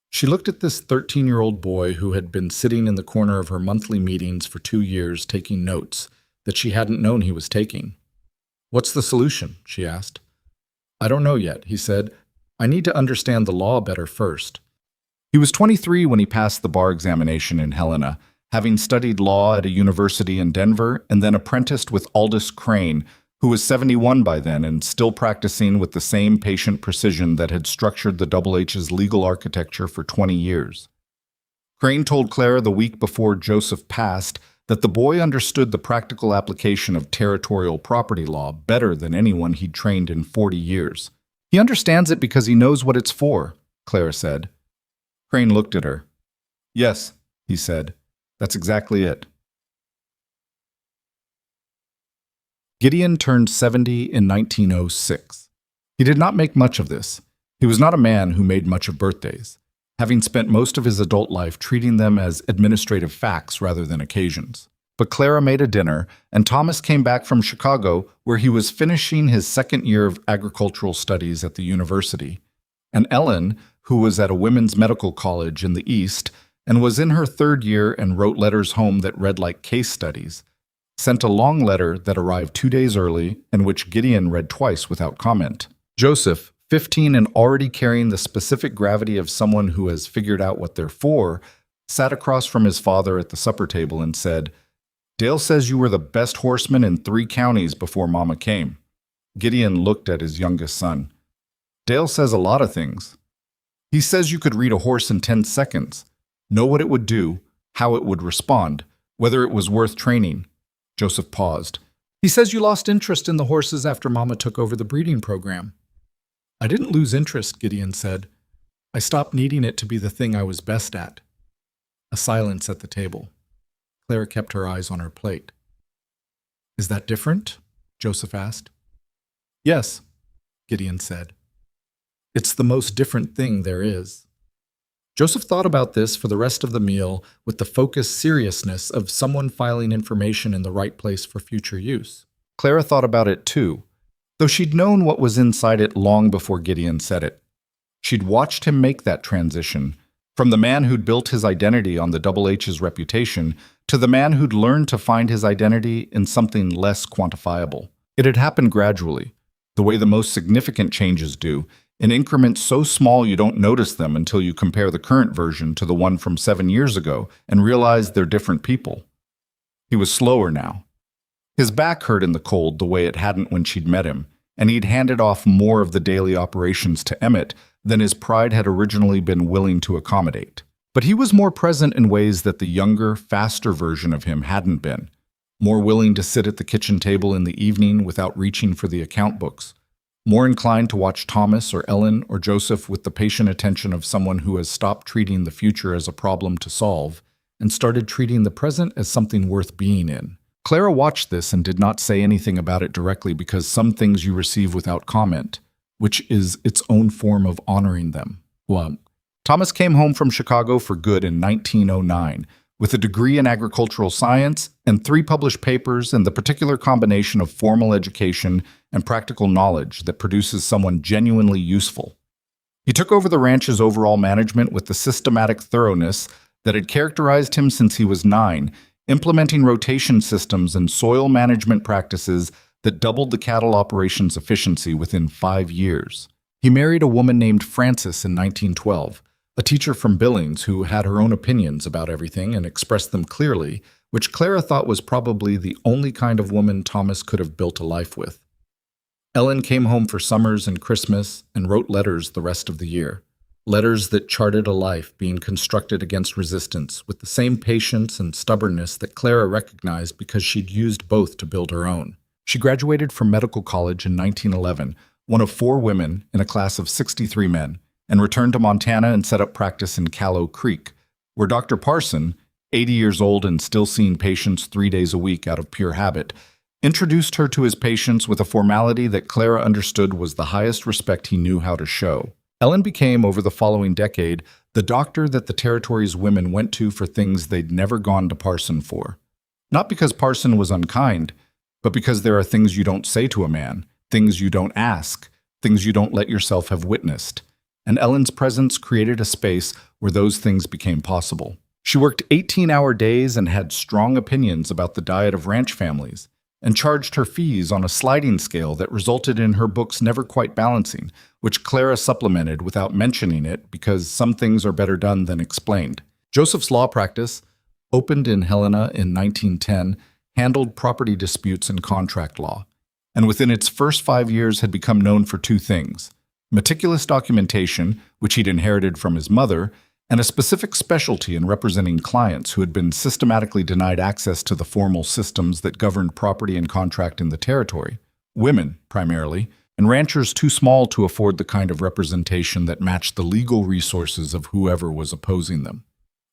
She looked at this 13-year-old boy who had been sitting in the corner of her monthly meetings for 2 years taking notes that she hadn't known he was taking. What's the solution? She asked. I don't know yet, he said. I need to understand the law better first. He was 23 when he passed the bar examination in Helena, having studied law at a university in Denver and then apprenticed with Aldous Crane, who was 71 by then and still practicing with the same patient precision that had structured the Double H's legal architecture for 20 years. Crane told Clara the week before Joseph passed that the boy understood the practical application of territorial property law better than anyone he'd trained in 40 years. He understands it because he knows what it's for, Clara said. Crane looked at her. Yes, he said. That's exactly it. Gideon turned 70 in 1906. He did not make much of this. He was not a man who made much of birthdays, having spent most of his adult life treating them as administrative facts rather than occasions. But Clara made a dinner, and Thomas came back from Chicago, where he was finishing his second year of agricultural studies at the university. And Ellen, who was at a women's medical college in the East and was in her third year and wrote letters home that read like case studies, sent a long letter that arrived 2 days early and which Gideon read twice without comment. Joseph, 15 and already carrying the specific gravity of someone who has figured out what they're for, sat across from his father at the supper table and said, Dale says you were the best horseman in 3 counties before Mama came. Gideon looked at his youngest son. Dale says a lot of things. He says you could read a horse in 10 seconds, know what it would do, how it would respond, whether it was worth training. Joseph paused. He says you lost interest in the horses after Mama took over the breeding program. I didn't lose interest, Gideon said. I stopped needing it to be the thing I was best at. A silence at the table. Clara kept her eyes on her plate. Is that different? Joseph asked. Yes, Gideon said. It's the most different thing there is. Joseph thought about this for the rest of the meal with the focused seriousness of someone filing information in the right place for future use. Clara thought about it too, though she'd known what was inside it long before Gideon said it. She'd watched him make that transition, from the man who'd built his identity on the Double H's reputation to the man who'd learned to find his identity in something less quantifiable. It had happened gradually, the way the most significant changes do, in increments so small you don't notice them until you compare the current version to the one from 7 years ago and realize they're different people. He was slower now. His back hurt in the cold the way it hadn't when she'd met him, and he'd handed off more of the daily operations to Emmett than his pride had originally been willing to accommodate. But he was more present in ways that the younger, faster version of him hadn't been, more willing to sit at the kitchen table in the evening without reaching for the account books, more inclined to watch Thomas or Ellen or Joseph with the patient attention of someone who has stopped treating the future as a problem to solve and started treating the present as something worth being in. Clara watched this and did not say anything about it directly because some things you receive without comment, which is its own form of honoring them. Well, Thomas came home from Chicago for good in 1909, with a degree in agricultural science and 3 published papers and the particular combination of formal education and practical knowledge that produces someone genuinely useful. He took over the ranch's overall management with the systematic thoroughness that had characterized him since he was 9, implementing rotation systems and soil management practices that doubled the cattle operations' efficiency within 5 years. He married a woman named Frances in 1912, a teacher from Billings who had her own opinions about everything and expressed them clearly, which Clara thought was probably the only kind of woman Thomas could have built a life with. Ellen came home for summers and Christmas and wrote letters the rest of the year, letters that charted a life being constructed against resistance with the same patience and stubbornness that Clara recognized because she'd used both to build her own. She graduated from medical college in 1911, one of 4 women in a class of 63 men, and returned to Montana and set up practice in Callow Creek, where Dr. Parson, 80 years old and still seeing patients 3 days a week out of pure habit, introduced her to his patients with a formality that Clara understood was the highest respect he knew how to show. Ellen became, over the following decade, the doctor that the territory's women went to for things they'd never gone to Parson for. Not because Parson was unkind, but because there are things you don't say to a man, things you don't ask, things you don't let yourself have witnessed. And Ellen's presence created a space where those things became possible. She worked 18-hour days and had strong opinions about the diet of ranch families, and charged her fees on a sliding scale that resulted in her books never quite balancing, which Clara supplemented without mentioning it because some things are better done than explained. Joseph's law practice, opened in Helena in 1910, handled property disputes and contract law, and within its first 5 years had become known for two things: meticulous documentation, which he'd inherited from his mother, and a specific specialty in representing clients who had been systematically denied access to the formal systems that governed property and contract in the territory. Women, primarily, and ranchers too small to afford the kind of representation that matched the legal resources of whoever was opposing them.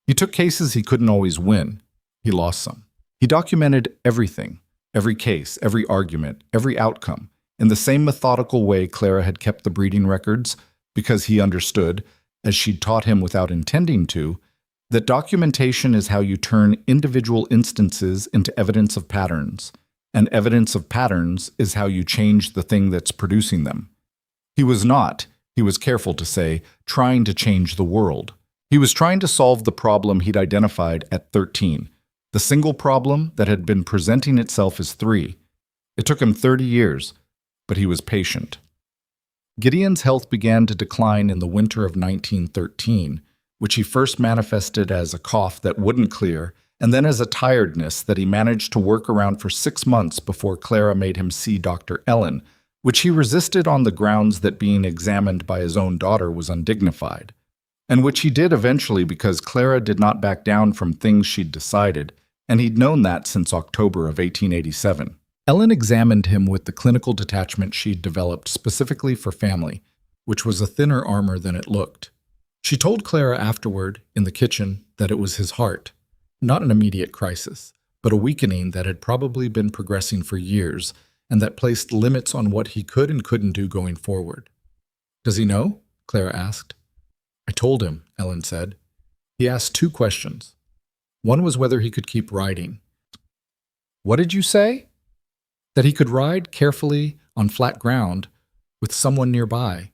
He took cases he couldn't always win. He lost some. He documented everything, every case, every argument, every outcome, in the same methodical way Clara had kept the breeding records, because he understood, as she'd taught him without intending to, that documentation is how you turn individual instances into evidence of patterns, and evidence of patterns is how you change the thing that's producing them. He was not, he was careful to say, trying to change the world. He was trying to solve the problem he'd identified at 13, the single problem that had been presenting itself as 3. It took him 30 years, but he was patient. Gideon's health began to decline in the winter of 1913, which he first manifested as a cough that wouldn't clear, and then as a tiredness that he managed to work around for 6 months before Clara made him see Dr. Ellen, which he resisted on the grounds that being examined by his own daughter was undignified, and which he did eventually because Clara did not back down from things she'd decided, and he'd known that since October of 1887. Ellen examined him with the clinical detachment she'd developed specifically for family, which was a thinner armor than it looked. She told Clara afterward, in the kitchen, that it was his heart, not an immediate crisis, but a weakening that had probably been progressing for years, and that placed limits on what he could and couldn't do going forward. "Does he know?" Clara asked. "I told him," Ellen said. "He asked 2 questions. One was whether he could keep riding." "What did you say?" "That he could ride carefully on flat ground with someone nearby."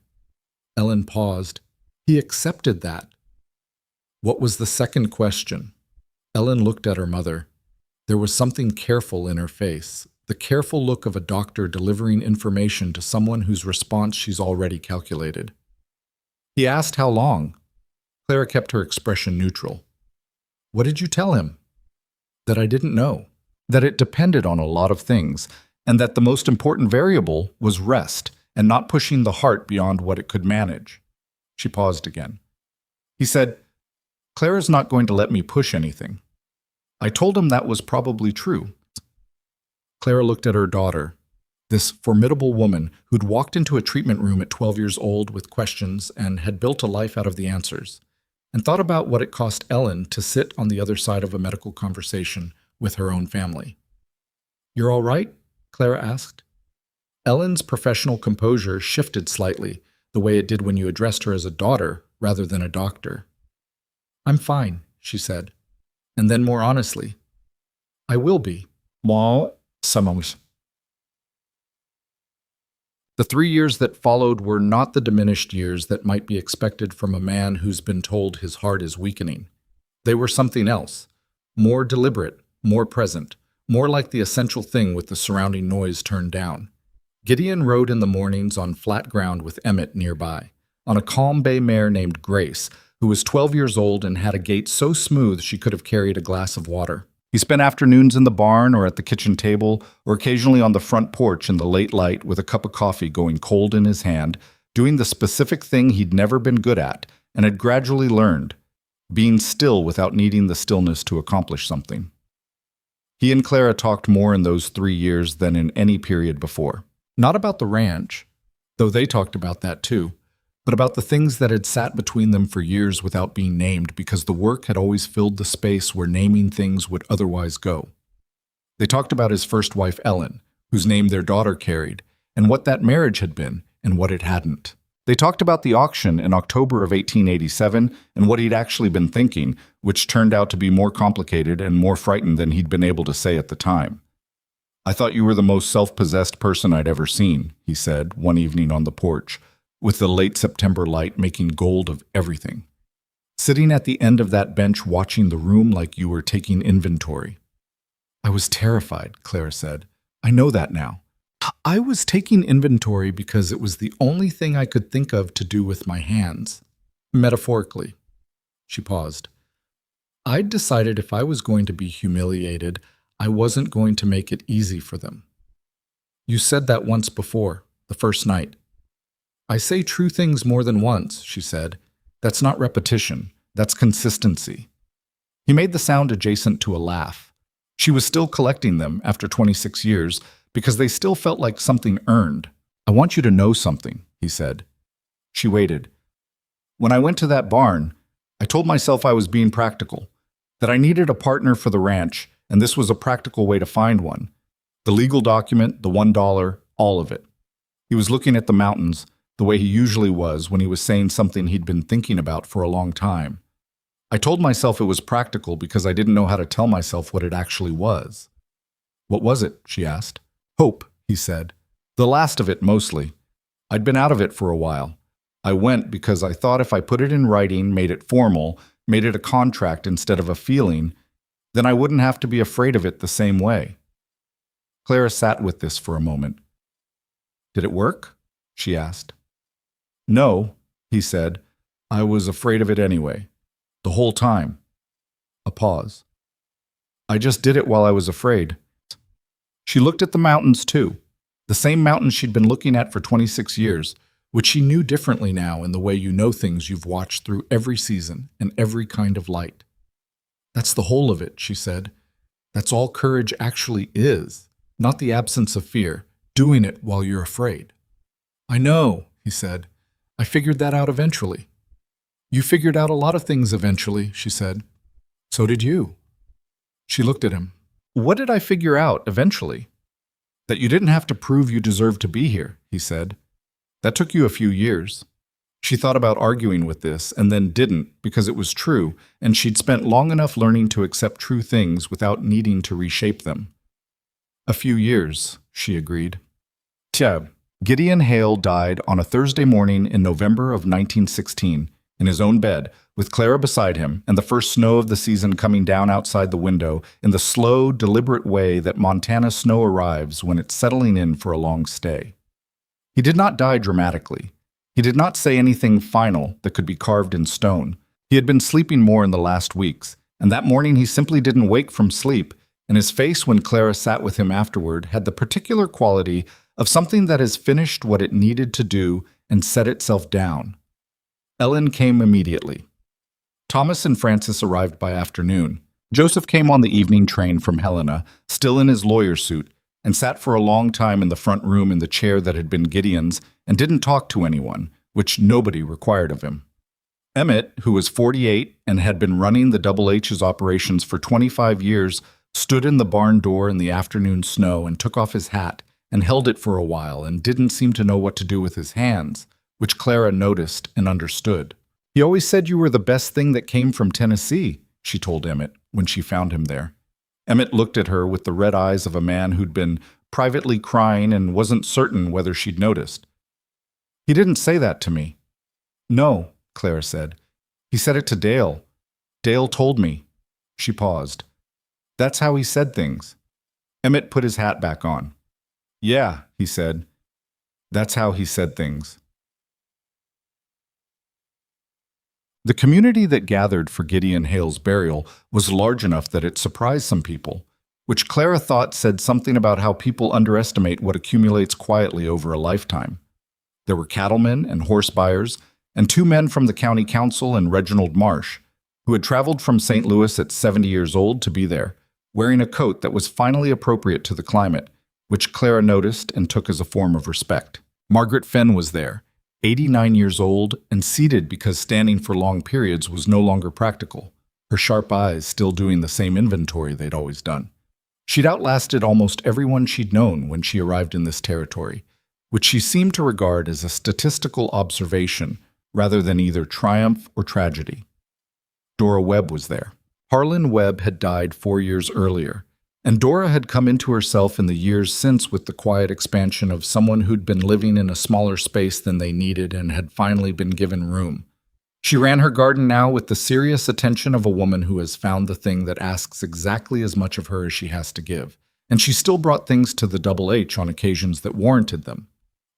Ellen paused. "He accepted that." "What was the second question?" Ellen looked at her mother. There was something careful in her face, the careful look of a doctor delivering information to someone whose response she's already calculated. "He asked how long." Clara kept her expression neutral. "What did you tell him?" "That I didn't know. That it depended on a lot of things, and that the most important variable was rest and not pushing the heart beyond what it could manage." She paused again. He said, "Clara's not going to let me push anything." I told him that was probably true. Clara looked at her daughter, this formidable woman who'd walked into a treatment room at 12 years old with questions and had built a life out of the answers, and thought about what it cost Ellen to sit on the other side of a medical conversation with her own family. "You're all right?" Clara asked. Ellen's professional composure shifted slightly, the way it did when you addressed her as a daughter rather than a doctor. "I'm fine," she said. And then more honestly, "I will be." The 3 years that followed were not the diminished years that might be expected from a man who's been told his heart is weakening. They were something else, more deliberate, more present, more like the essential thing with the surrounding noise turned down. Gideon rode in the mornings on flat ground with Emmett nearby, on a calm bay mare named Grace, who was 12 years old and had a gait so smooth she could have carried a glass of water. He spent afternoons in the barn or at the kitchen table, or occasionally on the front porch in the late light with a cup of coffee going cold in his hand, doing the specific thing he'd never been good at and had gradually learned, being still without needing the stillness to accomplish something. He and Clara talked more in those 3 years than in any period before. Not about the ranch, though they talked about that too, but about the things that had sat between them for years without being named because the work had always filled the space where naming things would otherwise go. They talked about his first wife, Ellen, whose name their daughter carried, and what that marriage had been and what it hadn't. They talked about the auction in October of 1887 and what he'd actually been thinking, which turned out to be more complicated and more frightened than he'd been able to say at the time. "I thought you were the most self-possessed person I'd ever seen," he said one evening on the porch, with the late September light making gold of everything. "Sitting at the end of that bench watching the room like you were taking inventory." "I was terrified," Clara said. "I know that now. I was taking inventory because it was the only thing I could think of to do with my hands. Metaphorically." She paused. "I'd decided if I was going to be humiliated, I wasn't going to make it easy for them." "You said that once before, the first night." "I say true things more than once," she said. "That's not repetition. That's consistency." He made the sound adjacent to a laugh. She was still collecting them after 26 years because they still felt like something earned. "I want you to know something," he said. She waited. "When I went to that barn, I told myself I was being practical, that I needed a partner for the ranch, and this was a practical way to find one. The legal document, the $1, all of it." He was looking at the mountains, the way he usually was when he was saying something he'd been thinking about for a long time. "I told myself it was practical because I didn't know how to tell myself what it actually was." "What was it?" she asked. "Hope," he said. "The last of it, mostly. I'd been out of it for a while. I went because I thought if I put it in writing, made it formal, made it a contract instead of a feeling, then I wouldn't have to be afraid of it the same way." Clara sat with this for a moment. "Did it work?" she asked. "No," he said. "I was afraid of it anyway. The whole time." A pause. "I just did it while I was afraid." She looked at the mountains, too. The same mountains she'd been looking at for 26 years, which she knew differently now in the way you know things you've watched through every season and every kind of light. "That's the whole of it," she said. "That's all courage actually is, not the absence of fear, doing it while you're afraid." "I know," he said. "I figured that out eventually." "You figured out a lot of things eventually," she said. "So did you." She looked at him. "What did I figure out eventually?" "That you didn't have to prove you deserved to be here," he said. "That took you a few years." She thought about arguing with this and then didn't because it was true, and she'd spent long enough learning to accept true things without needing to reshape them. "A few years," she agreed. Tiens, Gideon Hale died on a Thursday morning in November of 1916 in his own bed, with Clara beside him and the first snow of the season coming down outside the window in the slow, deliberate way that Montana snow arrives when it's settling in for a long stay. He did not die dramatically. He did not say anything final that could be carved in stone. He had been sleeping more in the last weeks, and that morning he simply didn't wake from sleep, and his face when Clara sat with him afterward had the particular quality of something that has finished what it needed to do and set itself down. Ellen came immediately. Thomas and Francis arrived by afternoon. Joseph came on the evening train from Helena, still in his lawyer suit, and sat for a long time in the front room in the chair that had been Gideon's and didn't talk to anyone, which nobody required of him. Emmett, who was 48 and had been running the Double H's operations for 25 years, stood in the barn door in the afternoon snow and took off his hat and held it for a while and didn't seem to know what to do with his hands, which Clara noticed and understood. "He always said you were the best thing that came from Tennessee," she told Emmett when she found him there. Emmett looked at her with the red eyes of a man who'd been privately crying and wasn't certain whether she'd noticed. "He didn't say that to me." "No," Clara said. "He said it to Dale. Dale told me." She paused. "That's how he said things." Emmett put his hat back on. "Yeah," he said. "That's how he said things." The community that gathered for Gideon Hale's burial was large enough that it surprised some people, which Clara thought said something about how people underestimate what accumulates quietly over a lifetime. There were cattlemen and horse buyers, and 2 men from the county council and Reginald Marsh, who had traveled from St. Louis at 70 years old to be there, wearing a coat that was finally appropriate to the climate, which Clara noticed and took as a form of respect. Margaret Fenn was there, 89 years old and seated because standing for long periods was no longer practical, her sharp eyes still doing the same inventory they'd always done. She'd outlasted almost everyone she'd known when she arrived in this territory, which she seemed to regard as a statistical observation rather than either triumph or tragedy. Dora Webb was there. Harlan Webb had died 4 years earlier, and Dora had come into herself in the years since with the quiet expansion of someone who'd been living in a smaller space than they needed and had finally been given room. She ran her garden now with the serious attention of a woman who has found the thing that asks exactly as much of her as she has to give, and she still brought things to the Double H on occasions that warranted them.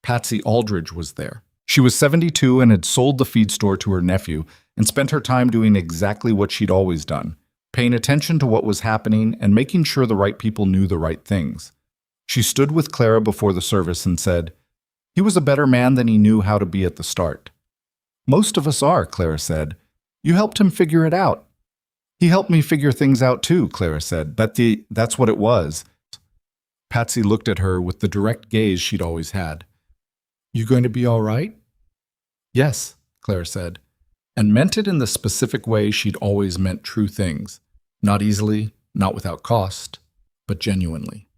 Patsy Aldridge was there. She was 72 and had sold the feed store to her nephew and spent her time doing exactly what she'd always done, paying attention to what was happening and making sure the right people knew the right things. She stood with Clara before the service and said, "He was a better man than he knew how to be at the start." "Most of us are," Clara said. "You helped him figure it out." "He helped me figure things out too," Clara said. That's what it was." Patsy looked at her with the direct gaze she'd always had. "You going to be all right?" "Yes," Clara said, and meant it in the specific way she'd always meant true things. Not easily, not without cost, but genuinely.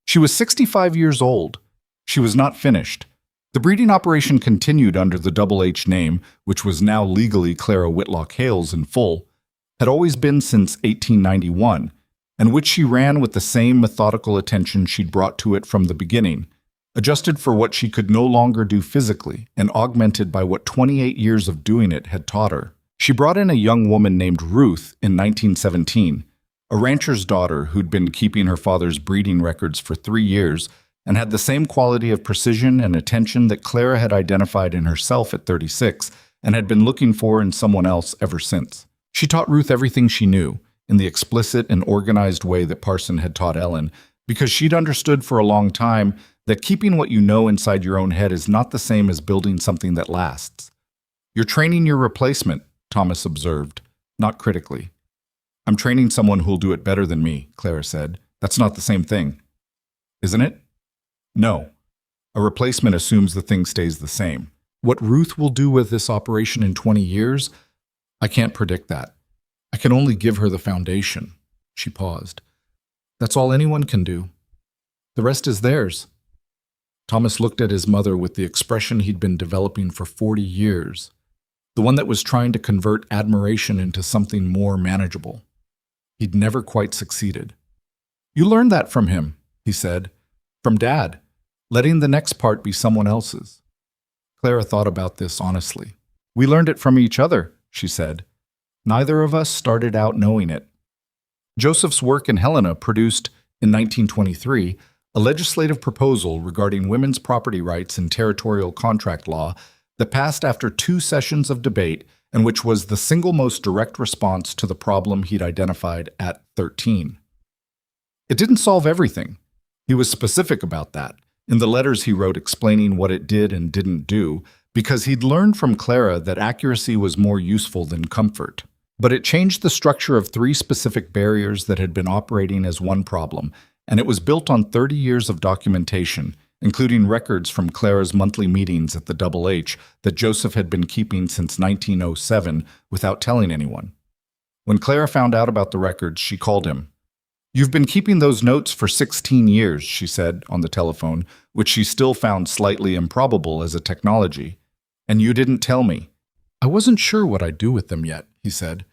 She was 65 years old. She was not finished. The breeding operation continued under the Double H name, which was now legally Clara Whitlock Hales in full, had always been since 1891, and which she ran with the same methodical attention she'd brought to it from the beginning, adjusted for what she could no longer do physically and augmented by what 28 years of doing it had taught her. She brought in a young woman named Ruth in 1917, a rancher's daughter who'd been keeping her father's breeding records for 3 years and had the same quality of precision and attention that Clara had identified in herself at 36 and had been looking for in someone else ever since. She taught Ruth everything she knew, in the explicit and organized way that Parson had taught Ellen, because she'd understood for a long time that keeping what you know inside your own head is not the same as building something that lasts. "You're training your replacement," Thomas observed, not critically. "I'm training someone who'll do it better than me," Clara said. "That's not the same thing." "Isn't it?" "No. A replacement assumes the thing stays the same. What Ruth will do with this operation in 20 years, I can't predict that. I can only give her the foundation." She paused. "That's all anyone can do. The rest is theirs." Thomas looked at his mother with the expression he'd been developing for 40 years, the one that was trying to convert admiration into something more manageable. He'd never quite succeeded. "You learned that from him," he said. "From Dad, letting the next part be someone else's." Clara thought about this honestly. "We learned it from each other," she said. "Neither of us started out knowing it." Joseph's work in Helena produced, in 1923, a legislative proposal regarding women's property rights in territorial contract law that passed after 2 sessions of debate and which was the single most direct response to the problem he'd identified at 13. It didn't solve everything. He was specific about that, in the letters he wrote explaining what it did and didn't do, because he'd learned from Clara that accuracy was more useful than comfort. But it changed the structure of 3 specific barriers that had been operating as one problem, and it was built on 30 years of documentation, including records from Clara's monthly meetings at the Double H that Joseph had been keeping since 1907 without telling anyone. When Clara found out about the records, she called him. "You've been keeping those notes for 16 years, she said on the telephone, which she still found slightly improbable as a technology. "And you didn't tell me." "I wasn't sure what I'd do with them yet," he said.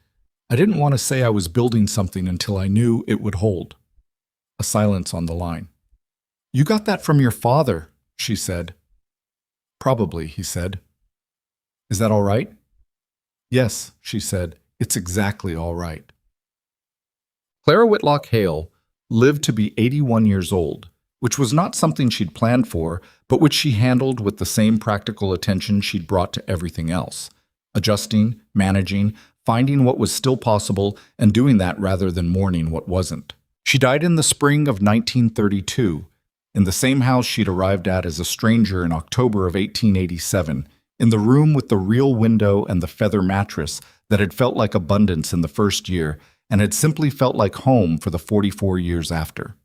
"I didn't want to say I was building something until I knew it would hold." A silence on the line. "You got that from your father," she said. "Probably," he said. "Is that all right?" "Yes," she said. "It's exactly all right." Clara Whitlock Hale lived to be 81 years old, which was not something she'd planned for, but which she handled with the same practical attention she'd brought to everything else, adjusting, managing, finding what was still possible, and doing that rather than mourning what wasn't. She died in the spring of 1932, in the same house she'd arrived at as a stranger in October of 1887, in the room with the real window and the feather mattress that had felt like abundance in the first year and had simply felt like home for the 44 years after.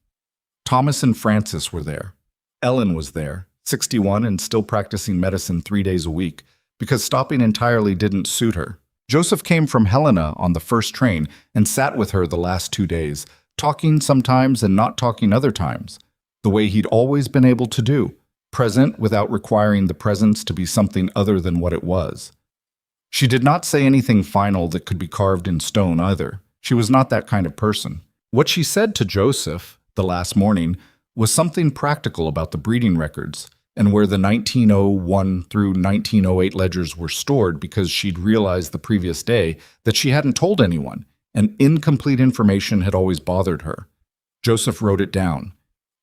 Thomas and Frances were there. Ellen was there, 61 and still practicing medicine 3 days a week, because stopping entirely didn't suit her. Joseph came from Helena on the first train and sat with her the last 2 days, talking sometimes and not talking other times, the way he'd always been able to do, present without requiring the presence to be something other than what it was. She did not say anything final that could be carved in stone either. She was not that kind of person. What she said to Joseph the last morning was something practical about the breeding records and where the 1901 through 1908 ledgers were stored, because she'd realized the previous day that she hadn't told anyone, and incomplete information had always bothered her. Joseph wrote it down.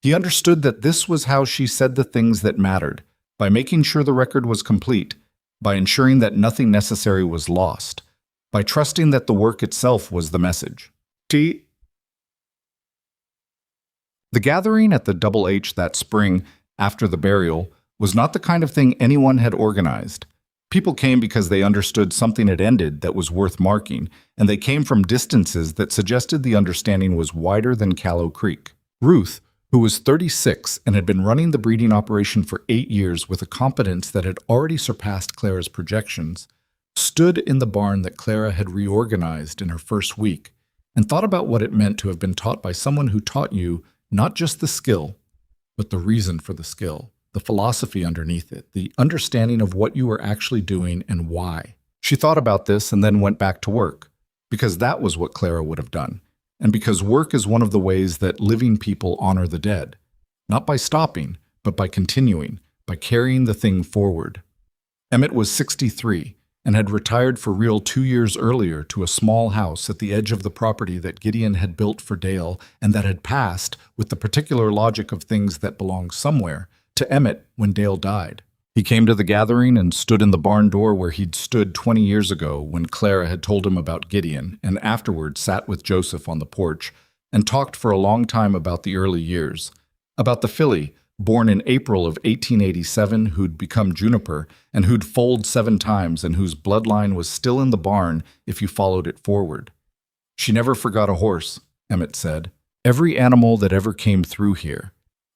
He understood that this was how she said the things that mattered, by making sure the record was complete, by ensuring that nothing necessary was lost, by trusting that the work itself was the message. The gathering at the Double H that spring after the burial was not the kind of thing anyone had organized. People came because they understood something had ended that was worth marking, and they came from distances that suggested the understanding was wider than Callow Creek. Ruth, who was 36 and had been running the breeding operation for 8 years with a competence that had already surpassed Clara's projections, stood in the barn that Clara had reorganized in her first week and thought about what it meant to have been taught by someone who taught you not just the skill, but the reason for the skill, the philosophy underneath it, the understanding of what you were actually doing and why. She thought about this and then went back to work, because that was what Clara would have done, and because work is one of the ways that living people honor the dead, not by stopping, but by continuing, by carrying the thing forward. Emmett was 63 and had retired for real 2 years earlier to a small house at the edge of the property that Gideon had built for Dale and that had passed, with the particular logic of things that belong somewhere, to Emmett when Dale died. He came to the gathering and stood in the barn door where he'd stood 20 years ago when Clara had told him about Gideon, and afterward sat with Joseph on the porch and talked for a long time about the early years, about the filly, born in April of 1887, who'd become Juniper and who'd foaled 7 times and whose bloodline was still in the barn if you followed it forward. She never forgot a horse, Emmett said. Every animal that ever came through here.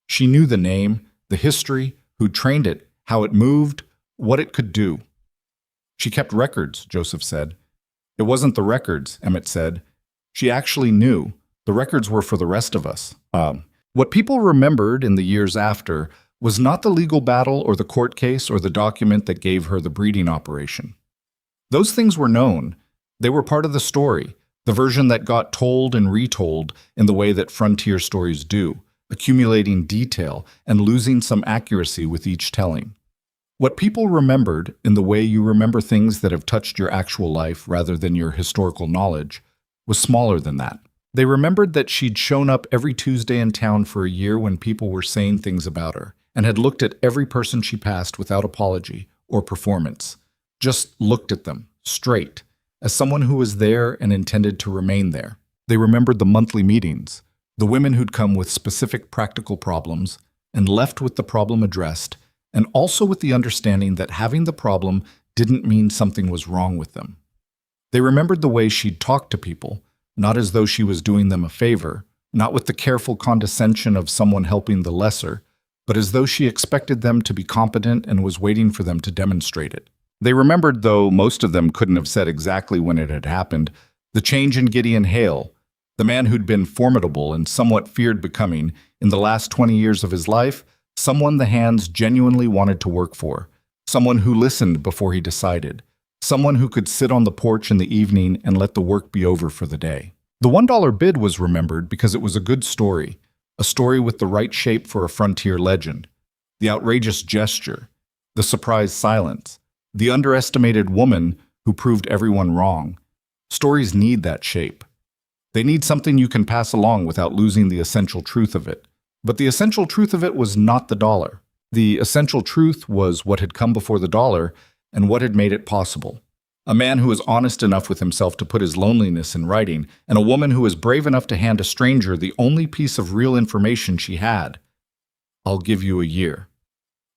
She knew the name, the history, who trained it, how it moved, what it could do. She kept records, Joseph said. It wasn't the records, Emmett said. She actually knew. The records were for the rest of us. What people remembered in the years after was not the legal battle or the court case or the document that gave her the breeding operation. Those things were known. They were part of the story, the version that got told and retold in the way that frontier stories do, accumulating detail and losing some accuracy with each telling. What people remembered, in the way you remember things that have touched your actual life rather than your historical knowledge, was smaller than that. They remembered that she'd shown up every Tuesday in town for a year when people were saying things about her, and had looked at every person she passed without apology or performance, just looked at them, straight, as someone who was there and intended to remain there. They remembered the monthly meetings, the women who'd come with specific practical problems and left with the problem addressed, and also with the understanding that having the problem didn't mean something was wrong with them. They remembered the way she'd talked to people, not as though she was doing them a favor, not with the careful condescension of someone helping the lesser, but as though she expected them to be competent and was waiting for them to demonstrate it. They remembered, though most of them couldn't have said exactly when it had happened, the change in Gideon Hale, the man who'd been formidable and somewhat feared becoming, in the last 20 years of his life, someone the hands genuinely wanted to work for, someone who listened before he decided, someone who could sit on the porch in the evening and let the work be over for the day. The $1 bid was remembered because it was a good story, a story with the right shape for a frontier legend, the outrageous gesture, the surprised silence, the underestimated woman who proved everyone wrong. Stories need that shape. They need something you can pass along without losing the essential truth of it. But the essential truth of it was not the dollar. The essential truth was what had come before the dollar and what had made it possible. A man who was honest enough with himself to put his loneliness in writing, and a woman who was brave enough to hand a stranger the only piece of real information she had. I'll give you a year.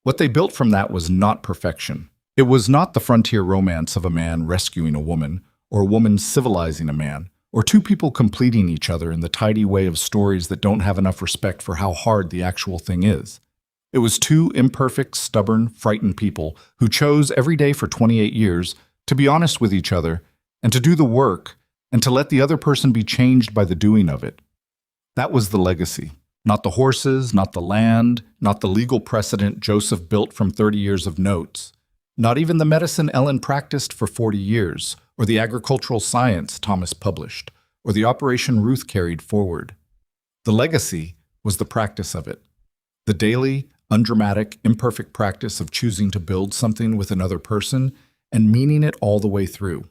What they built from that was not perfection. It was not the frontier romance of a man rescuing a woman, or a woman civilizing a man, or two people completing each other in the tidy way of stories that don't have enough respect for how hard the actual thing is. It was two imperfect, stubborn, frightened people who chose every day for 28 years to be honest with each other and to do the work and to let the other person be changed by the doing of it. That was the legacy. Not the horses, not the land, not the legal precedent Joseph built from 30 years of notes. Not even the medicine Ellen practiced for 40 years, or the agricultural science Thomas published, or the operation Ruth carried forward. The legacy was the practice of it. The daily, undramatic, imperfect practice of choosing to build something with another person and meaning it all the way through.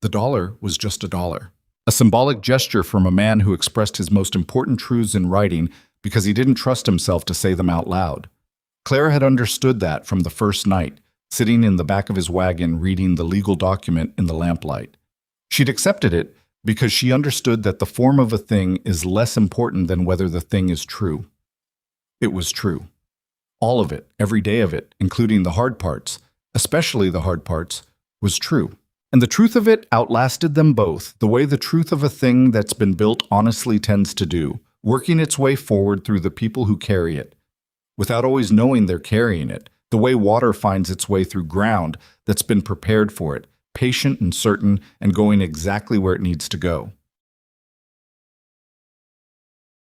The dollar was just a dollar. A symbolic gesture from a man who expressed his most important truths in writing because he didn't trust himself to say them out loud. Clara had understood that from the first night, sitting in the back of his wagon reading the legal document in the lamplight. She'd accepted it because she understood that the form of a thing is less important than whether the thing is true. It was true. All of it, every day of it, including the hard parts, especially the hard parts, was true. And the truth of it outlasted them both, the way the truth of a thing that's been built honestly tends to do, working its way forward through the people who carry it, without always knowing they're carrying it, the way water finds its way through ground that's been prepared for it, patient and certain and going exactly where it needs to go.